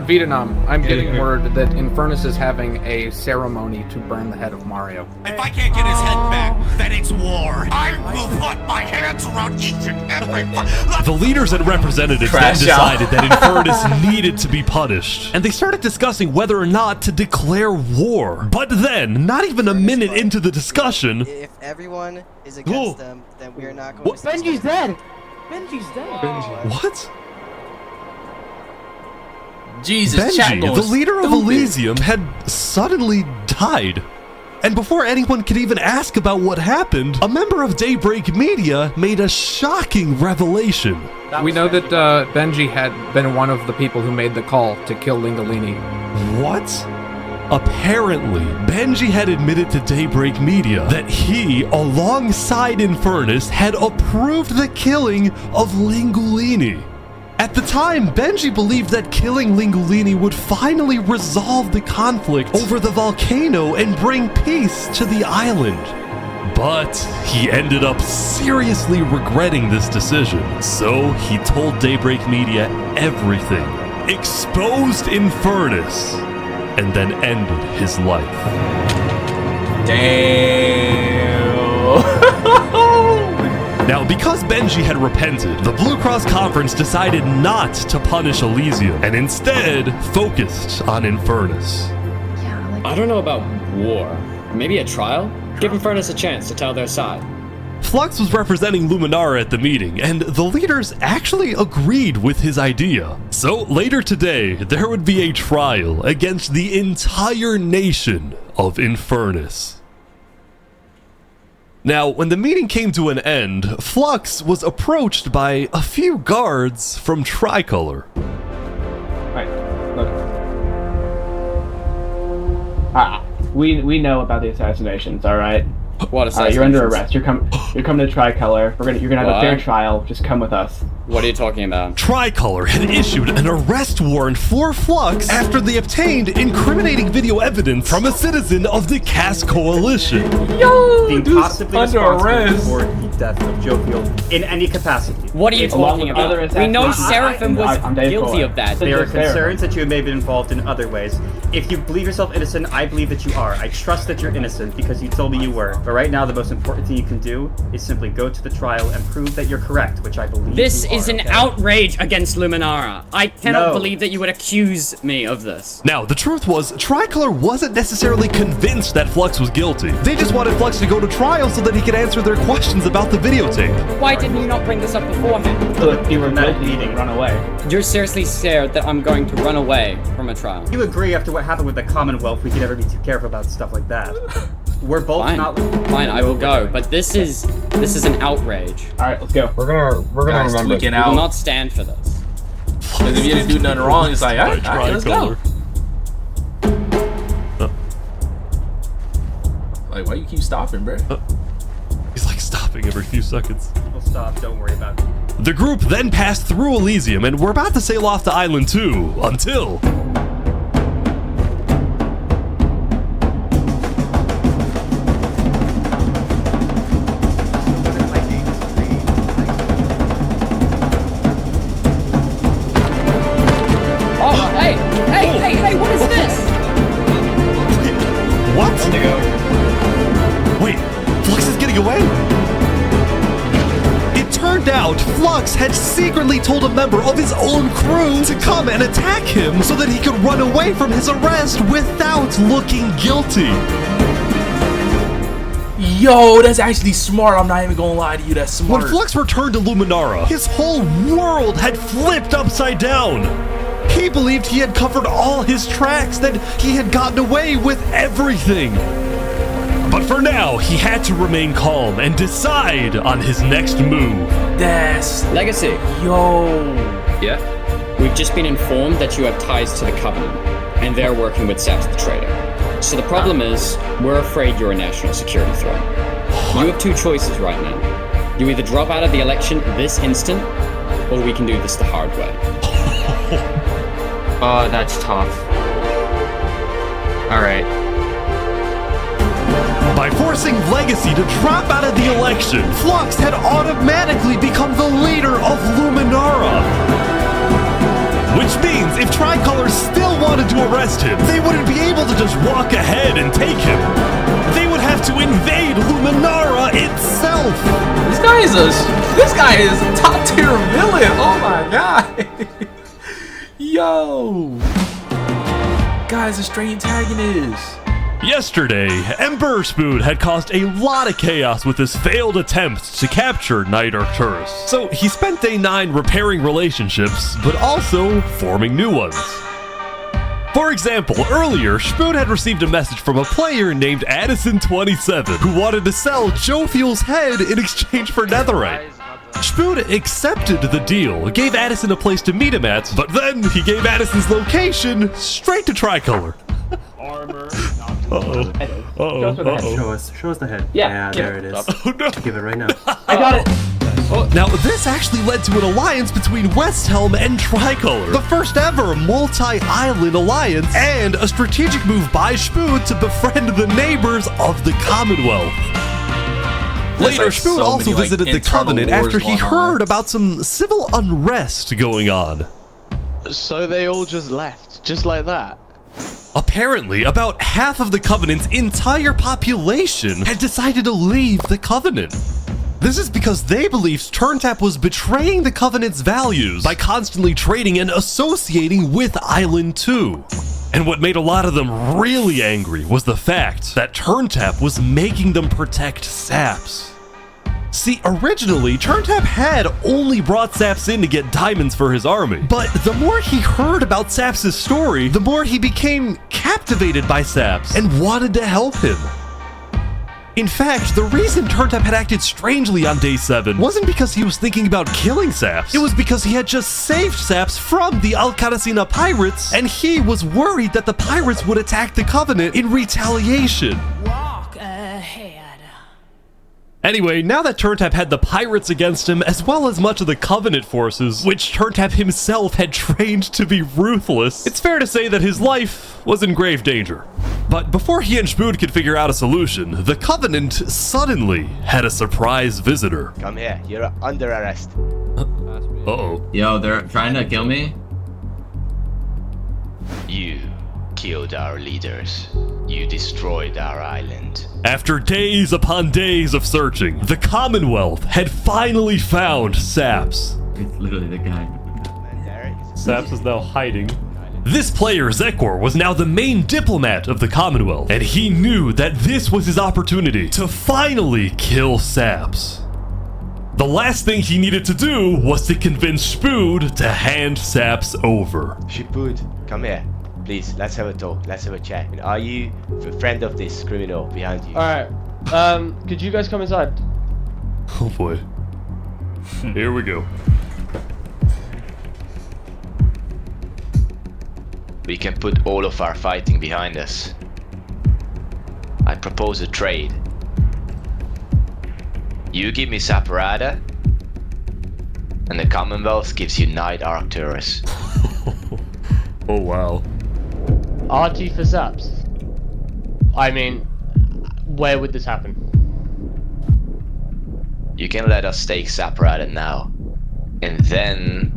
Vietnam, I'm getting word that Infernus is having a ceremony to burn the head of Mario. If I can't get his head back, then it's war. I will put my hands around each and every one. The leaders and representatives then decided that Infernus needed to be punished, and they started discussing whether or not to declare war. But then, not even a minute into the discussion... If everyone is against them, then we are not going to... Benji's dead! Benji's dead! What? Jesus, Benji, the leader of Elysium, had suddenly died. And before anyone could even ask about what happened, a member of Daybreak Media made a shocking revelation. We know that Benji had been one of the people who made the call to kill Lingolini. What? Apparently, Benji had admitted to Daybreak Media that he, alongside Infernus, had approved the killing of Lingolini. At the time, Benji believed that killing Lingolini would finally resolve the conflict over the volcano and bring peace to the island. But he ended up seriously regretting this decision, so he told Daybreak Media everything, exposed Infernus, and then ended his life. Damn. Now, because Benji had repented, the Blue Cross Conference decided not to punish Elysium, and instead focused on Infernus. I don't know about war. Maybe a trial? Give Infernus a chance to tell their side. Flux was representing Luminara at the meeting, and the leaders actually agreed with his idea. So later today, there would be a trial against the entire nation of Infernus. Now, when the meeting came to an end, Flux was approached by a few guards from Tricolor. Right, look. We know about the assassinations, all right? What assassinations? You're under arrest. You're coming to Tricolor. You're gonna have a fair trial. Just come with us. What are you talking about? Tricolor had issued an arrest warrant for Flux after they obtained incriminating video evidence from a citizen of the Caste Coalition. Yo, being dude's possibly under responsible arrest for the death of Joe Field in any capacity. What are you talking about? We know Seraphim was guilty of that. There are concerns that you may have been involved in other ways. If you believe yourself innocent, I believe that you are. I trust that you're innocent because you told me you were. But right now, the most important thing you can do is simply go to the trial and prove that you're correct, which I believe This you is are, an okay? outrage against Luminara. I cannot No. believe that you would accuse me of this. Now, the truth was, Tricolor wasn't necessarily convinced that Flux was guilty. They just wanted Flux to go to trial so that he could answer their questions about the videotape. Why didn't you not bring this up beforehand? So if you were meeting, run away. You're seriously scared that I'm going to run away from a trial. You agree after what happened with the Commonwealth, we could never be too careful about stuff like that. We're both Fine. not. Fine, I will go. But this is an outrage. All right, let's go. We're gonna Guys, remember. tweaking We out. will not stand for this. Because if you didn't do nothing wrong, it's like, all right, let's go. Like, why you keep stopping, bro? He's like stopping every few seconds. We'll stop. Don't worry about it. The group then passed through Elysium and were about to sail off to Island 2 until... Oh, hey, what is this? What? Wait, Flux is getting away? It turned out Flux had secretly told a member of his own crew to come and attack him so that he could run away from his arrest without looking guilty. Yo, that's actually smart. I'm not even gonna lie to you. That's smart. When Flux returned to Luminara, his whole world had flipped upside down. He believed he had covered all his tracks, that he had gotten away with everything. But for now, he had to remain calm and decide on his next move. That's... Legacy. Yo. Yeah? We've just been informed that you have ties to the Covenant, and they're working with Saps the Trader. So the problem is, we're afraid you're a national security threat. You have two choices right now. You either drop out of the election this instant, or we can do this the hard way. Oh, that's tough. Alright. By forcing Legacy to drop out of the election, Flux had automatically become the leader of Luminara. Which means if Tricolor still wanted to arrest him, they wouldn't be able to just walk ahead and take him. They would have to invade Luminara itself. This guy is a top tier villain. Oh my god. Yo. Guy's a straight antagonist. Yesterday, Emperor Spoon had caused a lot of chaos with his failed attempts to capture Night Arcturus. So he spent day 9 repairing relationships, but also forming new ones. For example, earlier, Spoon had received a message from a player named Addison27 who wanted to sell Joe Fuel's head in exchange for netherite. Spoon accepted the deal, gave Addison a place to meet him at, but then he gave Addison's location straight to Tricolor. Armor. Show us the head. Yeah, there it is. Oh no. Give it right now. I got it. Now, this actually led to an alliance between Westhelm and Tricolor, the first ever multi-island alliance, and a strategic move by Spoon to befriend the neighbors of the Commonwealth. Later, like Spoon so also many, like, visited the internal Covenant wars after he going on. heard about some civil unrest going on. So they all just left, just like that? Apparently, about half of the Covenant's entire population had decided to leave the Covenant. This is because they believed TurnTap was betraying the Covenant's values by constantly trading and associating with Island 2. And what made a lot of them really angry was the fact that TurnTap was making them protect Saps. See, originally, TurnTap had only brought Saps in to get diamonds for his army, but the more he heard about Saps' story, the more he became captivated by Saps and wanted to help him. In fact, the reason TurnTap had acted strangely on day 7 wasn't because he was thinking about killing Saps. It was because he had just saved Saps from the Alcaracina pirates, and he was worried that the pirates would attack the Covenant in retaliation. Walk ahead. Anyway, now that Turntap had the pirates against him, as well as much of the Covenant forces, which Turntap himself had trained to be ruthless, it's fair to say that his life was in grave danger. But before he and Spood could figure out a solution, the Covenant suddenly had a surprise visitor. Come here, you're under arrest. Uh-oh. Yo, they're trying to kill me? You killed our leaders. You destroyed our island. After days upon days of searching, the Commonwealth had finally found Saps. It's literally the guy. Saps is now hiding. This player, Zekor, was now the main diplomat of the Commonwealth, and he knew that this was his opportunity to finally kill Saps. The last thing he needed to do was to convince Spood to hand Saps over. Spood, come here. Please, let's have a talk. Let's have a chat. And are you a friend of this criminal behind you? Alright. Could you guys come inside? Oh boy. Here we go. We can put all of our fighting behind us. I propose a trade. You give me Saparada, and the Commonwealth gives you Knight Arcturus. Oh wow. RT for Saps. I mean, where would this happen? You can let us take Saparada now, and then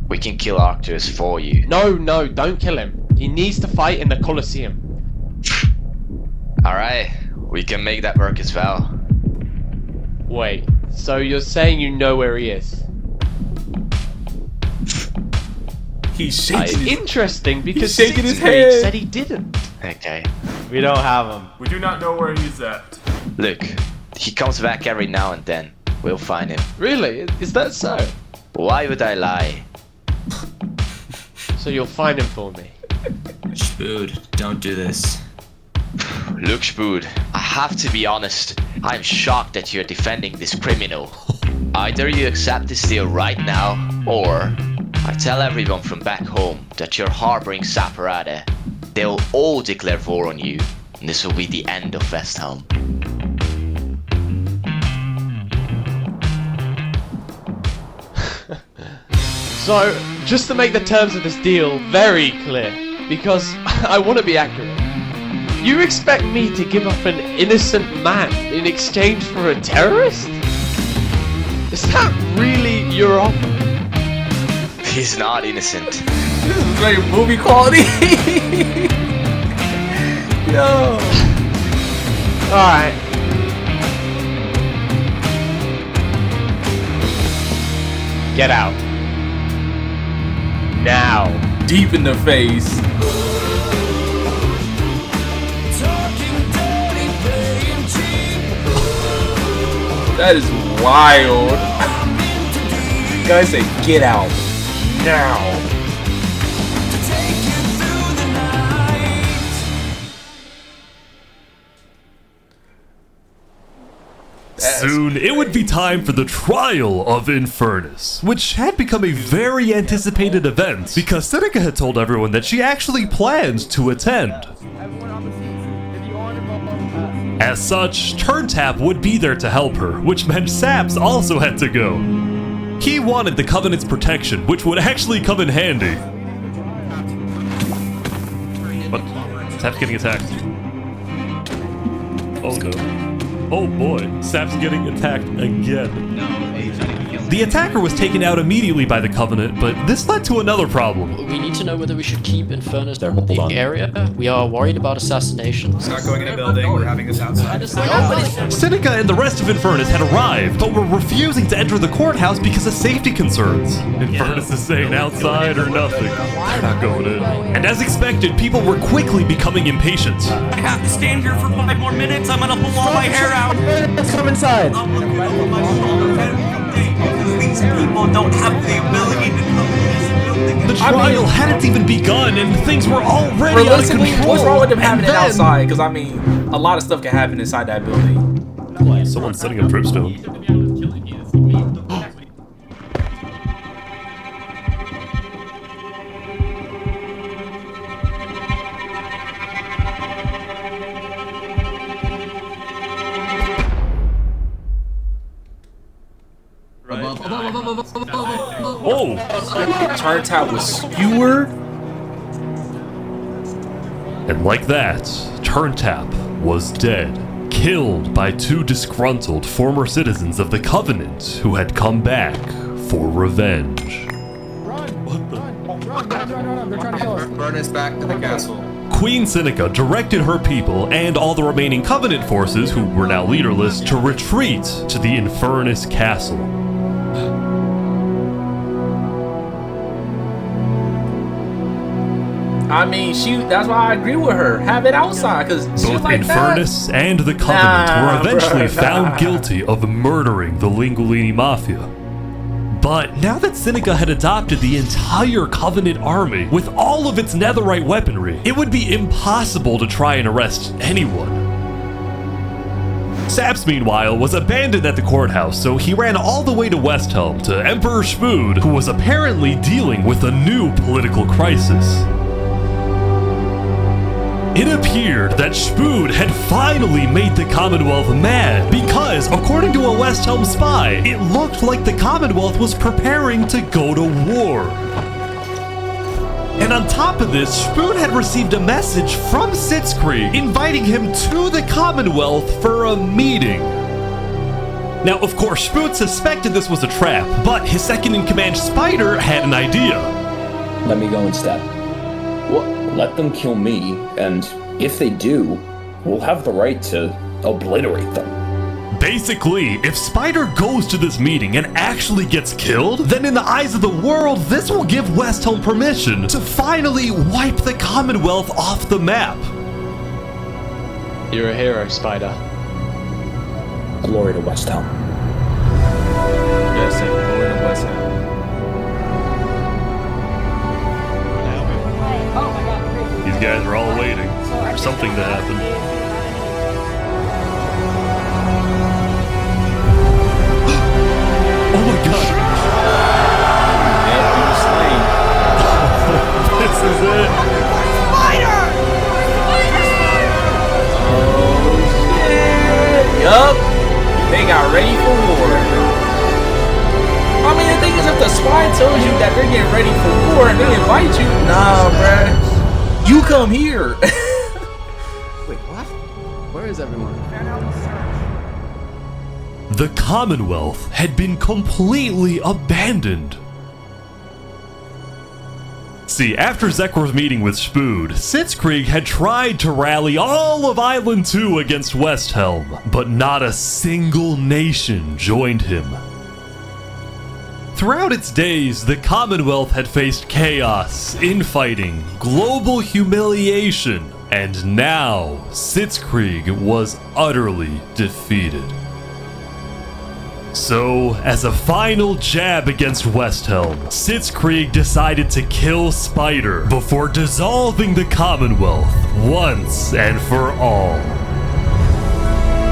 we can kill Arcturus for you. No, don't kill him. He needs to fight in the Colosseum. Alright, we can make that work as well. Wait, so you're saying you know where he is? He's shaking. Interesting, because he's shaking his Siegfried head. said he didn't. Okay. We don't have him. We do not know where he's at. Look, he comes back every now and then. We'll find him. Really? Is that so? Why would I lie? So you'll find him for me. Spood, don't do this. Look, Spood, I have to be honest. I'm shocked that you're defending this criminal. Either you accept this deal right now, or I tell everyone from back home that you're harboring Saparada. They'll all declare war on you, and this will be the end of Westhelm. So, just to make the terms of this deal very clear, because I want to be accurate, you expect me to give up an innocent man in exchange for a terrorist? Is that really your offer? He's not innocent. This is very movie quality. Yo. Alright. Get out. Now. Deep in the face. That is wild. Guys say get out. Now. Soon, it would be time for the trial of Infernus, which had become a very anticipated event because Seneca had told everyone that she actually planned to attend. As such, Turntap would be there to help her, which meant Saps also had to go. He wanted the Covenant's protection, which would actually come in handy. What? Saps getting attacked. Oh no. Oh boy, Sap's getting attacked again. The attacker was taken out immediately by the Covenant, but this led to another problem. We need to know whether we should keep Infernus in the area. We are worried about assassinations. We're not going in a building, we're having this outside. Seneca and the rest of Infernus had arrived, but were refusing to enter the courthouse because of safety concerns. Infernus is saying outside or nothing. They're not going in. And as expected, people were quickly becoming impatient. I have to stand here for 5 more minutes. I'm gonna pull all my hair out. Let's come inside. These people don't have the ability to come in this building. The trial hadn't even begun, and things were already out of Realistically, control. what's wrong with them having And it then- outside? Because I mean, a lot of stuff can happen inside that building. Someone's setting up dripstone. Oh! Turned out with skewer. And like that, Turntap was dead, killed by two disgruntled former citizens of the Covenant who had come back for revenge. Run, they're trying to kill us. Burn us back to the castle. Queen Seneca directed her people and all the remaining Covenant forces, who were now leaderless, to retreat to the Infernus Castle. I mean, that's why I agree with her. Have it outside, because Both like Infernus that, and the Covenant were eventually bro, found guilty of murdering the Lingolini Mafia. But now that Seneca had adopted the entire Covenant army with all of its netherite weaponry, it would be impossible to try and arrest anyone. Saps, meanwhile, was abandoned at the courthouse, so he ran all the way to Westhelm to Emperor Spood, who was apparently dealing with a new political crisis. It appeared that Spood had finally made the Commonwealth mad because, according to a Westhelm spy, it looked like the Commonwealth was preparing to go to war. And on top of this, Spood had received a message from Sitzkrieg inviting him to the Commonwealth for a meeting. Now, of course, Spood suspected this was a trap, but his second-in-command Spider had an idea. Let me go instead. Let them kill me, and if they do, we'll have the right to obliterate them. Basically, if Spider goes to this meeting and actually gets killed, then in the eyes of the world, this will give Westhelm permission to finally wipe the Commonwealth off the map. You're a hero, Spider. Glory to Westhelm. Yes, glory to Westhelm. These guys are all waiting for something to happen. Oh my god! Yep, he was slain. This is it! Spider! Oh shit! Yup! They got ready for war. I mean, the thing is, if the spy tells you that they're getting ready for war and they invite you, nah, bruh. You come here. Wait, what? Where is everyone? The Commonwealth had been completely abandoned. See, after Zekr's meeting with Spood, Sitzkrieg had tried to rally all of Island 2 against Westhelm, but not a single nation joined him. Throughout its days, the Commonwealth had faced chaos, infighting, global humiliation, and now Sitzkrieg was utterly defeated. So, as a final jab against Westhelm, Sitzkrieg decided to kill Spider before dissolving the Commonwealth once and for all.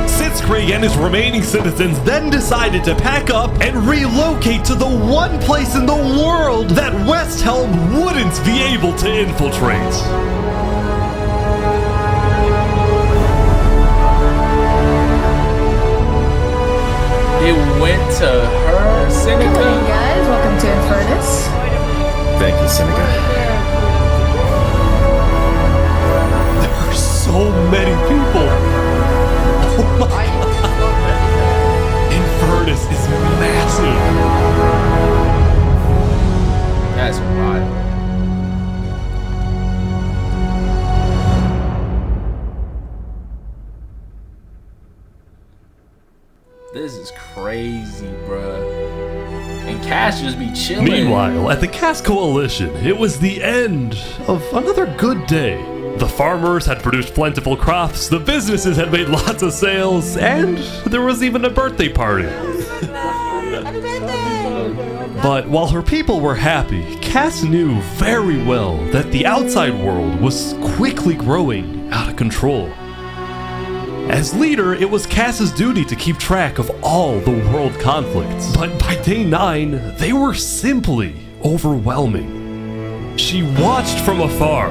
Sitzkrieg and his remaining citizens then decided to pack up and relocate to the one place in the world that Westhelm wouldn't be able to infiltrate. It went to her, Seneca. Good morning, guys. Welcome to Infernus. Thank you, Seneca. There are so many people. Oh my god. Infernus is massive. That's wild. This is crazy, bruh. And Cass just be chilling. Meanwhile, at the Cass Coalition, it was the end of another good day. The farmers had produced plentiful crops, the businesses had made lots of sales, and there was even a birthday party. But while her people were happy, Cass knew very well that the outside world was quickly growing out of control. As leader, it was Cass's duty to keep track of all the world conflicts, but by day 9, they were simply overwhelming. She watched from afar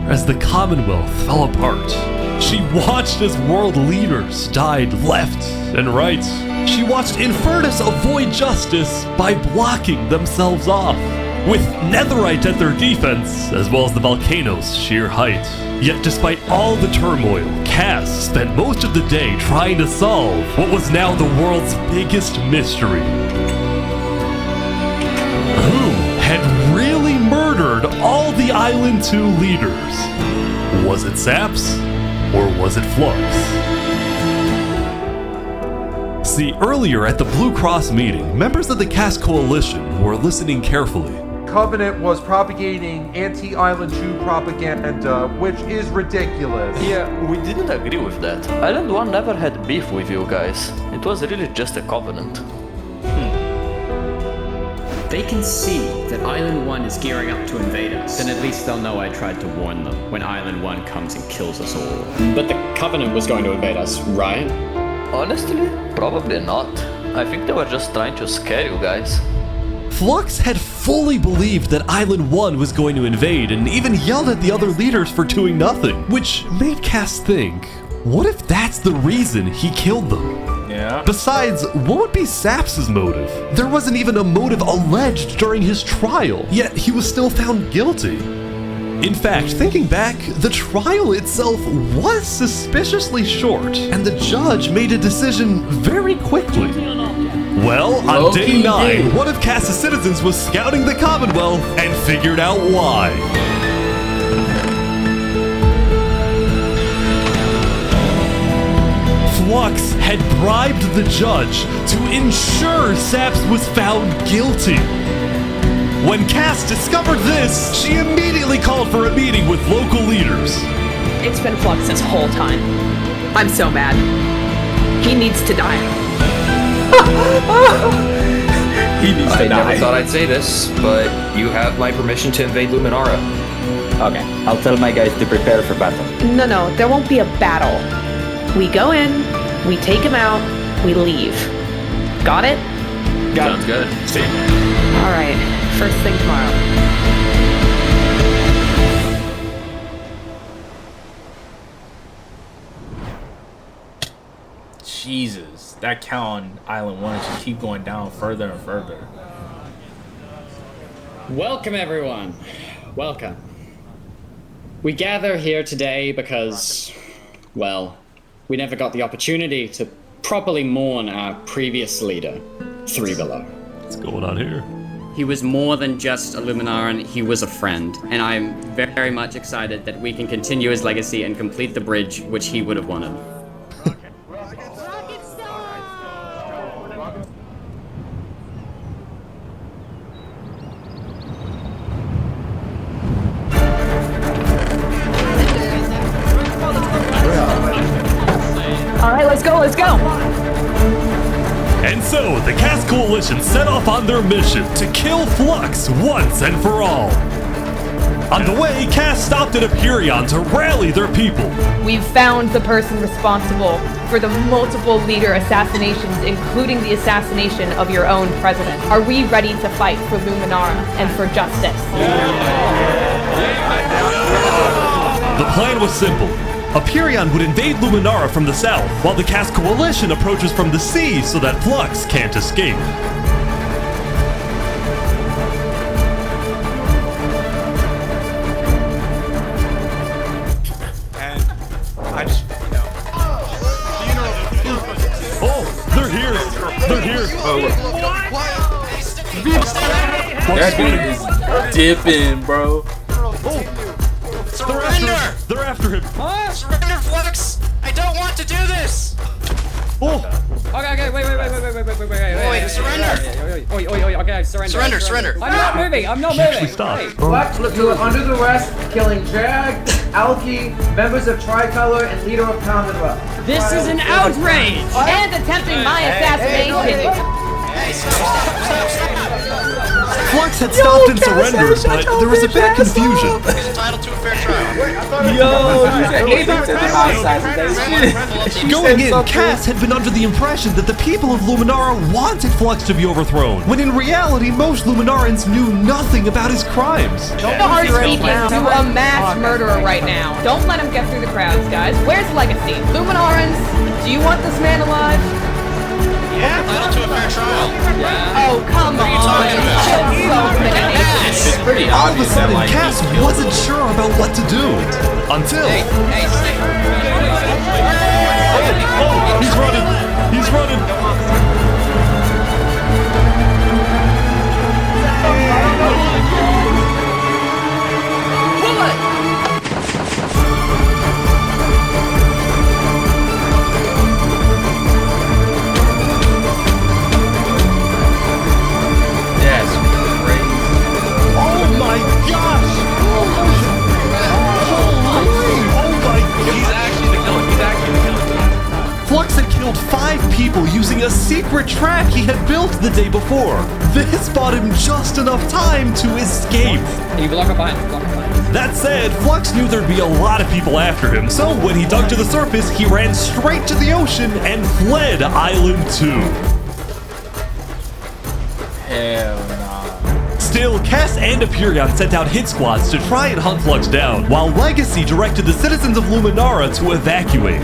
as the Commonwealth fell apart. She watched as world leaders died left and right. She watched Infernus avoid justice by blocking themselves off, with Netherite at their defense, as well as the volcano's sheer height. Yet despite all the turmoil, Cass spent most of the day trying to solve what was now the world's biggest mystery. Who had really murdered all the Island 2 leaders? Was it Saps, or was it Flux? See, earlier at the Blue Cross meeting, members of the Cass Coalition were listening carefully. Covenant was propagating anti-Island 2 propaganda, which is ridiculous. Yeah, we didn't agree with that. Island 1 never had beef with you guys. It was really just a covenant. They can see that Island 1 is gearing up to invade us. Then at least they'll know I tried to warn them when Island 1 comes and kills us all. But the Covenant was going to invade us, right? Honestly, probably not. I think they were just trying to scare you guys. Flux had fully believed that Island 1 was going to invade and even yelled at the other leaders for doing nothing, which made Cass think, what if that's the reason he killed them? Yeah. Besides, what would be Saps' motive? There wasn't even a motive alleged during his trial, yet he was still found guilty. In fact, thinking back, the trial itself was suspiciously short, and the judge made a decision very quickly. Well, on day 9, one of Cass's citizens was scouting the Commonwealth and figured out why. Flux had bribed the judge to ensure Saps was found guilty. When Cass discovered this, she immediately called for a meeting with local leaders. It's been Flux this whole time. I'm so mad. He needs to die. I never thought I'd say this, but you have my permission to invade Luminara. Okay, I'll tell my guys to prepare for battle. No, there won't be a battle. We go in, we take him out, we leave. Got it? Sounds good. Alright, first thing tomorrow. Jesus, that count on Island 1 should keep going down further and further. Welcome, everyone. Welcome. We gather here today because, well, we never got the opportunity to properly mourn our previous leader, Three Below. What's going on here? He was more than just a Luminaran, he was a friend, and I'm very much excited that we can continue his legacy and complete the bridge which he would have wanted. Alright, let's go! And so, the Cass Coalition set off on their mission to kill Flux once and for all. On the way, Cass stopped at Aperion to rally their people. We've found the person responsible for the multiple leader assassinations, including the assassination of your own president. Are we ready to fight for Luminara and for justice? The plan was simple. Aperion would invade Luminara from the south, while the Cass Coalition approaches from the sea so that Flux can't escape. And I just, Oh, they're here! They're here! That dude is dipping, bro. surrender! They're after him! Surrender, Flux! I don't want to do this! Oh! Okay, wait, surrender! Okay, surrender. I'm not moving, She stopped. Flux, you are under arrest, killing Jag, Alki, members of Tricolor, and leader of Commonwealth. This is an outrage! And attempting my assassination! Flux had stopped and surrendered, but there was a bit of confusion. He's entitled to a fair trial. Going in, Cass had been under the impression that the people of Luminara wanted Flux to be overthrown, when in reality, most Luminarans knew nothing about his crimes. Don't hard speaking to a mass murderer right now. Don't let him get through the crowds, guys. Where's Legacy? Luminarans, do you want this man alive? Yeah, entitled to a fair trial. Oh, come on. It's pretty all of a sudden, Cass wasn't sure about what to do. Until... Oh, he's running! He's running! Flux had killed 5 people using a secret trap he had built the day before. This bought him just enough time to escape. Hey, block up behind. That said, Flux knew there'd be a lot of people after him, so when he dug to the surface, he ran straight to the ocean and fled Island 2. Hell nah. Still, Cass and Aperion sent out hit squads to try and hunt Flux down, while Legacy directed the citizens of Luminara to evacuate.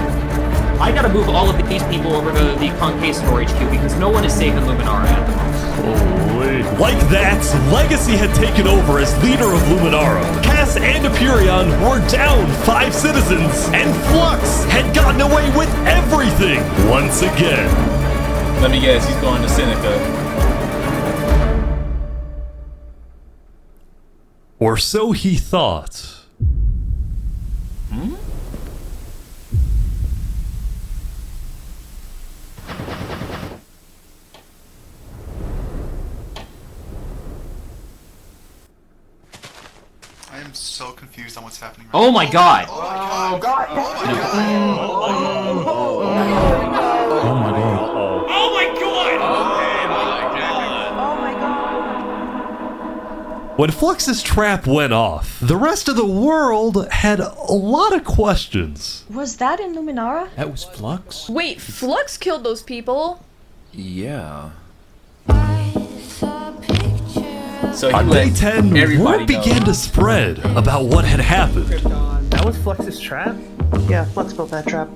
I gotta move all of these people over to the Conquistador HQ because no one is safe in Luminara at the moment. Holy. Like that, Legacy had taken over as leader of Luminara. Cass and Aperion were down 5 citizens, and Flux had gotten away with everything once again. Let me guess, he's going to Seneca. Or so he thought. Hmm? I am so confused on what's happening right Oh my god! Oh my god! Oh my god! Oh my god. Oh my god! When Flux's trap went off, the rest of the world had a lot of questions. Was that in Luminara? That was Flux? Wait, Flux killed those people? Yeah. So on day 10, word began to spread about what had happened. That was Flux's trap? Yeah, Flux built that trap.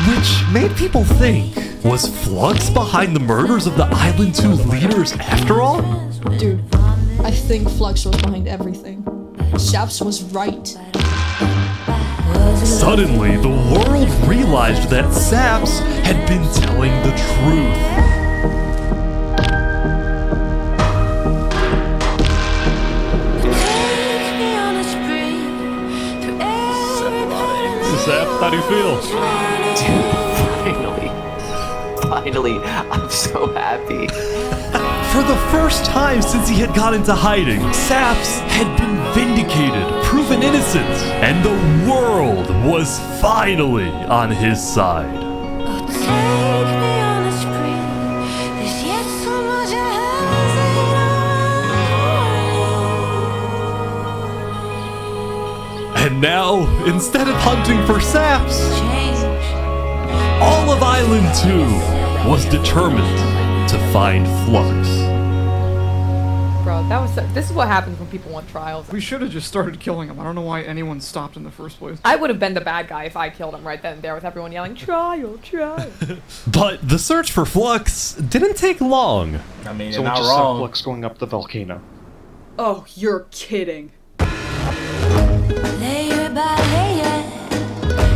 Which made people think, was Flux behind the murders of the Island 2 leaders after all? Dude, I think Flux was behind everything. Saps was right. Suddenly, the world realized that Saps had been telling the truth. Sap, how do you feel? Dude, finally, I'm so happy. For the first time since he had gone into hiding, Saps had been vindicated, proven innocent, and the world was finally on his side. And now, instead of hunting for Saps, all of Island 2 was determined to find Flux. Bro, this is what happens when people want trials. We should have just started killing him. I don't know why anyone stopped in the first place. I would have been the bad guy if I killed him right then and there with everyone yelling, trial, trial. But the search for Flux didn't take long. I mean, so you're not just wrong. Flux going up the volcano. Oh, you're kidding. Layer by layer,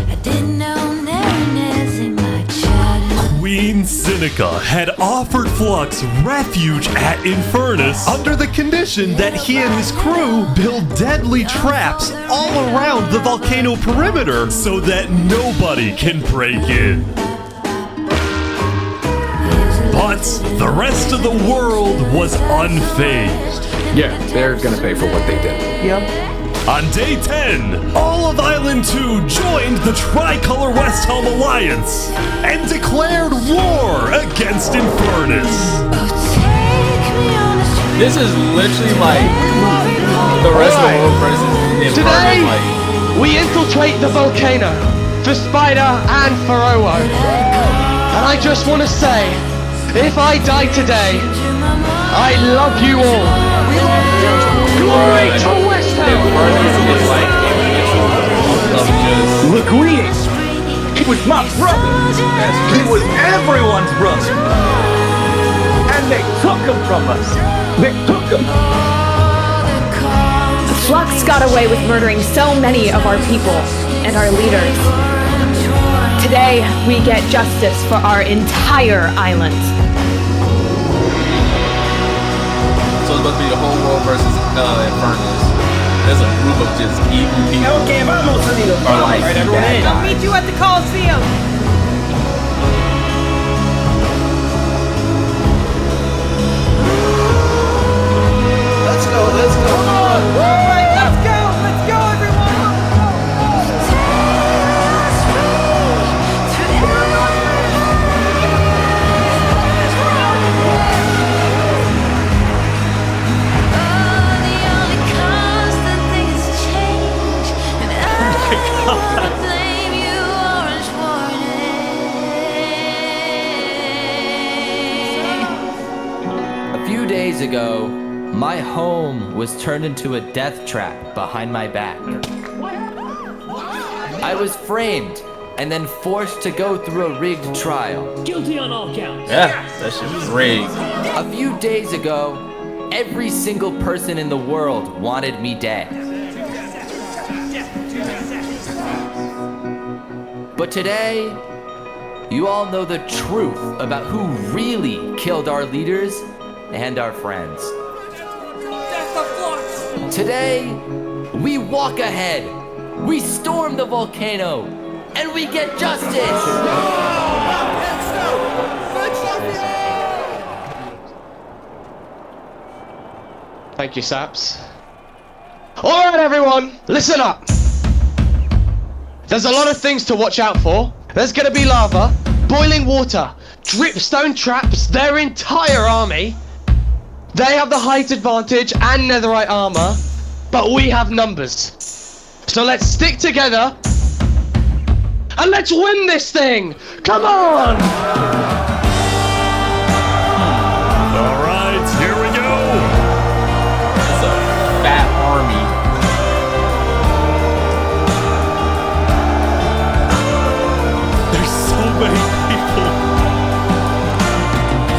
I didn't know narrowness in my childhood. Queen Seneca had offered Flux refuge at Infernus under the condition that he and his crew build deadly traps all around the volcano perimeter so that nobody can break in. But the rest of the world was unfazed. Yeah, they're gonna pay for what they did. Yep. On day 10, all of Island 2 joined the Tricolor West Helm Alliance and declared war against Infernus. This is literally like the rest of the world versus Infernus. Like, we infiltrate the volcano for Spider and for Owo. And I just want to say, if I die today, I love you all. Glory to West Ham! Leguini! He was my brother! He was everyone's brother! And they took him from us! They took him! Flux got away with murdering so many of our people and our leaders. Today, we get justice for our entire island. So it's supposed to be the whole world versus Infernus. There's a group of just evil people. Okay, vamos, Anita. Or like bad I'll guys. meet you at the Coliseum. Let's go, let's go. Alright, let's go everyone. A few days ago, my home was turned into a death trap behind my back. I was framed and then forced to go through a rigged trial. Guilty on all counts. Yeah, that shit was rigged. A few days ago, every single person in the world wanted me dead. But today, you all know the truth about who really killed our leaders and our friends. Today, we walk ahead, we storm the volcano, and we get justice! Thank you, Saps. Alright, everyone, listen up. There's a lot of things to watch out for. There's gonna be lava, boiling water, dripstone traps, their entire army. They have the height advantage and netherite armor, but we have numbers. So let's stick together and let's win this thing! Come on! Alright, here we go! It's a fat army. There's so many people.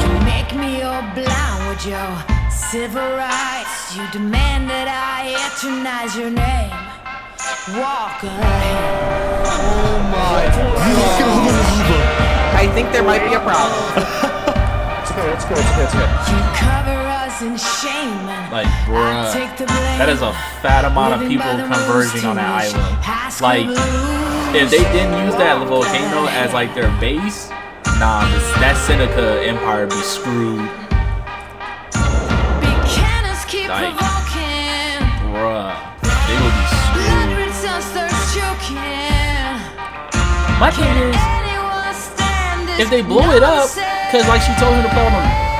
You make me all blind with your civil rights. You demand that I eternize your name. Walk ahead. Oh my God. I think there might be a problem. Let's go. You cover us in shame. Like, bruh, Take the blame. that is a fat amount of people converging on that island. Like, if they didn't use that volcano as like their base, nah, that Seneca Empire would be screwed. Like, bruh, they would be screwed. My thing is, if they blow it up, cause like she told him to put on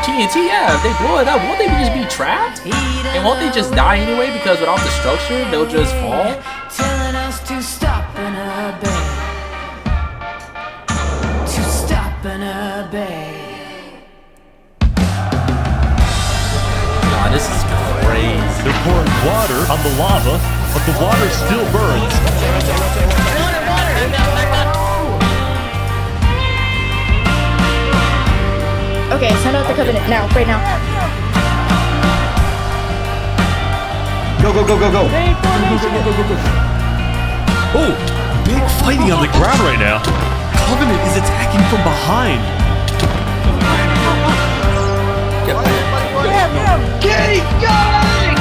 TNT, yeah, if they blow it up, won't they just be trapped? And won't they just die anyway? Because without the structure, they'll just fall. Telling us to stop and obey. To stop and obey. Nah, this is crazy. They're pouring water on the lava, but the water still burns. Okay, send out the covenant now, right now. Go. Oh, big fighting on the ground right now. Covenant is attacking from behind. Keep going!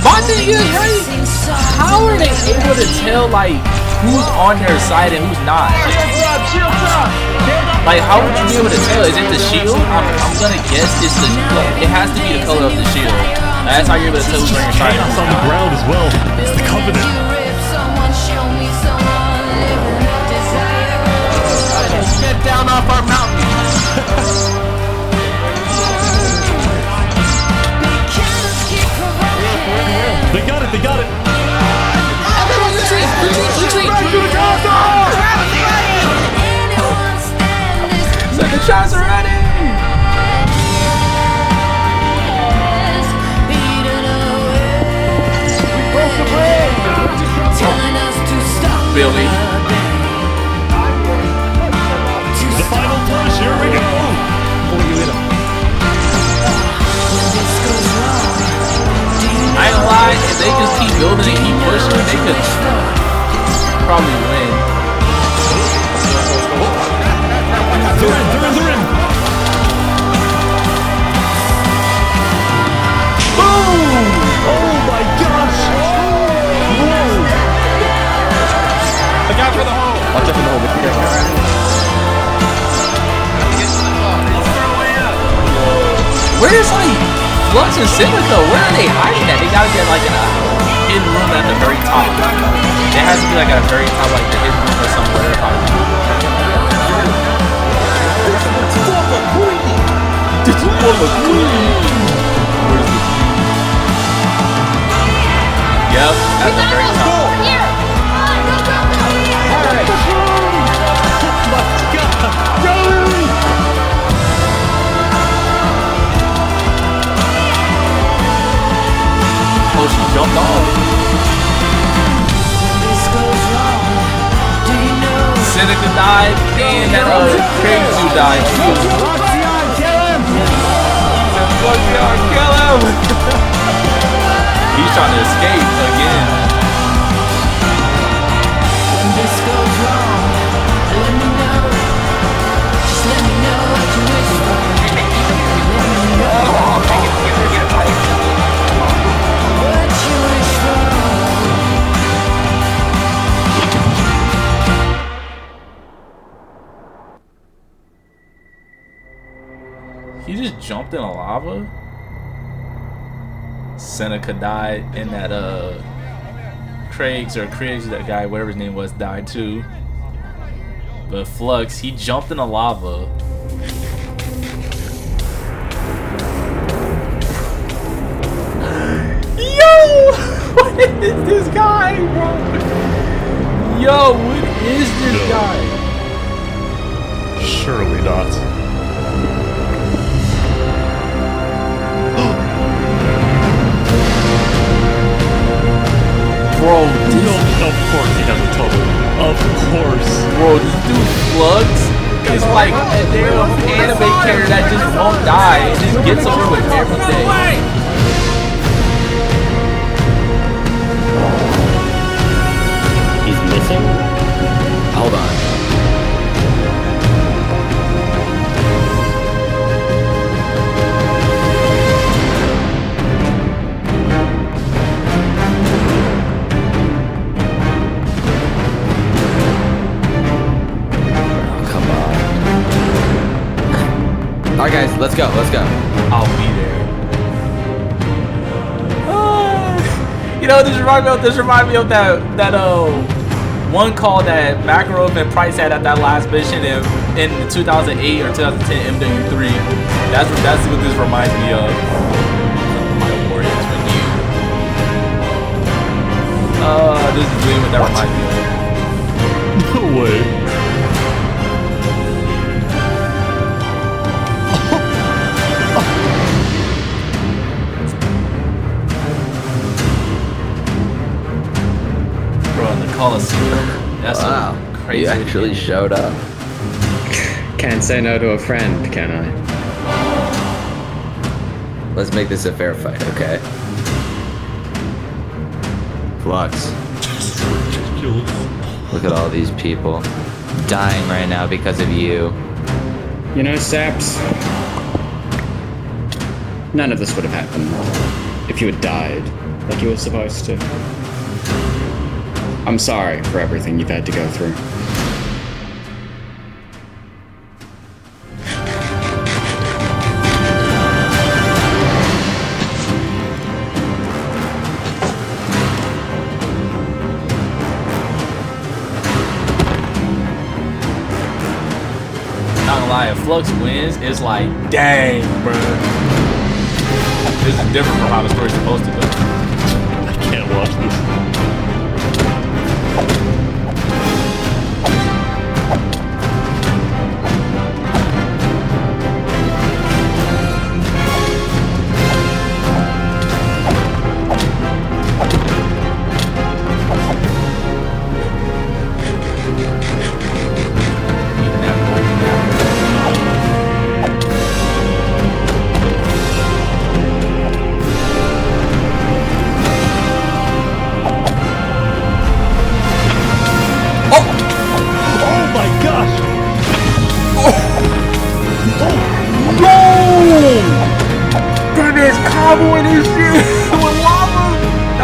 My thing is, right? How are they able to tell like who's on their side and who's not? Like, how would you be able to tell? Is it the shield? I'm gonna guess it's the. It has to be the color of the shield. That's how you're able to tell who's on your side. Chaos on the ground as well. It's the Covenant. Get down off our mountain. Billy. The final push, here we go! I ain't gonna lie, if they just keep building and keep pushing, they could probably win. They're in! Boom! Oh my gosh! Whoa! Look out for the hole! Watch out for the hole. Where's like Flux and Seneca? Where are they hiding at? They gotta get like in a hidden room at the very top. It has to be like at a very top, like the hidden room or somewhere. Did you want the queen? Yep, at the very top. Oh, she jumped off. Seneca died, and that other Crazy died too. Kill him! He's trying to escape again. This goes wrong. Let me know. Just let me know what you wish for. What you wish He just jumped in a lava? Seneca died, and that Craigs, that guy, whatever his name was, died too. But Flux, he jumped in the lava. Yo! What is this guy, bro? Yo, what is this guy? Surely not. Bro, of course he has a total. Of course. Bro, this dude Flux is like a damn anime character that just won't die and just gets over with every day. He's missing? Hold on. Alright guys, let's go. I'll be there. You know, this remind me of that one call that Makarov and Price had at that last mission in 2008 or 2010 MW3. That's what this reminds me of. My warriors renew. This is really what that reminds me of. No way. Coliseum. That's wow, crazy. You actually showed up. Can't say no to a friend, can I? Let's make this a fair fight, okay? Flux. Look at all these people dying right now because of you. You know, Saps, none of this would have happened if you had died like you were supposed to. I'm sorry for everything you've had to go through. Not gonna lie, if Flux wins, it's like, dang, bro. This is different from how the story's supposed to go. I can't watch this.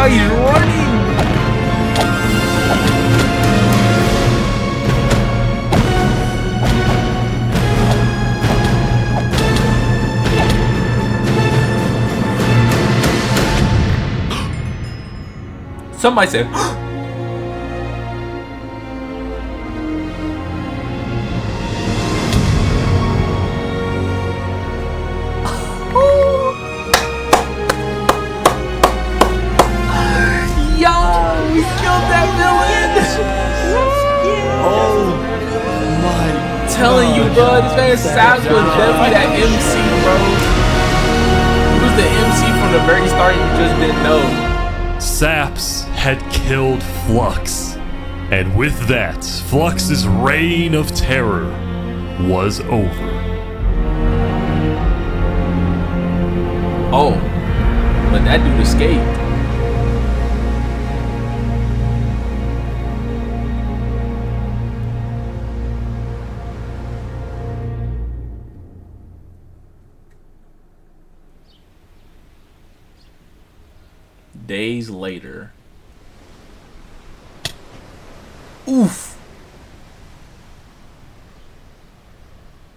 how he's running. Somebody said, yo, we killed that villain. Oh my! Telling you, bro, this man Saps was definitely that MC, bro. He was the MC from the very start. You just didn't know. Saps had killed Flux, and with that, Flux's reign of terror was over. Oh, but that dude escaped. Days later. Oof.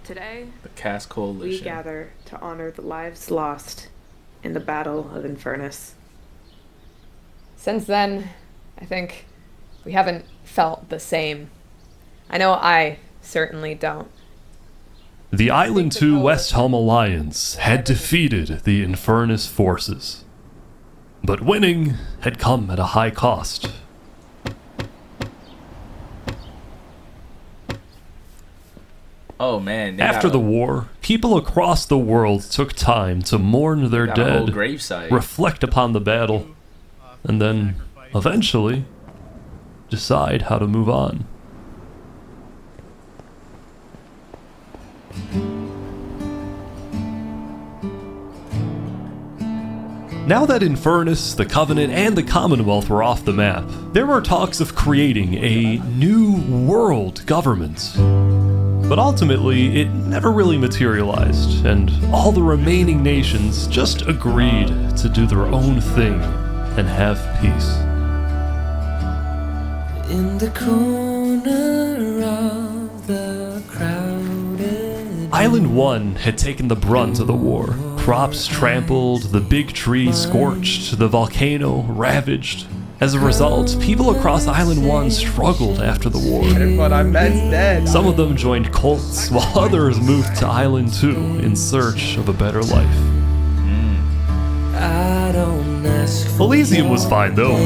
Today, The Cast Coalition. we gather to honor the lives lost in the Battle of Infernus. Since then, I think we haven't felt the same. I know I certainly don't. The Island 2 West Helm Alliance had defeated the Infernus forces, but winning had come at a high cost. Oh man. After the war, people across the world took time to mourn their Got a whole dead, gravesite. reflect upon the battle, and then, eventually, decide how to move on. Now that Infernus, the Covenant, and the Commonwealth were off the map, there were talks of creating a new world government. But ultimately, it never really materialized, and all the remaining nations just agreed to do their own thing and have peace. In the corner of the crowded Island 1 had taken the brunt of the war. Crops trampled, the big tree scorched, the volcano ravaged. As a result, people across Island 1 struggled after the war. But I'm dead. Some of them joined cults, while others moved to Island 2 in search of a better life. I don't ask Elysium was fine though.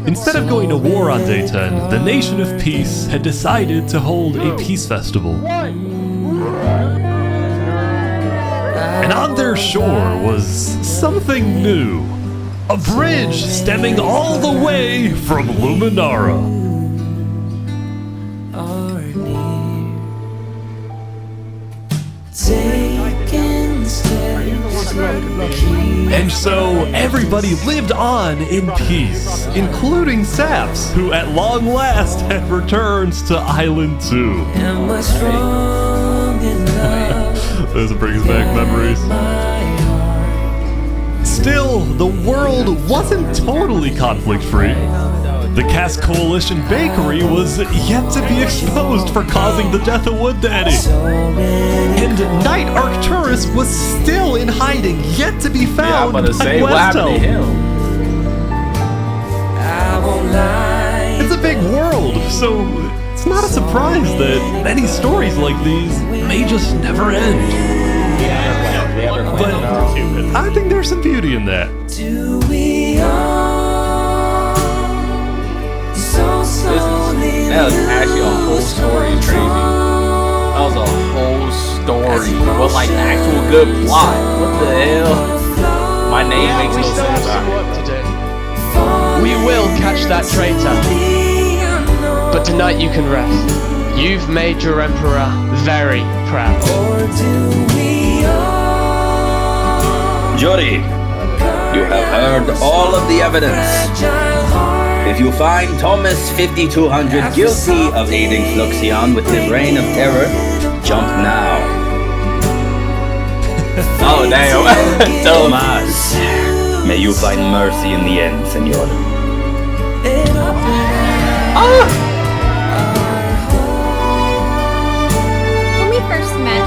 Instead of going to war on day 10, the Nation of Peace had decided to hold a peace festival. And on their shore was something new. A bridge stemming all the way from Luminara. are near. Taking steps And so everybody lived on in peace, including Saps, who at long last had returned to Island 2. Am I strong enough? Those brings back memories. Still, the world wasn't totally conflict-free. The Cast Coalition Bakery was yet to be exposed for causing the death of Wood Daddy. And Knight Arcturus was still in hiding, yet to be found by West Helm. It's a big world, so it's not a surprise that many stories like these may just never end. But I think there's some beauty in that. Do we all so slowly That was actually a whole story, crazy. That was a whole story with like actual good plot. What the hell? My name makes no sense. We will catch that traitor. But tonight you can rest. You've made your emperor very proud. Jury, you have heard all of the evidence. If you find Thomas 5200 guilty of aiding Fluxion with his reign of terror, jump now. Oh damn. Thomas, May you find mercy in the end, senor. When we first met,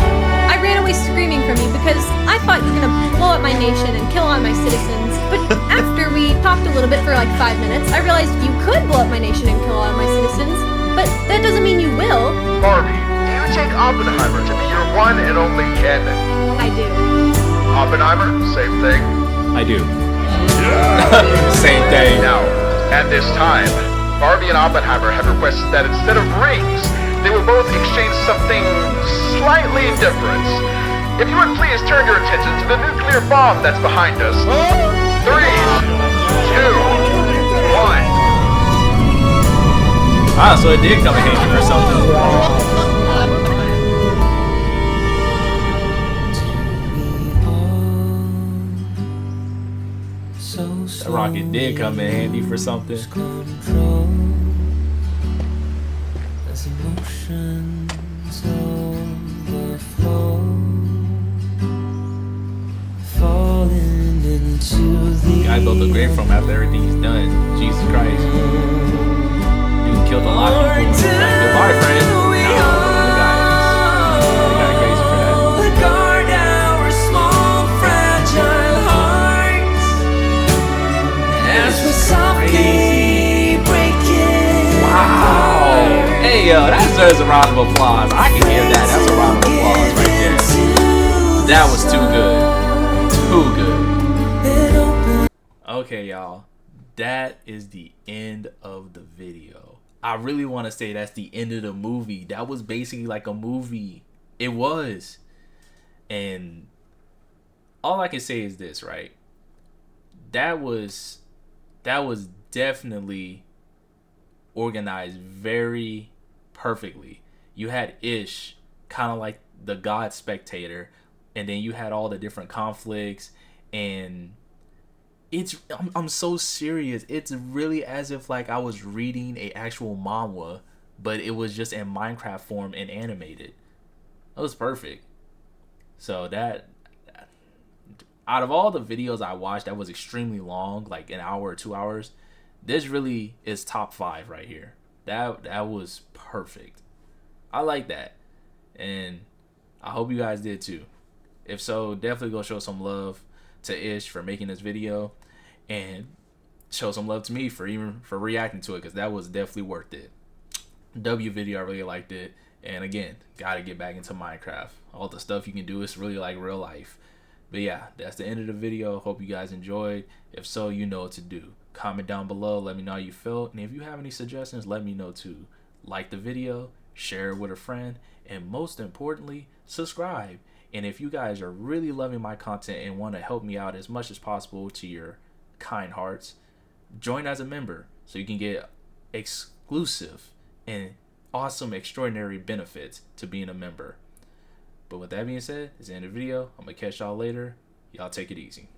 I ran away screaming from you because I thought you were gonna blow up my nation and kill all my citizens. But after we talked a little bit for like 5 minutes, I realized you could blow up my nation and kill all my citizens. But that doesn't mean you will. Barbie, do you take Oppenheimer to be your one and only canon? I do. Oppenheimer, same thing. I do. Same thing. Now, at this time, Barbie and Oppenheimer have requested that instead of rings, they will both exchange something slightly different. If you would please turn your attention to the nuclear bomb that's behind us. 3, 2, 1. Ah, so it did come in handy for something. That rocket did come in handy for something. As emotions overflow, falling into the Guy built a grave from after everything he's done. Jesus Christ. You killed a lot of people. Goodbye, friend. No, the guy crazy for that. guard our small fragile hearts as we softly break it. Wow. Hey, yo, that deserves a round of applause. I can give that. That's a round of applause right there. That was too good. Too good. Okay, y'all. That is the end of the video. I really want to say that's the end of the movie. That was basically like a movie. It was. And all I can say is this, right? That was definitely organized very perfectly. You had Ish, kind of like the God spectator, and then you had all the different conflicts, and I'm so serious. It's really as if like I was reading a actual manhwa, but it was just in Minecraft form and animated. That was perfect. So that, out of all the videos I watched that was extremely long, like an hour or 2 hours, this really is top 5 right here. That was perfect. I like that, and I hope you guys did too. If so, definitely go show some love to Ish for making this video, and show some love to me for reacting to it, because that was definitely worth it. W video, I really liked it, and again, gotta get back into Minecraft. All the stuff you can do is really like real life. But yeah, that's the end of the video. Hope you guys enjoyed. If so, you know what to do. Comment down below, let me know how you felt, and if you have any suggestions, let me know too. Like the video, share it with a friend, and most importantly, subscribe. And if you guys are really loving my content and want to help me out as much as possible to your kind hearts, join as a member so you can get exclusive and awesome, extraordinary benefits to being a member. But with that being said, it's the end of the video. I'm going to catch y'all later. Y'all take it easy.